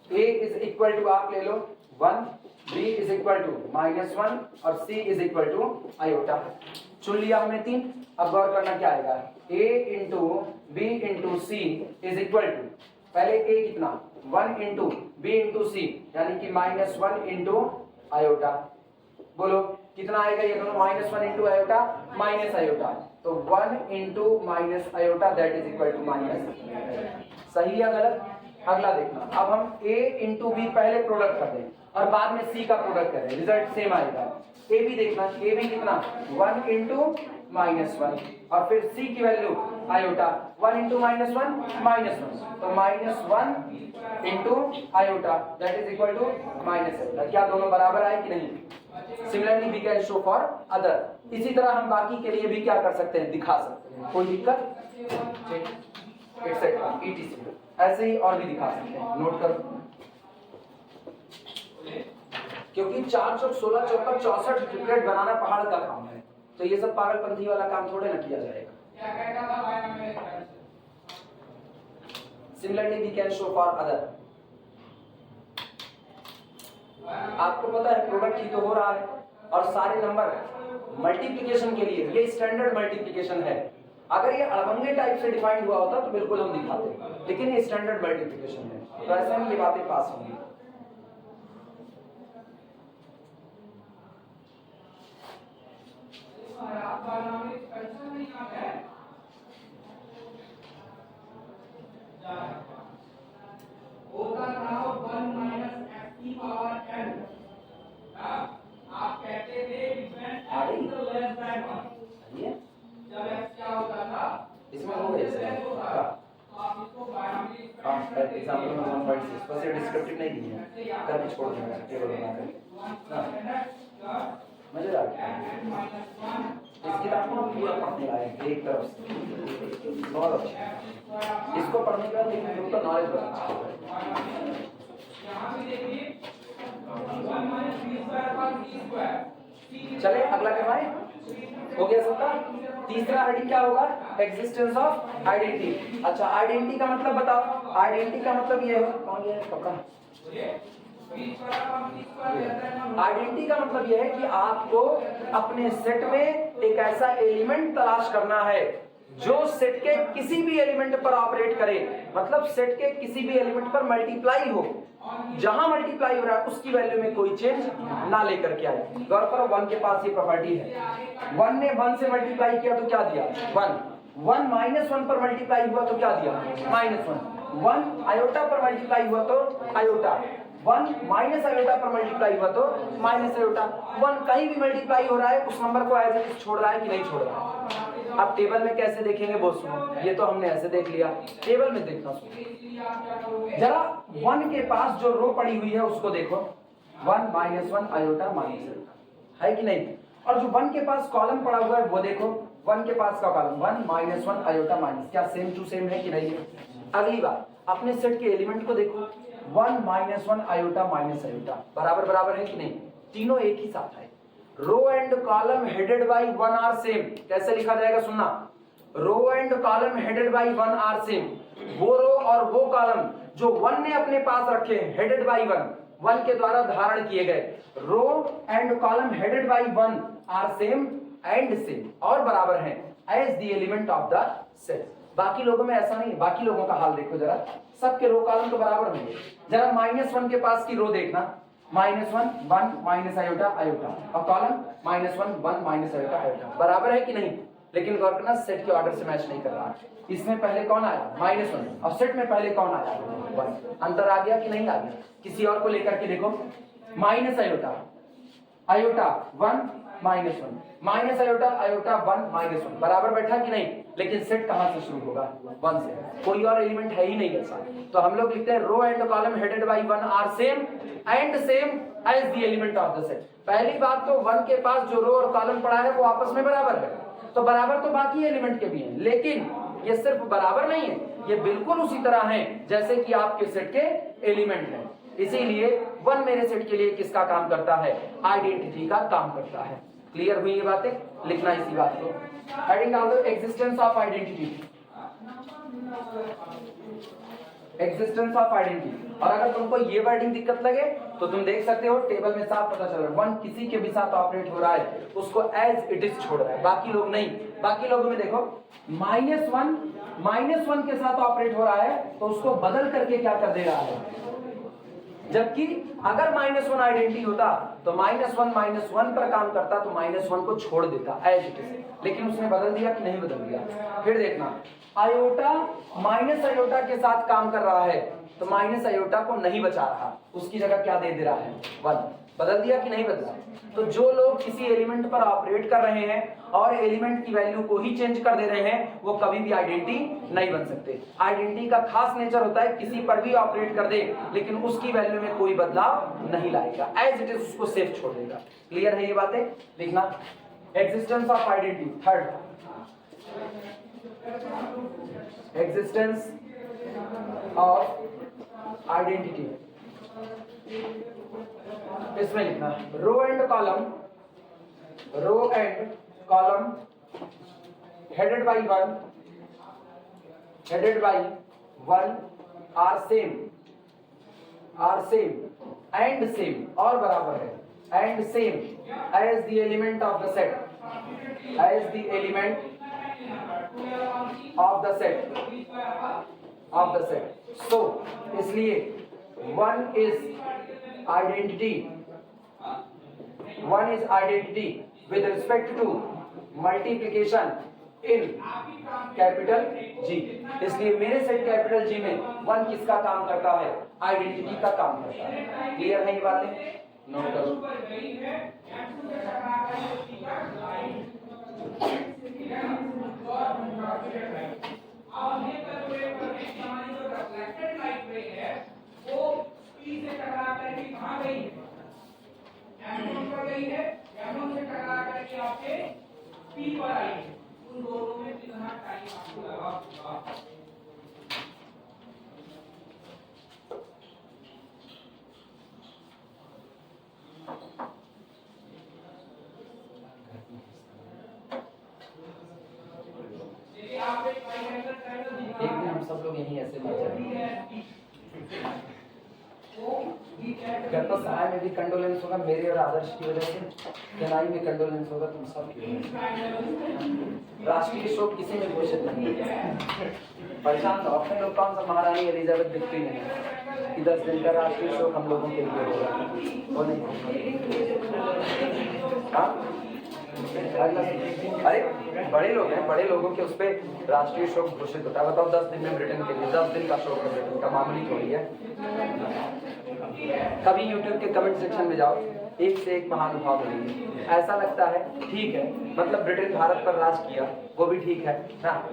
A is equal to आप ले लो 1, B इज इक्वल टू -1 और C is equal to iota. चुन लिया हमने 3। अब गौर करना क्या आएगा, A into B into C is equal to, पहले A कितना 1 इंटू B इंटू C यानी कि -1 इंटू आयोटा। बोलो कितना आएगा ये दोनों, -1 इंटू आयोटा माइनस आयोटा, तो 1 into minus iota that is equal to minus. सही या गलत? अगला देखना, अब हम A इंटू बी पहले प्रोडक्ट कर दें और बाद में C का प्रोडक्ट करें, रिजल्ट सेम आएगा। A भी देखना, A भी कितना 1 इंटू -1 और फिर C की वैल्यू आयोटा 1 इंटू -1 -1, तो -1 into iota that is equal to -1। क्या दोनों बराबर आए कि नहीं? Similarly we can show for other. इसी तरह हम बाकी के लिए भी क्या कर सकते हैं, दिखा सकते हैं, कोई दिक्कत एक्सेट्रा etc। ऐसे ही और भी दिखा सकते हैं, नोट करो, क्योंकि 4 चौक 16 चौक पर 64 ट्रिपलेट बनाना पहाड़ का काम है, तो ये सब पागलपंथी वाला काम थोड़े ना किया जाएगा। Similarly we can show for other. आपको पता है प्रोडक्ट ही तो हो रहा है और सारे नंबर मल्टीप्लिकेशन के लिए ये स्टैंडर्ड मल्टीप्लिकेशन है। अगर ये अड़भंगे टाइप से डिफाइंड हुआ होता तो बिल्कुल हम दिखाते, लेकिन ये स्टैंडर्ड मल्टीप्लिकेशन है, तो ऐसे में ये बातें पास होंगी। आप कहते थे इसमें हो गया एग्जाम्पल में 1.6 बस ये डिस्क्रिप्टिव नहीं दी है, कर छोड़ देंगे टेबल बनाकर। मजेदार इस किताब को पूरा पढ़ने लायक एक तरफ से, बहुत अच्छा। इसको पढ़ने के बाद एक ग्रुप का नॉलेज बढ़ता। चले अगला करवाए, हो गया सबका। तीसरा हेडिंग क्या होगा, एग्जिस्टेंस ऑफ आइडेंटिटी। अच्छा आइडेंटिटी का मतलब बताओ, आइडेंटिटी का मतलब ये है, कौन ये कपड़ा, आइडेंटिटी का मतलब यह है कि आपको अपने सेट में एक ऐसा एलिमेंट तलाश करना है जो सेट के किसी भी एलिमेंट पर ऑपरेट करे, मतलब सेट के किसी भी एलिमेंट पर मल्टीप्लाई हो, जहां मल्टीप्लाई हो रहा है उसकी वैल्यू में कोई चेंज ना लेकर के आए। गौर करो 1 के पास ये प्रॉपर्टी है, 1 ने 1 से मल्टीप्लाई किया तो क्या दिया 1, 1 -1 पर मल्टीप्लाई हुआ तो क्या दिया -1, 1 आयोटा पर मल्टीप्लाई हुआ तो आयोटा, 1 माइनस आयोटा पर मल्टीप्लाई हुआ तो माइनस आयोटा। 1 कहीं भी मल्टीप्लाई हो रहा है उस नंबर को एज इट इज छोड़ रहा है कि नहीं छोड़ रहा है। अब टेबल में कैसे देखेंगे वो सुनो, ये तो हमने ऐसे देख लिया, टेबल में देखना सुनो जरा। 1 के पास जो रो पड़ी हुई है उसको देखो, 1 -1 आयोटा माइनस आयोटा है कि नहीं, और जो 1 के पास कॉलम पड़ा हुआ है वो देखो, 1 के पास का कॉलम 1 -1 आयोटा माइनस, क्या सेम टू सेम है कि नहीं है। अगली बात अपने सेट के एलिमेंट को देखो, 1 -1 आयोटा माइनस आयोटा बराबर बराबर है कि नहीं, तीनों एक ही साथ है। Row and column headed by 1 are same, कैसे लिखा जाएगा सुनना, row and column headed by 1 are same, वो रो और वो कॉलम जो 1 ने अपने पास रखे हैं हेडेड बाय 1 के द्वारा धारण किए गए, row and column headed by 1 are same and same और बराबर हैं as the element of the set. बाकी लोगों में ऐसा नहीं है, बाकी लोगों का हाल देखो जरा, सबके रो कॉलम तो बराबर होंगे। जरा -1 के पास की रो देखना, -1 1 माइनस आयोटा आयोटा और कॉलम -1 1 माइनस आयोटा आयोटा बराबर है कि नहीं। लेकिन गौर करना सेट के ऑर्डर से मैच नहीं कर रहा, इसमें पहले कौन आया -1 और सेट में पहले कौन आया 1, अंतर आ गया कि नहीं आ गया। किसी और को लेकर के देखो, minus iota iota 1 minus 1 minus iota iota 1 minus 1 बराबर बैठा कि नहीं। लेकिन सेट कहां से शुरू होगा 1 से, कोई और एलिमेंट है ही नहीं ऐसा। तो हम लोग लिखते हैं row and column headed by 1 are same and same as the element of the set. पहली बात तो 1 के पास जो रो और कॉलम पड़ा है वो आपस में बराबर है, तो बराबर तो बाकी एलिमेंट के भी हैं, लेकिन ये सिर्फ बराबर नहीं है, ये बिल्कुल उसी तरह है जैसे कि आपके सेट के एलिमेंट हैं। इसीलिए 1 मेरे सेट के लिए किसका काम करता है, आइडेंटिटी का काम करता है। क्लियर हुई ये बातें, लिखना इसी बात को। हेडिंग डाल दो existence of identity, existence of identity. और अगर तुमको ये वर्डिंग दिक्कत लगे तो तुम देख सकते हो टेबल में साफ पता चल रहा है 1 किसी के भी साथ ऑपरेट हो रहा है उसको एज इट इज छोड़ रहा है, बाकी लोग नहीं। बाकी लोगों में देखो -1 के साथ ऑपरेट हो रहा है तो उसको बदल करके क्या कर दे रहा है, जबकि अगर -1 आइडेंटिटी होता तो -1 पर काम करता तो -1 को छोड़ देता एज इट इज, लेकिन उसने बदल दिया कि नहीं बदल दिया। फिर देखना आयोटा माइनस आयोटा के साथ काम कर रहा है तो माइनस आयोटा को नहीं बचा रहा, उसकी जगह क्या दे रहा है 1, बदल दिया कि नहीं बदला। तो जो लोग किसी एलिमेंट पर ऑपरेट कर रहे हैं और एलिमेंट की वैल्यू को ही चेंज कर दे रहे हैं वो कभी भी आइडेंटिटी नहीं बन सकते। आइडेंटिटी का खास नेचर होता है किसी पर भी ऑपरेट कर दे लेकिन उसकी वैल्यू में कोई बदलाव नहीं लाएगा, एज इट इज उसको सेफ छोड़ देगा। क्लियर है ये बातें, लिखना existence of identity. Third, existence of identity, इसमें लिखना row and column headed by 1 are same and same और बराबर है and same as the element of the set, so इसलिए 1 is identity with respect to multiplication in capital G। इसलिए मेरे set capital G में 1 किसका काम करता है, आइडेंटिटी का काम करता है। क्लियर है ये बातें, नोट करो। वो P से टकरा करके कहाँ गई है, M1 पर गई है, M1 से टकरा करके आपके P पर आई है। उन दोनों में कितना टाइम आपको लगा होगा। एक दिन हम सब लोग यहीं ऐसे मर जाएंगे। क्या तो सहाय में भी कंडोलेंस होगा मेरे और आदर्श की वजह से, जनाई में कंडोलेंस होगा तुम सब की वजह से। राष्ट्रीय शोक किसी में घोषित नहीं है, परेशान तो अपने लोग। कौन सा महारानी एलिजाबेथ दिखती नहीं कि 10 दिन का राष्ट्रीय शोक हम लोगों के लिए होगा, वो नहीं। अरे बड़े लोग हैं, बड़े लोगों के उस पर राष्ट्रीय शोक घोषित होता है। बताओ 10 दिन में ब्रिटेन के लिए 10 दिन का शोक है, ब्रिटेन का मामूली थोड़ी है। कभी YouTube के कमेंट सेक्शन में जाओ, एक से एक महानुभाव मिलेंगे। ऐसा लगता है ठीक है, मतलब ब्रिटेन भारत पर राज किया वो भी ठीक है ना,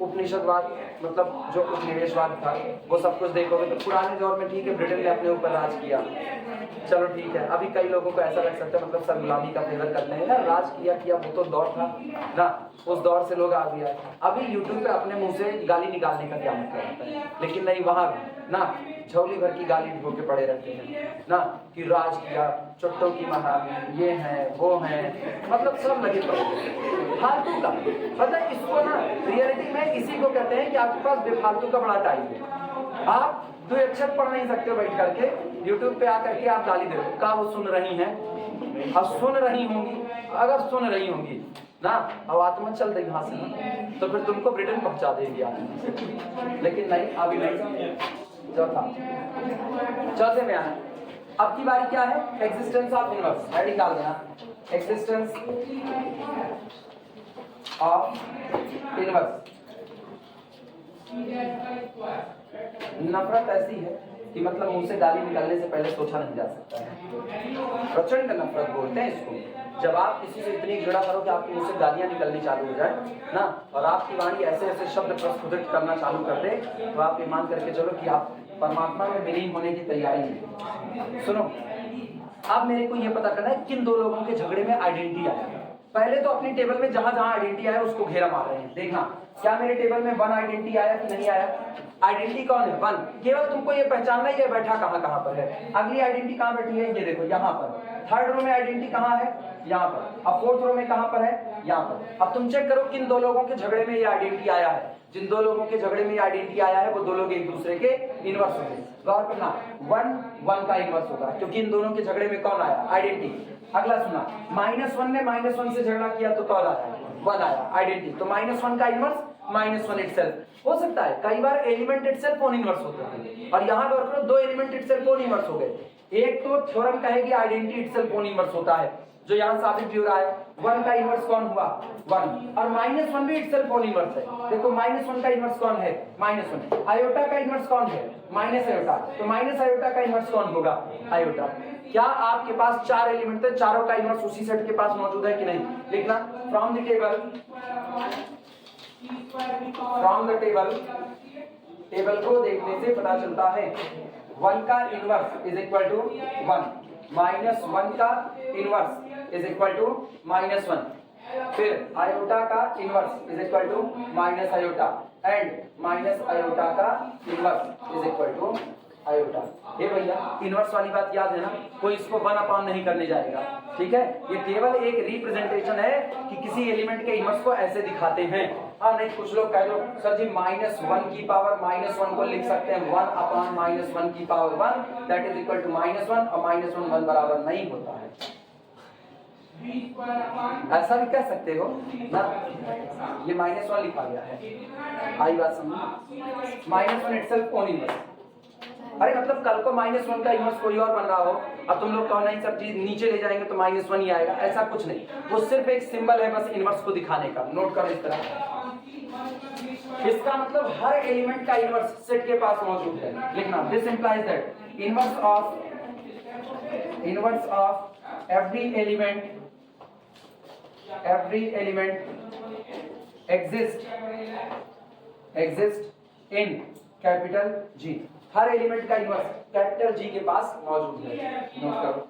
उपनिषदवाद मतलब जो उपनिवेशवाद था वो सब कुछ देखोगे तो पुराने दौर में ठीक है ब्रिटेन ने अपने ऊपर राज किया, चलो ठीक है। अभी कई लोगों को ऐसा लग सकता है मतलब सब गुलामी का फेवर करते हैं ना, राज किया वो तो दौर था ना, उस दौर से लोग आ गया। अभी यूट्यूब पे अपने मुंह से गाली निकालने का क्या मतलब होता है, लेकिन नहीं वहां ना झोली भर की गाली ढो के पड़े रहते हैं ना कि राज किया, चुट्टों की महारानी, ये है वो है, मतलब सब लगे पड़े फालतू का। पता है इसको ना रियलिटी में इसी को कहते हैं कि आपके पास बेफालतू का बड़ा टाइम है। आप 2 अक्षर पढ़ नहीं सकते हो बैठ करके, यूट्यूब पे आकर के आप गाली दे रहे हो। क्या वो सुन रही हैं? अब सुन रही होंगी, अगर सुन रही होंगी ना आवाज मत चल रही वहां से तो फिर तुमको ब्रिटेन पहुंचा देगी आदमी, लेकिन नहीं अभी नहीं। चौथे में आए, अब की बारी क्या है, एग्जिस्टेंस ऑफ इनवर्स। हेडिंग डाल देना एग्जिस्टेंस ऑफ इनवर्स। नफरत ऐसी है कि मतलब मुंह से गाली निकलने से पहले सोचा नहीं जा सकता है। प्रचंड नफरत बोलते हैं इसको। जब आप किसी से इतनी झगड़ा करो कि आपके मुंह से गालियां निकलनी चालू हो जाए ना, और आपकी वाणी ऐसे ऐसे शब्द प्रस्फुटित करना चालू कर दे, तो आप ये मान करके चलो कि आप परमात्मा में विलीन होने की तैयारी है। सुनो, अब मेरे को ये पता करना है किन दो लोगों के झगड़े में आइडेंटिटी आया। पहले तो अपनी टेबल में जहां जहां आइडेंटिटी आया उसको घेरा मार रहे हैं। देखना क्या मेरे टेबल में 1 आइडेंटिटी आया कि नहीं आया। आइडेंटिटी कौन है? 1। केवल तुमको ये पहचानना है ये बैठा कहां पर है। अगली आइडेंटिटी कहां बैठी है? ये देखो यहाँ पर। थर्ड रो में आइडेंटिटी कहां है? यहाँ पर। अब फोर्थ रो में कहां पर है? यहाँ पर। अब तुम चेक करो किन दो लोगों के झगड़े में ये आइडेंटिटी आया है। जिन दो लोगों के झगड़े में आइडेंटिटी आया है वो दो लोग एक दूसरे के इनवर्स होंगे। गौर करना, 1 का इनवर्स होगा क्योंकि इन दोनों के झगड़े में कौन आया? आइडेंटिटी। अगला सुना, -1 ने -1 से झगड़ा किया तो कौन आया? 1 आया, आइडेंटिटी। तो -1 का इनवर्स -1 इटसेल्फ हो सकता है। कई बार एलिमेंट इटसेल्फ ओन इनवर्स होते हैं, और यहाँ गौर करो 2 एलिमेंट इटसेल्फ ओन इनवर्स हो गए। एक तो थ्योरम कहेगी आइडेंटिटी इटसेल्फ ओन इनवर्स होता है, जो यहाँ साबित भी हो रहा है। 1 का इनवर्स कौन हुआ? 1। और -1 भी इटसेल्फ ओन इनवर्स है। देखो -1 का इनवर्स कौन है? -1। आयोटा का इनवर्स कौन है? Minus iota. तो माइनस आयोटा का इनवर्स कौन होगा? आयोटा। क्या आपके पास 4 एलिमेंट थे, चारों का इनवर्स उसी सेट के पास मौजूद है कि नहीं? लिखना फ्रॉम द टेबल को देखने से पता चलता है 1 का इनवर्स इज इक्वल टू 1, -1 का इनवर्स इज इक्वल टू -1, फिर आयोटा का inverse is equal to minus iota, and minus iota का inverse is equal to iota. ये भैया इनवर्स वाली बात याद है ना, कोई इसको 1/, नहीं करने जाएगा। ठीक है, ये केवल एक रिप्रेजेंटेशन है कि किसी एलिमेंट के इनवर्स को ऐसे दिखाते हैं। हाँ, नहीं कुछ लोग कह दो सर जी -1 की पावर -1 को लिख सकते हैं 1/-1 की power 1 that is equal to -1, और -1 1 बराबर नहीं होता है। ऐसा भी कह सकते हो ना, ये -1 लिखा गया है। आई बात समझ? -1 इटसेल्फ ओन इनवर्स। अरे मतलब कल को -1 का इनवर्स कोई और बन रहा हो, अब तुम लोग कहो नहीं सर जी नीचे ले जाएंगे तो -1 ही आएगा, ऐसा कुछ नहीं। वो सिर्फ एक सिंबल है बस इनवर्स को दिखाने का। नोट करो इस तरह। इसका मतलब हर एलिमेंट का इनवर्स सेट के पास मौजूद है। लिखना this implies that inverse of every element exist in capital G. Her element का इनवर्स कैपिटल जी के पास मौजूद है। नोट करो।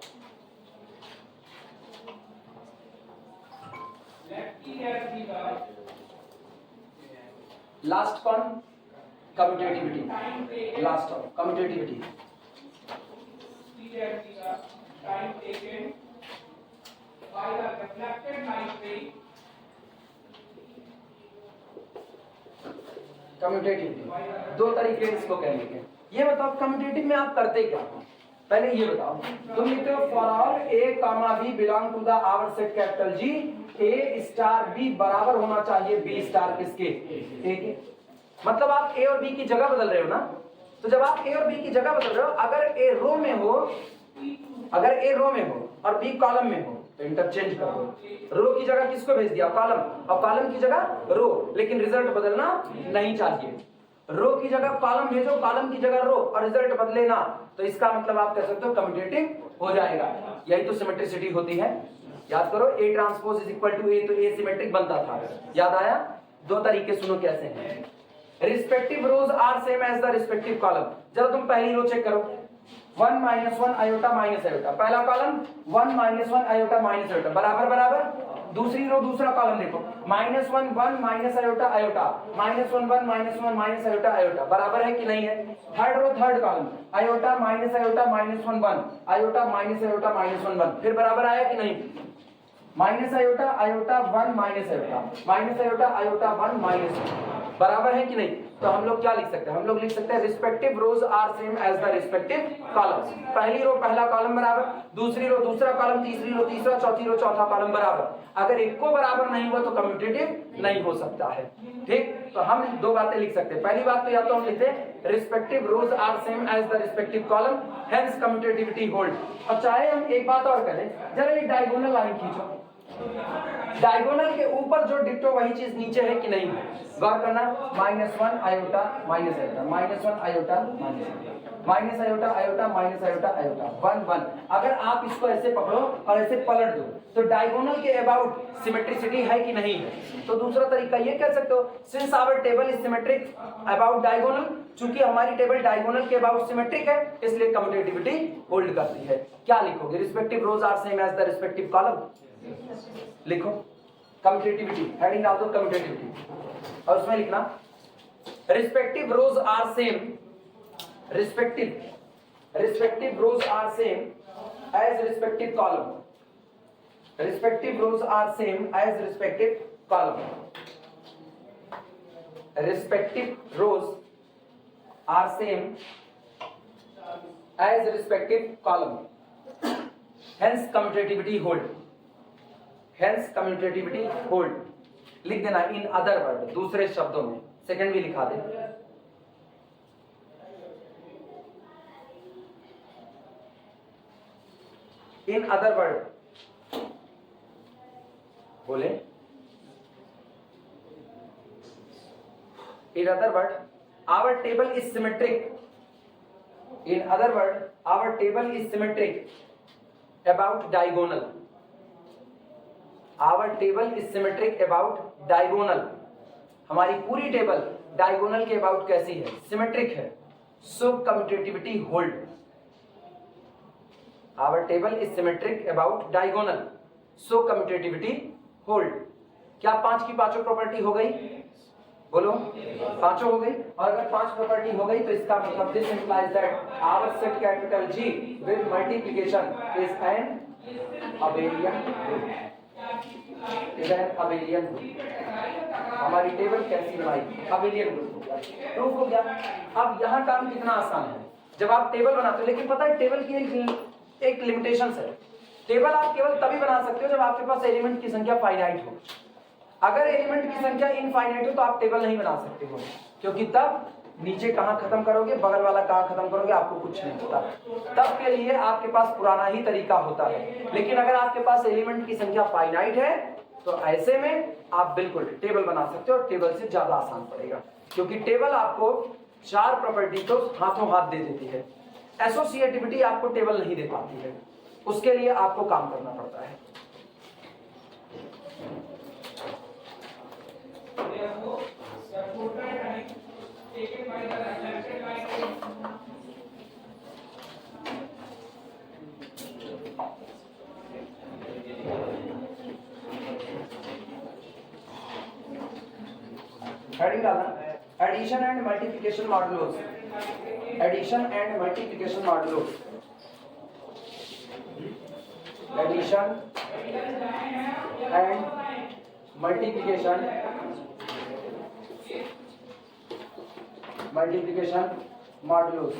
लास्ट कौन? Commutativity. Last of commutativity. Commutativity 2 तरीके इसको कहने के। ये बताओ कम्यूटेटिव में आप करते क्या? पहले ये बताओ, तुम लिखते हो for all a, b belong to the our set capital G, a star b बराबर होना चाहिए b स्टार किसके? a के। मतलब आप a और b की जगह बदल रहे हो ना। तो जब आप a और b की जगह बदल रहे हो, अगर a रो में हो और b कॉलम में हो तो इंटरचेंज करो। रो की जगह किसको भेज दिया? कॉलम, और कॉलम की जगह रो, लेकिन रिजल्ट बदलना नहीं चाहिए। रो की जगह कॉलम भेजो, कॉलम की जगह रो, और रिजल्ट बदले ना, तो इसका मतलब आप कह सकते हो कम्यूटेटिव हो जाएगा। यही तो सिमेट्रिसिटी होती है। याद करो A transpose is equal to A, तो A सिमेट्रिक बनता था। याद आया? 2 तरीके सुनो कैसे हैं। Respective rows are same as the respective column. जब तुम पहली रो चेक करो 1 -1 आयोटा माइनस आयोटा, पहला कॉलम 1 -1 आयोटा माइनस आयोटा बराबर बराबर। दूसरी रो दूसरा कॉलम देखो -1 1 minus iota iota, -1 1 -1 minus iota iota, बराबर है कि नहीं है? Third row third column iota minus iota -1 1 iota minus iota -1 1, फिर बराबर आया कि नहीं? Minus iota iota 1 minus iota iota 1 minus, बराबर है कि नहीं? तो हम लोग क्या लिख सकते हैं? हम लोग लिख सकते हैं respective rows are same as the respective columns. पहली रो पहला कॉलम बराबर, दूसरी रो दूसरा कॉलम, तीसरी रो तीसरा, चौथी रो चौथा कॉलम बराबर। अगर एक को बराबर नहीं हुआ तो कम्यूटेटिव नहीं हो सकता है। ठीक, तो हम 2 बातें लिख सकते हैं। पहली बात तो या तो हम लिखते हैं respective rows are same as the respective column, hence commutativity hold. और चाहे हम एक बात और करें, जरा एक डायगोनल लाइन खींचो, डायगोनल के ऊपर जो डिक्टो वही चीज नीचे है कि नहीं? गौर करना -1 iota minus iota, -1 iota minus iota, minus iota iota minus iota iota 1 1। अगर आप इसको ऐसे पकड़ो और ऐसे पलट दो तो डायगोनल के अबाउट सिमेट्रिसिटी है कि नहीं है। तो दूसरा तरीका ये कह सकते हो, since our table is symmetric about diagonal, चूंकि हमारी टेबल डायगोनल के अबाउट सिमेट्रिक है इसलिए कम्यूटेटिविटी होल्ड करती है। क्या लिखोगे? Respective rows are same as the respective column. लिखो कम्यूटेटिविटी, हेडिंग डाल दो कम्यूटेटिविटी और उसमें लिखना respective rows are same, respective rows are same as respective column, respective rows are same as respective column, respective rows are same as respective column, hence commutativity hold, hence commutativity hold। लिख देना इन other word, दूसरे शब्दों में, second भी लिखा दे। इन other word बोले, in other word our table is symmetric, in other word our table is symmetric about diagonal, our table is symmetric about diagonal. हमारी पूरी टेबल डायगोनल के अबाउट कैसी है? सिमेट्रिक है। So commutativity hold, our table is symmetric about diagonal, so commutativity hold। क्या 5 की पांचों property हो गई? बोलो, पांचों हो गई। और अगर 5 प्रॉपर्टी हो गई तो इसका मतलब this implies that our set capital G with multiplication is an abelian group, is an abelian group। हमारी टेबल कैसी बनाई? abelian group। प्रूफ हो गया। अब यहाँ काम कितना आसान है जब आप टेबल बनाते हो, लेकिन पता है टेबल की एक लिमिटेशंस है। टेबल आप केवल तभी बना सकते हो जब आपके पास एलिमेंट की संख्या फाइनाइट हो। अगर एलिमेंट की संख्या इनफाइनाइट हो तो आप टेबल नहीं बना सकते हो, क्योंकि तब नीचे कहां खत्म करोगे, बगल वाला कहां खत्म करोगे, आपको कुछ नहीं पता। तब के लिए आपके पास पुराना ही तरीका होता है। लेकिन अगर आपके पास एलिमेंट की संख्या फाइनाइट है तो ऐसे में आप बिल्कुल टेबल बना सकते हो, और टेबल से ज्यादा आसान पड़ेगा, क्योंकि टेबल आपको 4 प्रॉपर्टी तो हाथों हाथ दे देती है। एसोसिएटिविटी आपको टेबल नहीं दे पाती है, उसके लिए आपको काम करना पड़ता है। हेडिंग डालना addition and multiplication modulus, addition and multiplication modulus, addition and multiplication modulus.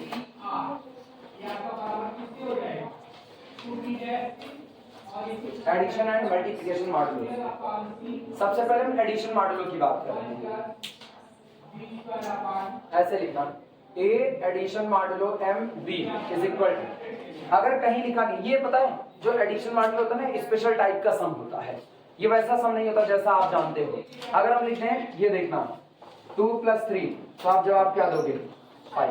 Addition and multiplication modulo. सबसे पहले हम एडिशन मॉडुलो की बात कर रहे हैं। ऐसे लिखना a addition modulo m b is equal to, अगर कहीं लिखा गया, ये पता है जो एडिशन मॉडुलो होता है ना स्पेशल टाइप का सम होता है, ये वैसा सम नहीं होता जैसा आप जानते हो। अगर हम लिखते हैं ये देखना 2 + 3 तो आप जवाब क्या दोगे 5,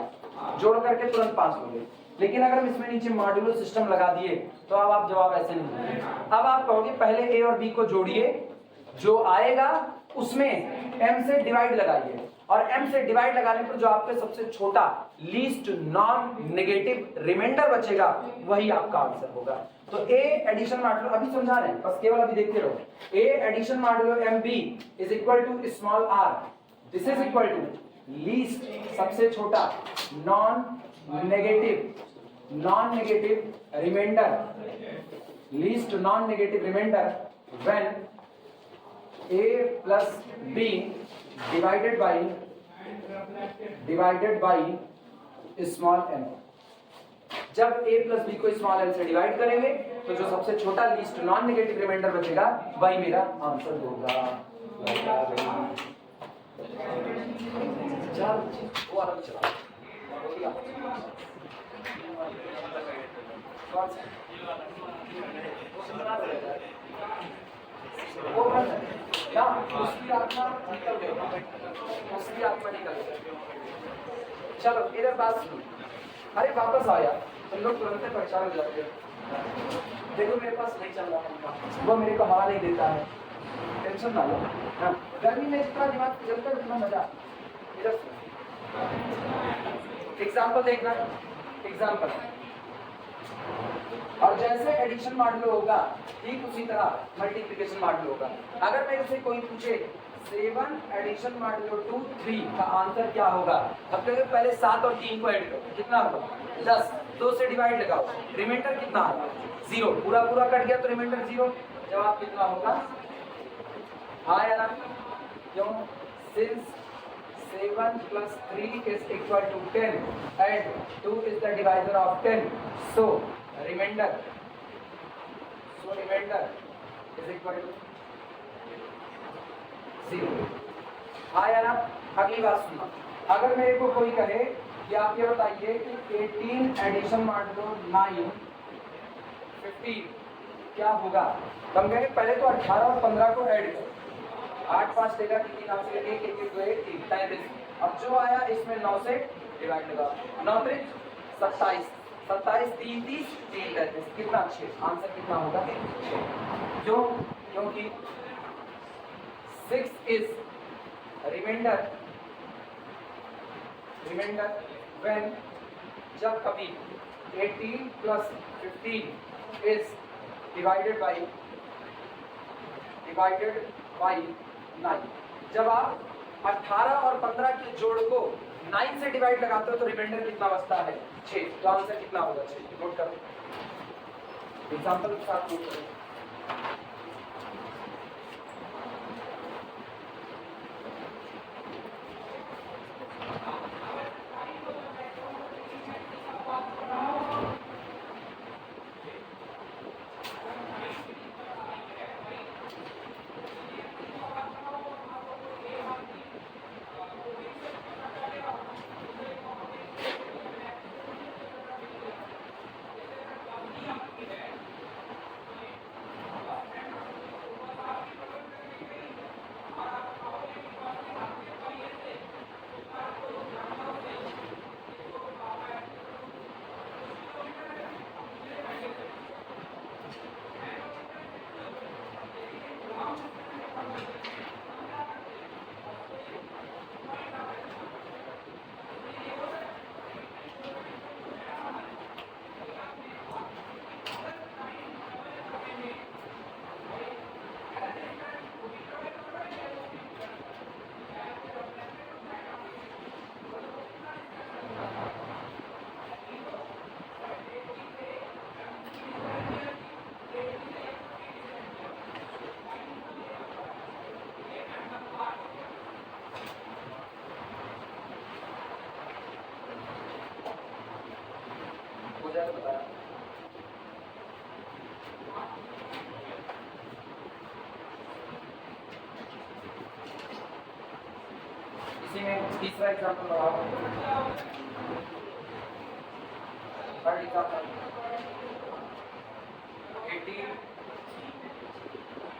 जोड़ करके तुरंत 5 दोगे। लेकिन अगर हम इसमें नीचे मॉड्यूलो सिस्टम लगा दिए तो अब आप जवाब ऐसे नहीं दोगे। अब आप कहोगे पहले ए और बी को जोड़िए, जो आएगा उसमें m से डिवाइड लगाइए, और m से डिवाइड लगाने पर जो आपके सबसे छोटा लीस्ट नॉन नेगेटिव रिमाइंडर बचेगा वही आपका आंसर होगा। तो a एडिशन मॉडुलो अभी समझा रहे हैं, बस केवल अभी देखते रहो। a addition modulo mb is equal to small r, this is equal to least सबसे छोटा non negative reminder, least non negative reminder when a plus b divided by small m। जब a plus b को small m से divide करेंगे तो जो सबसे छोटा लीस्ट नॉन नेगेटिव रिमाइंडर बचेगा वही मेरा आंसर होगा। वो क्या उसकी आत्मा निकल गई, उसकी आत्मा निकल गई। चलो इधर बात सुनो, अरे वापस आया, तुम लोग तुरंत परेशान हो जाते हो। देखो मेरे पास नहीं चल रहा है, वो मेरे को हवा नहीं देता है, टेंशन ना लो। हाँ, गर्मी में जितना दिमाग चलता है उतना मजा। इधर एग्जाम्पल देखना, एग्जाम्पल। और जैसे एडिशन मॉडल होगा ठीक उसी तरह मल्टीप्लिकेशन मॉडल होगा। अगर मेरे से कोई पूछे 7 एडिशन मॉडल 2 3 का आंसर क्या होगा, अब तो पहले 7 और 3 को ऐड करो, कितना होगा 10, 2 से डिवाइड लगाओ, रिमाइंडर कितना आएगा 0, पूरा पूरा कट गया तो रिमाइंडर 0, जवाब कितना होगा हाँ या ना? क्यों? Since 7 plus 3 is equal to 10 and 2 is the divisor of 10, so remainder is equal to 0। हाँ या ना? अगली बात सुनना, अगर मेरे को कोई कहे कि आप ये बताइए कि 18 एडिशन मॉडल 9 15 क्या होगा, तो हम कहेंगे पहले तो 18 और 15 को ऐड करो, 8 5 देगा कि 3 आपसे 1 1 2 1 3 33, अब जो आया इसमें 9 से डिवाइड लगा, 9 3 27, 27 3 30 3 33, कितना 6, आंसर कितना होगा 6। क्यों? क्योंकि 6 इज रिमाइंडर व्हेन जब कभी 18 plus 15 is divided by 9, जब आप 18 और 15 के जोड़ को 9 से डिवाइड लगाते हो तो रिमाइंडर कितना बचता है 6, तो आंसर कितना होगा 6। नोट करो, एग्जांपल के साथ नोट करो। इसी में तीसरा एग्जांपल लगाओ, थर्ड एग्जांपल 18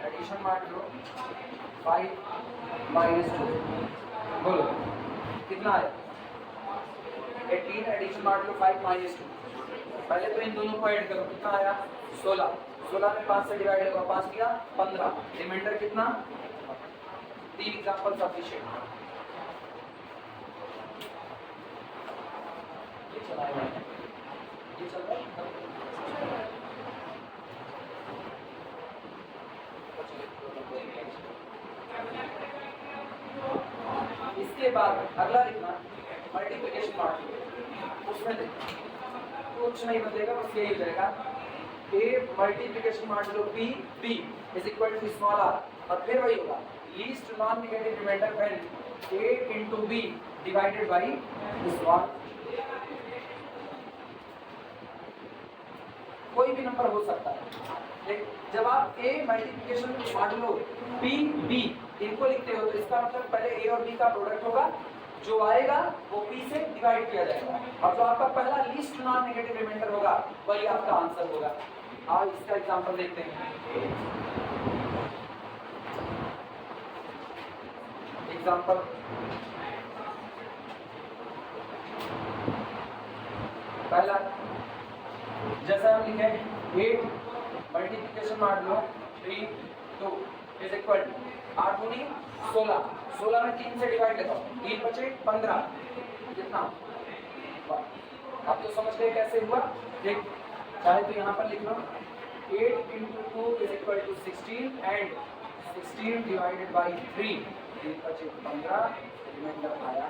एडिशन मान लो 5 - 2, बोलो कितना है 18 एडिशन मान लो 5 - 2, पहले तो इन दोनों को ऐड करो, कितना आया 16, 16 में 5 से डिवाइड होगा, 5 किया 15, रिमाइंडर कितना 3 एग्जांपल सफिशिएंट। ये चल रहा है इसके बाद अगला लिखना मल्टीप्लिकेशन मॉडल, उसमें कुछ नहीं बदलेगा, बस यही हो जाएगा a multiplication model b b is equal to small r, और फिर वही होगा least non negative reminder when a into b divided by small, कोई भी नंबर हो सकता है। जब आप a multiplication modulo p b इनको लिखते हो तो इसका मतलब पहले a और b का प्रोडक्ट होगा, जो आएगा वो p से डिवाइड किया जाएगा, और जो आपका पहला लीस्ट नॉन नेगेटिव रिमाइंडर होगा वही आपका आंसर होगा। आज इसका एग्जांपल देखते हैं। एग्जांपल पहला जैसा हम लिखे 8 मल्टीप्लिकेशन मार लो 3 2 इज इक्वल टू 8 दूनी 16, 16 में 3 से डिवाइड लेता हूँ, 3 बचे 15, कितना? अब तो समझ गए कैसे हुआ। ठीक, चाहे तो यहाँ पर लिख लो 8 into 2 is equal to 16 and 16 divided by 3, 3 बचे 15, रिमाइंडर आया।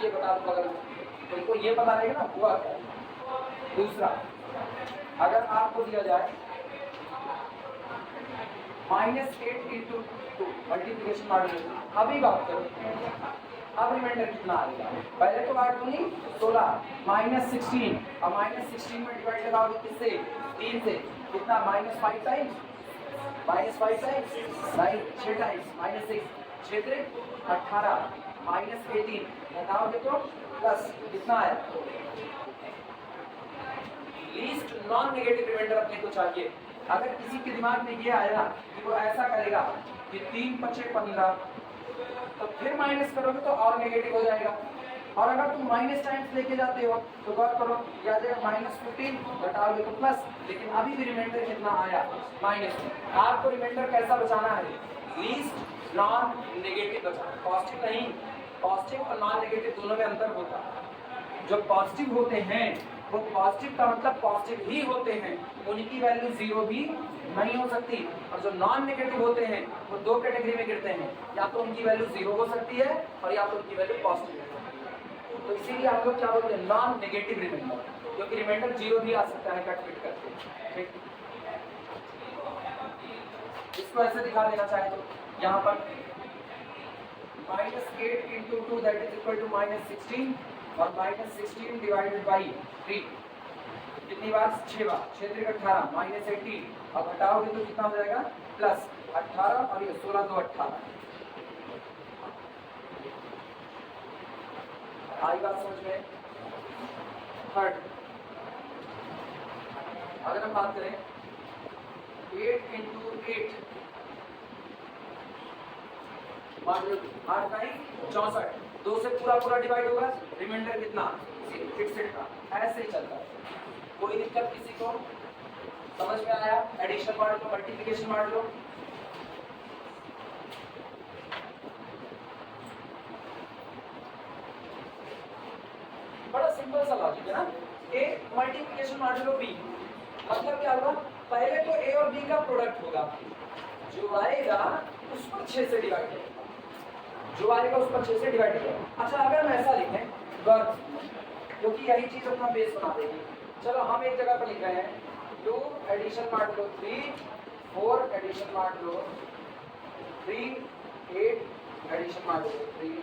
ये बता दो अगर तुमको ये पता रहेगा ना हुआ क्या। दूसरा, अगर आपको दिया जाए -8 into 2 मल्टीप्लिकेशन मार लो, अभी बात करो अब रिमाइंडर कितना आएगा। पहले तो 8 दूनी 16 -16, अब -16 में डिवाइड लगाओगे किससे? 3 से, कितना? -5 टाइम्स, -5 टाइम्स 9, 6 टाइम्स -6, 6 3 18, -18 घटाओगे तो प्लस कितना आया? लीस्ट नॉन नेगेटिव रिमाइंडर अपने को चाहिए। अगर किसी के दिमाग में ये आया कि वो ऐसा करेगा कि 3 बचे 15, तो फिर माइनस करोगे तो और नेगेटिव हो जाएगा। और अगर तुम माइनस टाइम्स लेके जाते हो तो गौर करो, या -15 घटाओगे तो प्लस, लेकिन अभी भी रिमाइंडर कितना आया? -2। आपको रिमाइंडर कैसा बचाना है? लीस्ट नॉन नेगेटिव बचाना, पॉजिटिव नहीं। पॉजिटिव और नॉन नेगेटिव दोनों में अंतर होता है। जो पॉजिटिव होते हैं वो पॉजिटिव का मतलब पॉजिटिव ही होते हैं, उनकी वैल्यू 0 भी नहीं हो सकती। और जो नॉन नेगेटिव होते हैं वो दो कैटेगरी में गिरते हैं, या तो उनकी वैल्यू 0 हो सकती है और या तो उनकी वैल्यू पॉजिटिव हो सकती है। तो इसीलिए आप लोग क्या बोलते हैं? नॉन नेगेटिव रिमाइंडर, क्योंकि रिमाइंडर 0 भी आ सकता है कट फिट करके। ठीक, इसको ऐसे दिखा देना चाहे तो यहाँ पर -8 into 2 that is equal to -16 और -16 divided by 3, कितनी बार? 6 बार, 6 3 18, -18, अब घटाओगे तो कितना हो जाएगा? प्लस 18 और ये 16 2 18। आई बात समझ में? थर्ड, अगर हम बात करें 8 into 8 मान लो 8 का 64, 2 से पूरा पूरा डिवाइड होगा, रिमाइंडर कितना? फिक्स्ड का, ऐसे ही चलता है। कोई दिक्कत किसी को? समझ में आया? एडिशन मार लो, मल्टीप्लिकेशन मार लो। बड़ा सिंपल सा लॉजिक है ना। ए मल्टीप्लिकेशन मार लो बी, मतलब क्या होगा? पहले तो ए और बी का प्रोडक्ट होगा, जो आएगा उस पर 6 से डिवाइड होगा, जो आएगा उस पर 6 से डिवाइड होगा। अच्छा, अगर हम ऐसा लिखें वर्ग, क्योंकि यही चीज अपना बेस बना देगी। चलो हम एक जगह पर लिख रहे हैं 2 एडिशन मार लो 3, 4 एडिशन मार लो 3, 8 एडिशन मार लो 3,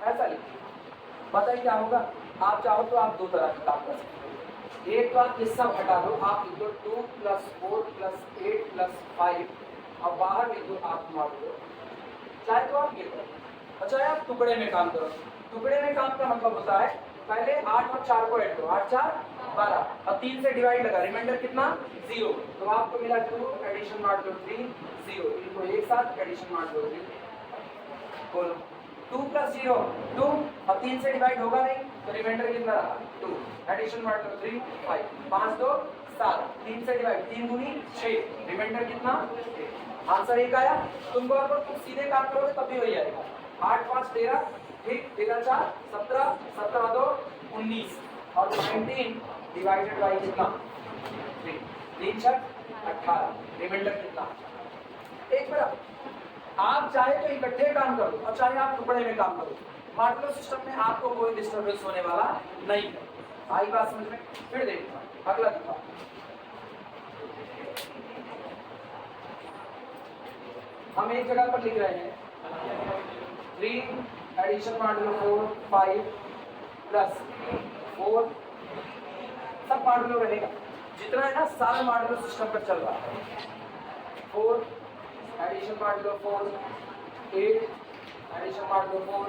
ऐसा लिखिए। बताइए क्या होगा? आप चाहो तो आप दो तरह की काम कर सकते हो। एक तो आप ये सब हटा दो, आप लिख दो 2 + 4 + 8 + 5, और बाहर लिख दो आप मार दो, चाहे तो आप ये करो। अच्छा, आप टुकड़े में काम करो। टुकड़े में काम का मतलब होता है पहले 8 और 4 को ऐड करो, 8 4 12, और 3 से डिवाइड लगा, रिमाइंडर कितना? 0, तो आपको मिला 2 एडिशन मार लो 3 0, इनको एक साथ एडिशन मार लो 3, बोलो 2 + 0 2, और 3 से डिवाइड होगा नहीं तो रिमाइंडर कितना रहा? 2, एडिशन मार लो 3 5, 5 2 7, 3 से डिवाइड, 3 दूनी 6, रिमाइंडर कितना? आंसर एक आया। तुमको अगर तुम सीधे काम करोगे तब भी वही आएगा। 8 5 13, ठीक, 13 4 17, 17 2 19, और 19 डिवाइडेड बाई कितना? 3, 3 6 18, रिमाइंडर कितना? एक बार आप चाहे तो इकट्ठे काम करो और चाहे आप टुकड़े में काम करो, मॉड्यूलर सिस्टम में आपको कोई डिस्टर्बेंस होने वाला नहीं है। आई बात समझ में? फिर देखो अगला दिखाओ। हम एक जगह पर लिख रहे हैं 3 एडिशन मॉड्यूलर 4 5 प्लस 4, सब मॉड्यूलर रहेगा जितना है ना, सारा मॉड्यूलर सिस्टम पर चल रहा है। 4 addition modular 4, 8 addition modular 4,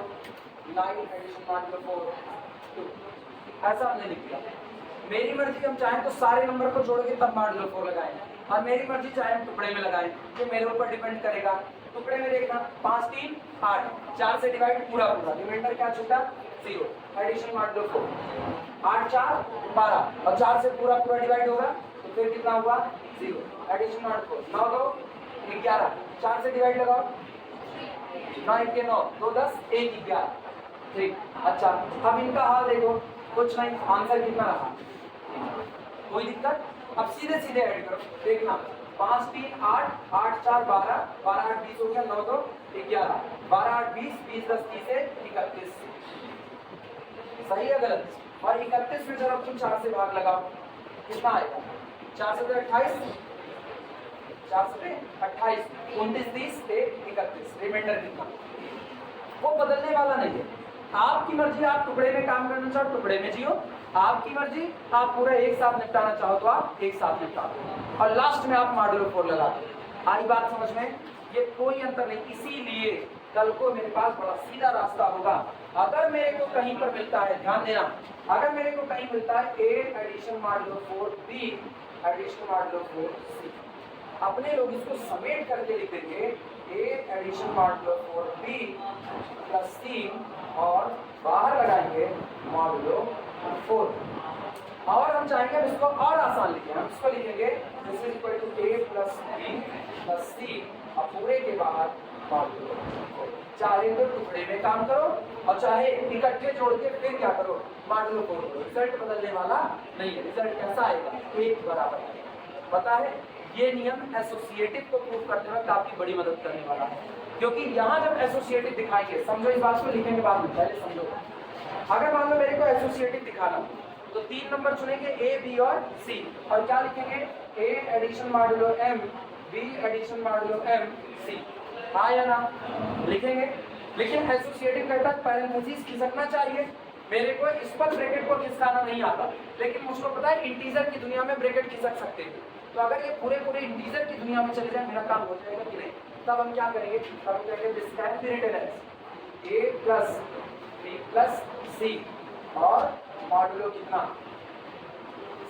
9 addition modular 4, 2, ऐसा हमने लिख दिया। मेरी मर्जी, हम चाहें तो सारे नंबर को जोड़ के तब मॉड्यूलर 4 लगाएं, और मेरी मर्जी चाहे हम टुकड़े में लगाएं, ये मेरे ऊपर डिपेंड करेगा। टुकड़े में देखना 5 3 8, 4 से डिवाइड पूरा पूरा, रिमाइंडर क्या छूटा? 0, एडिशन मान लो 4, 8 4 12 और 4 से पूरा पूरा डिवाइड होगा तो फिर कितना हुआ 0, एडिशन मान लो 9 2 11, 4 से डिवाइड लगाओ 9 1 के 9 2 10 1 11, ठीक। अच्छा अब इनका हाल देखो, कुछ नहीं, आंसर कितना रहा, कोई दिक्कत। अब सीधे सीधे ऐड करो, देखना 5 3 8 8 4 12 12 8 20 हो गया, 9 2 11, 12 8 20 20 10 30 31, सही है गलत? और 31 में जरा तुम 4 से भाग लगाओ, कितना आएगा, 4 से 28, 4 से 28 29 30 31, रिमाइंडर कितना, वो बदलने वाला नहीं है। आपकी मर्जी, आप टुकड़े में काम करना चाहो टुकड़े में जियो, आपकी मर्जी, आप पूरा एक साथ निपटाना चाहो तो आप एक साथ निपटा दो और लास्ट में आप मॉड्यूलो 4 लगा दो। आई बात समझ में? ये कोई अंतर नहीं, इसीलिए कल को मेरे पास बड़ा सीधा रास्ता होगा। अगर मेरे को कहीं पर मिलता है, ध्यान देना, अगर मेरे को कहीं मिलता है A addition modulo 4 B addition modulo 4 C, अपने लोग इसको समेट करके लिख देंगे A addition modulo 4 B plus C और बाहर लगाएंगे मॉड्यूलो 4। और हम चाहेंगे अब इसको और आसान लिखें, हम इसको लिखेंगे this is equal to A plus B plus C और पूरे के बाहर मॉड्यूलो 4। चाहे तो टुकड़े में काम करो और चाहे इकट्ठे जोड़ के फिर क्या करो, मॉड्यूलो 4 करो, रिजल्ट बदलने वाला नहीं है। रिजल्ट कैसा आएगा, 1 बराबर आएगा। पता है ये नियम एसोसिएटिव को प्रूव करते वक्त आपकी बड़ी मदद करने वाला है, क्योंकि यहाँ जब एसोसिएटिव दिखाएंगे, समझो इस बात को लिखेंगे बाद में, पहले समझो। अगर मान लो मेरे को एसोसिएटिव दिखाना तो 3 नंबर चुनेंगे A B और C और क्या लिखेंगे A addition modulo M B addition modulo M C, हाँ या ना लिखेंगे। लेकिन एसोसिएटिव कहता है पैरेंथेसिस खिसकना चाहिए, मेरे को इस पर ब्रैकेट को खिसकाना नहीं आता, लेकिन मुझको पता है इंटीजर की दुनिया में ब्रैकेट खिसक सकते हैं। तो अगर ये पूरे पूरे इंटीजर की दुनिया में चले जाए मेरा काम हो जाएगा कि नहीं, तब हम क्या करेंगे, तब हम कहेंगे this can be written as A plus B plus C और मॉड्यूलो कितना,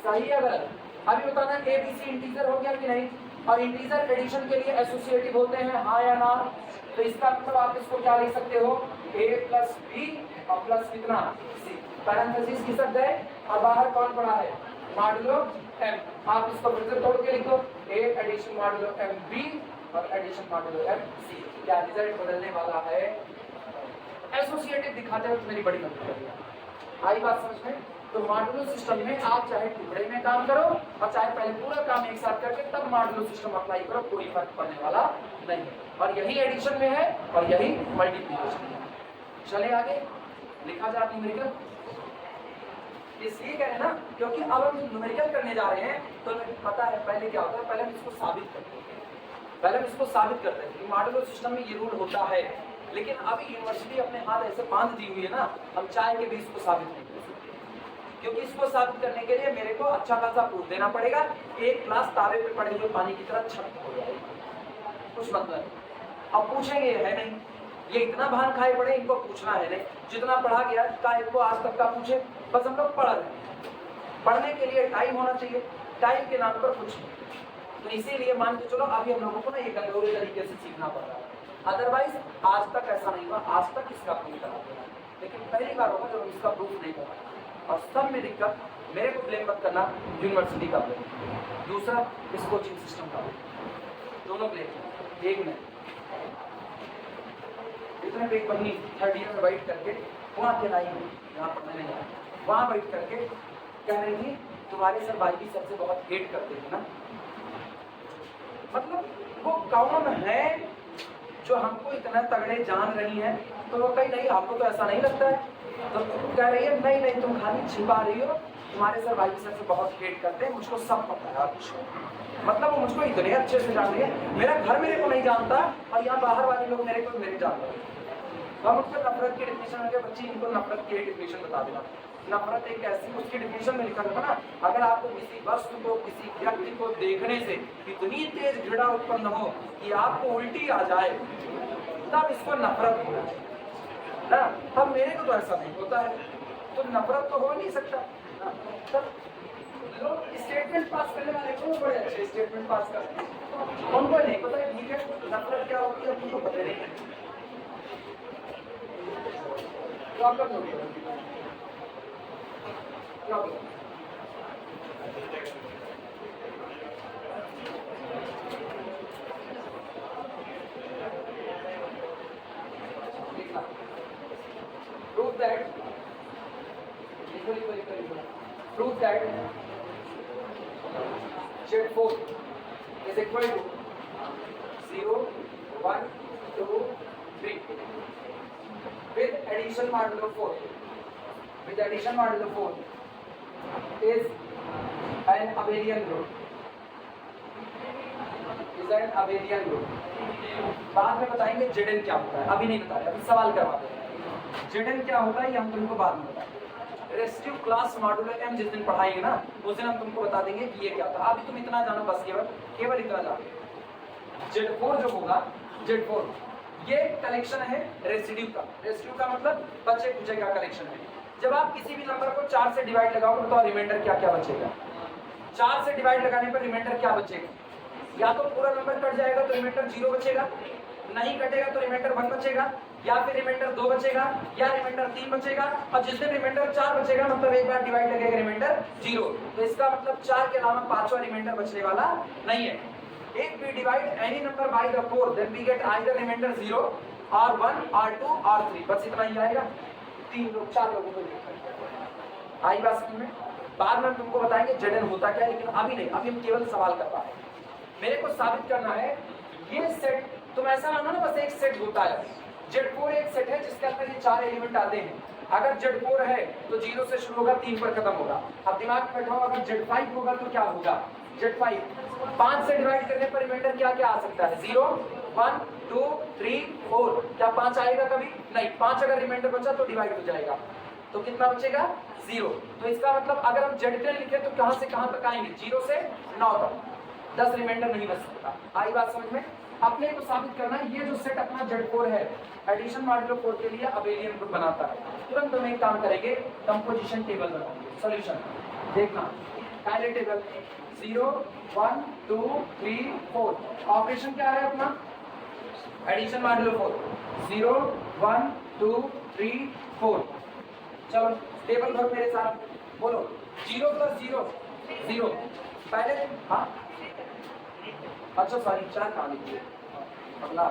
सही है गलत? अभी बताना A B C इंटीजर हो गया कि नहीं, और इंटीजर एडिशन के लिए एसोसिएटिव होते हैं, हाँ या ना? तो इसका मतलब आप इसको क्या लिख सकते हो, A प्लस B और प्लस कितना C, पैरेंथेसिस खिसक गए और बाहर कौन पड़ा है, मॉड्यूलो M। आप इसको फिर से तोड़ के लिख दो A addition modulo M B और एडिशन मॉड्यूलो M C, क्या रिजल्ट बदलने वाला है? एसोसिएटिव दिखाते वक्त मेरी बड़ी मदद करेगा। आई बात समझ में? तो मॉड्यूलो सिस्टम में आप चाहे टुकड़े में काम करो और चाहे पहले पूरा काम एक साथ करके तब मॉड्यूलो सिस्टम अप्लाई करो, कोई फर्क पड़ने वाला नहीं है। और यही एडिशन में है और यही मल्टीप्लिकेशन में है। चले आगे, लिखा जाए न्यूमेरिकल, इसलिए कह रहे हैं ना क्योंकि अब हम न्यूमेरिकल करने जा रहे हैं तो पता है पहले क्या होता है, पहले हम इसको साबित करते हैं, पहले हम इसको साबित करते हैं कि मॉड्यूलो सिस्टम में ये रूल होता है। लेकिन अभी यूनिवर्सिटी अपने हाथ ऐसे बांध दी हुई है ना, हम चाहे के भी इसको साबित नहीं कर सकते, क्योंकि इसको साबित करने के लिए मेरे को अच्छा खासा प्रूफ देना पड़ेगा। एक ग्लास तावे पे पड़े हुए पानी की तरह छत हो जाएगी, कुछ मतलब। अब पूछेंगे है नहीं, ये इतना भान खाए पड़े, इनको पूछना है नहीं, जितना पढ़ा गया का इनको आज तक का पूछे, बस हम लोग पढ़ रहे हैं। पढ़ने के लिए टाइम होना चाहिए, टाइम के नाम पर कुछ नहीं। तो इसीलिए मान के चलो अभी हम लोगों को ना ये गंदोरे तरीके से सीखना पड़ रहा है, अदरवाइज आज तक ऐसा नहीं हुआ, आज तक इसका प्रूफ करा, लेकिन पहली बार होगा जब इसका प्रूफ नहीं करा। और सब में दिक्कत मेरे को ब्लेम मत करना, यूनिवर्सिटी का ब्लेम, दूसरा इस कोचिंग सिस्टम का ब्लेम, दोनों ब्लेम। एक में इतने पे एक बहनी 3rd ईयर में बैठ करके वहाँ के लाई यहाँ पर मैंने जाना, वहाँ बैठ करके कह रही थी तुम्हारे सर भाई भी सबसे बहुत हेट करते हैं ना। मतलब वो कौन है जो हमको इतना तगड़े जान रही है, तो वो कहीं नहीं आपको तो ऐसा नहीं लगता है, तो कह रही है नहीं नहीं तुम खाली छिपा रही हो, तुम्हारे सर भाई सर से बहुत हेट करते हैं, मुझको सब पता है आपको। मतलब वो मुझको इतने अच्छे से जान रही है, मेरा घर मेरे को नहीं जानता और यहाँ बाहर वाले लोग मेरे को मेरे जानते हैं। हम उसको नफरत की डिफिनेशन है, बच्ची इनको नफरत की डिफिनेशन बता देना। नफरत एक ऐसी, उसकी डिफिनेशन में लिखा था ना, अगर आपको किसी वस्तु को किसी व्यक्ति को देखने से इतनी तेज घृणा उत्पन्न हो कि आपको उल्टी आ जाए, तब इसको नफरत होना चाहिए ना। अब मेरे को तो ऐसा नहीं होता है, तो नफरत तो हो नहीं सकता ना। तब लोग स्टेटमेंट पास करने वाले को बड़े अच्छे स्टेटमेंट पास करते हैं, उनको नहीं पता है ठीक है नफरत क्या होती है, उनको पता नहीं। प्रॉब्लम होगी problem prove that prove that Z4 is equal to 0, 1, 2, 3 with addition modulo 4 is an abelian group बाद में बताएंगे Zn क्या होता है, अभी नहीं बताया, अभी सवाल करवा दें Zn क्या होता है ये हम तुमको बाद में बताएंगे। रेसिड्यू क्लास मॉडुलो m जिस दिन पढ़ाएंगे ना उस दिन हम तुमको बता देंगे कि ये क्या होता है। अभी तुम इतना जानो बस, केवल इतना जानो Z4 जो होगा, Z4 ये कलेक्शन है रेसिड्यू का मतलब बचे कुचे का कलेक्शन है। जब आप किसी भी नंबर को 4 से डिवाइड लगाओगे तो रिमाइंडर क्या क्या बचेगा, 4 से डिवाइड लगाने पर रिमाइंडर क्या बचेगा, या तो पूरा नंबर कट जाएगा तो रिमाइंडर 0 बचेगा, नहीं कटेगा तो रिमाइंडर 1 बचेगा, या फिर रिमाइंडर 2 बचेगा, या रिमाइंडर 3 बचेगा, और जिस दिन रिमाइंडर 4 बचेगा मतलब एक बार डिवाइड लगेगा रिमाइंडर 0। तो इसका मतलब 4 के अलावा 5वां रिमाइंडर बचने वाला नहीं है। If we divide any number by the 4 then we get either remainder 0 or 1 or 2 or 3, बस इतना ही आएगा। 4 लोगों को आई बात समझ में। बाद में हम तुमको बताएंगे Zn होता क्या है, लेकिन अभी नहीं, अभी हम केवल सवाल कर रहे हैं। मेरे को साबित करना है ये सेट, तुम ऐसा मानो ना बस एक सेट होता है। Z4 एक सेट है जिसके अंदर ये 4 एलिमेंट आते हैं। अगर Z4 है तो 0 से शुरू होगा 3 पर खत्म होगा। अब दिमाग में बैठाओ अगर Z5 होगा तो क्या होगा, Z5 5 से डिवाइड करने पर रिमाइंडर क्या क्या आ सकता है, 0, 1, 2, 3, 4। क्या 5 आएगा कभी नहीं, 5 अगर रिमाइंडर बचा तो डिवाइड हो जाएगा, तो कितना बचेगा 0। तो इसका मतलब अगर हम Z10 लिखे तो कहां से कहां तक आएंगे, 0 से 9 तक, 10 रिमाइंडर नहीं बच सकता। आई बात समझ में। अपने को साबित करना है ये जो सेट अपना Z4 है एडिशन मॉडुलो 4 के लिए अबेलियन ग्रुप बनाता है। तुरंत हम एक काम करेंगे, कंपोजिशन टेबल बनाएंगे। सॉल्यूशन देखना, कायले टेबल 0, 1, 2, 3, 4। ऑपरेशन क्या है अपना, एडिशन मॉडुलो 4, 0, 1, 2, 3, 4। चलो टेबल भर मेरे साथ, बोलो 0 + 0 0 पहले, हाँ अच्छा सॉरी 4 कहा लीजिए, अगला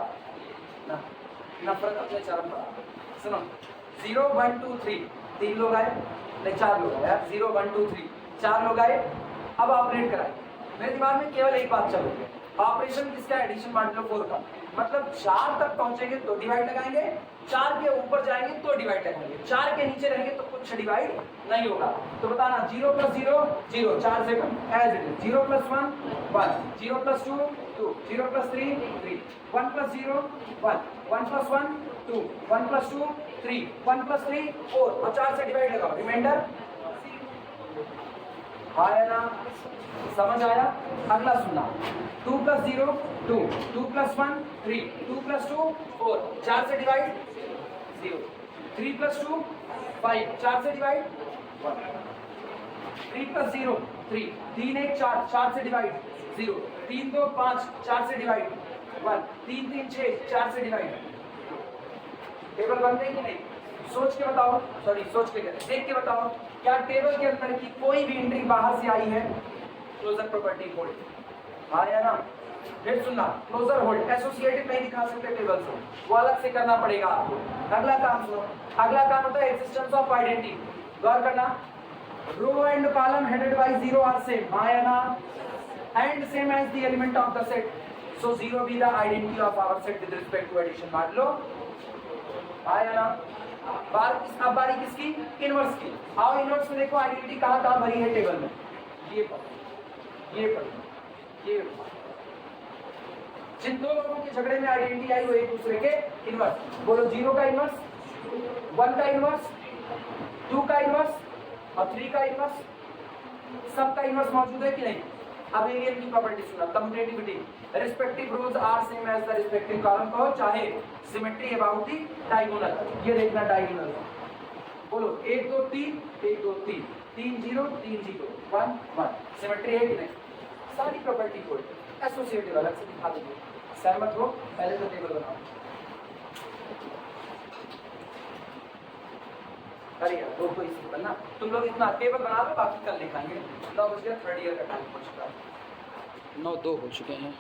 ना नफरत अपने चरम पर। सुनो 0, 1, 2, 3 3 लोग आए, नहीं 4 लोग आए यार, 0, 1, 2, 3 4 लोग आए। अब ऑपरेट कराए, मेरे दिमाग में केवल एक बात चल रही है, ऑपरेशन किसका, एडिशन मॉडुलो 4 का। मतलब 4 तक पहुंचेंगे तो डिवाइड लगाएंगे, 4 के ऊपर जाएंगे तो डिवाइड लगाएंगे, 4 के नीचे रहेंगे तो कुछ डिवाइड नहीं होगा। तो बताना 0 + 0 0, 4 सेकंड एज इट इज, 0 + 1 1, 0 + 2 2, 0 + 3 3, 1 + 0 1, 1 + 1 2, 1 + 2 3, 1 + 3 4, और 4 से डिवाइड लगाओ, रिमाइंडर आया ना, समझ आया। अगला सुनना, 2 + 0 2, 2 + 1 3, 2 + 2 4, 4 से डिवाइड 0, 3 + 2 5, 4 से डिवाइड 1, 3 + 0 3, 3 1 4, 4 से डिवाइड 0, 3 2 5, 4 से डिवाइड 1, 3 3 6, 4 से डिवाइड। टेबल बनते हैं कि नहीं, सोच के बताओ, सॉरी सोच के देख के बताओ, क्या टेबल के अंदर की कोई भी एंट्री बाहर से आई है, क्लोजर प्रॉपर्टी होल्ड, हाँ या ना। फिर सुनना, क्लोजर होल्ड एसोसिएटेड नहीं दिखा सकते टेबल से, वो अलग से करना पड़ेगा आपको। अगला काम सुनो, अगला काम होता है एक्जिस्टेंस ऑफ आइडेंटिटी। गौर करना, row and column headed by 0 are same, हाँ या ना, and same as the element of the set, so 0 b the identity of our set with respect to addition modulo, हाँ या ना। अब बारी किसकी, इनवर्स की। आओ इनवर्स में देखो आइडेंटिटी कहाँ कहाँ भरी है टेबल में, ये पर, ये पर, ये जिन दो लोगों के झगड़े में आइडेंटिटी आई वो एक दूसरे के इनवर्स। बोलो 0 का इनवर्स, 1 का इनवर्स, 2 का इनवर्स और 3 का इनवर्स, सबका इनवर्स मौजूद है कि नहीं। अब एलियन की प्रॉपर्टी सुना, commutativity, respective rows are same as the respective column कहो, चाहे सिमेट्री अबाउट दी डायगोनल। ये देखना डायगोनल, बोलो 1 2 3 1 2 3 3 0 3 0 1 1, सिमेट्री है कि नहीं। सारी प्रॉपर्टी को एसोसिएटिव अलग से दिखा देंगे, सहमत हो। पहले तो टेबल बनाओ, अरे यार 2 ही सिंपल ना, तुम लोग इतना टेबल बना लो, बाकी कल लिखाएंगे। 9 बजे 3rd ईयर का टाइम हो चुका है, 9:02 हो चुके हैं।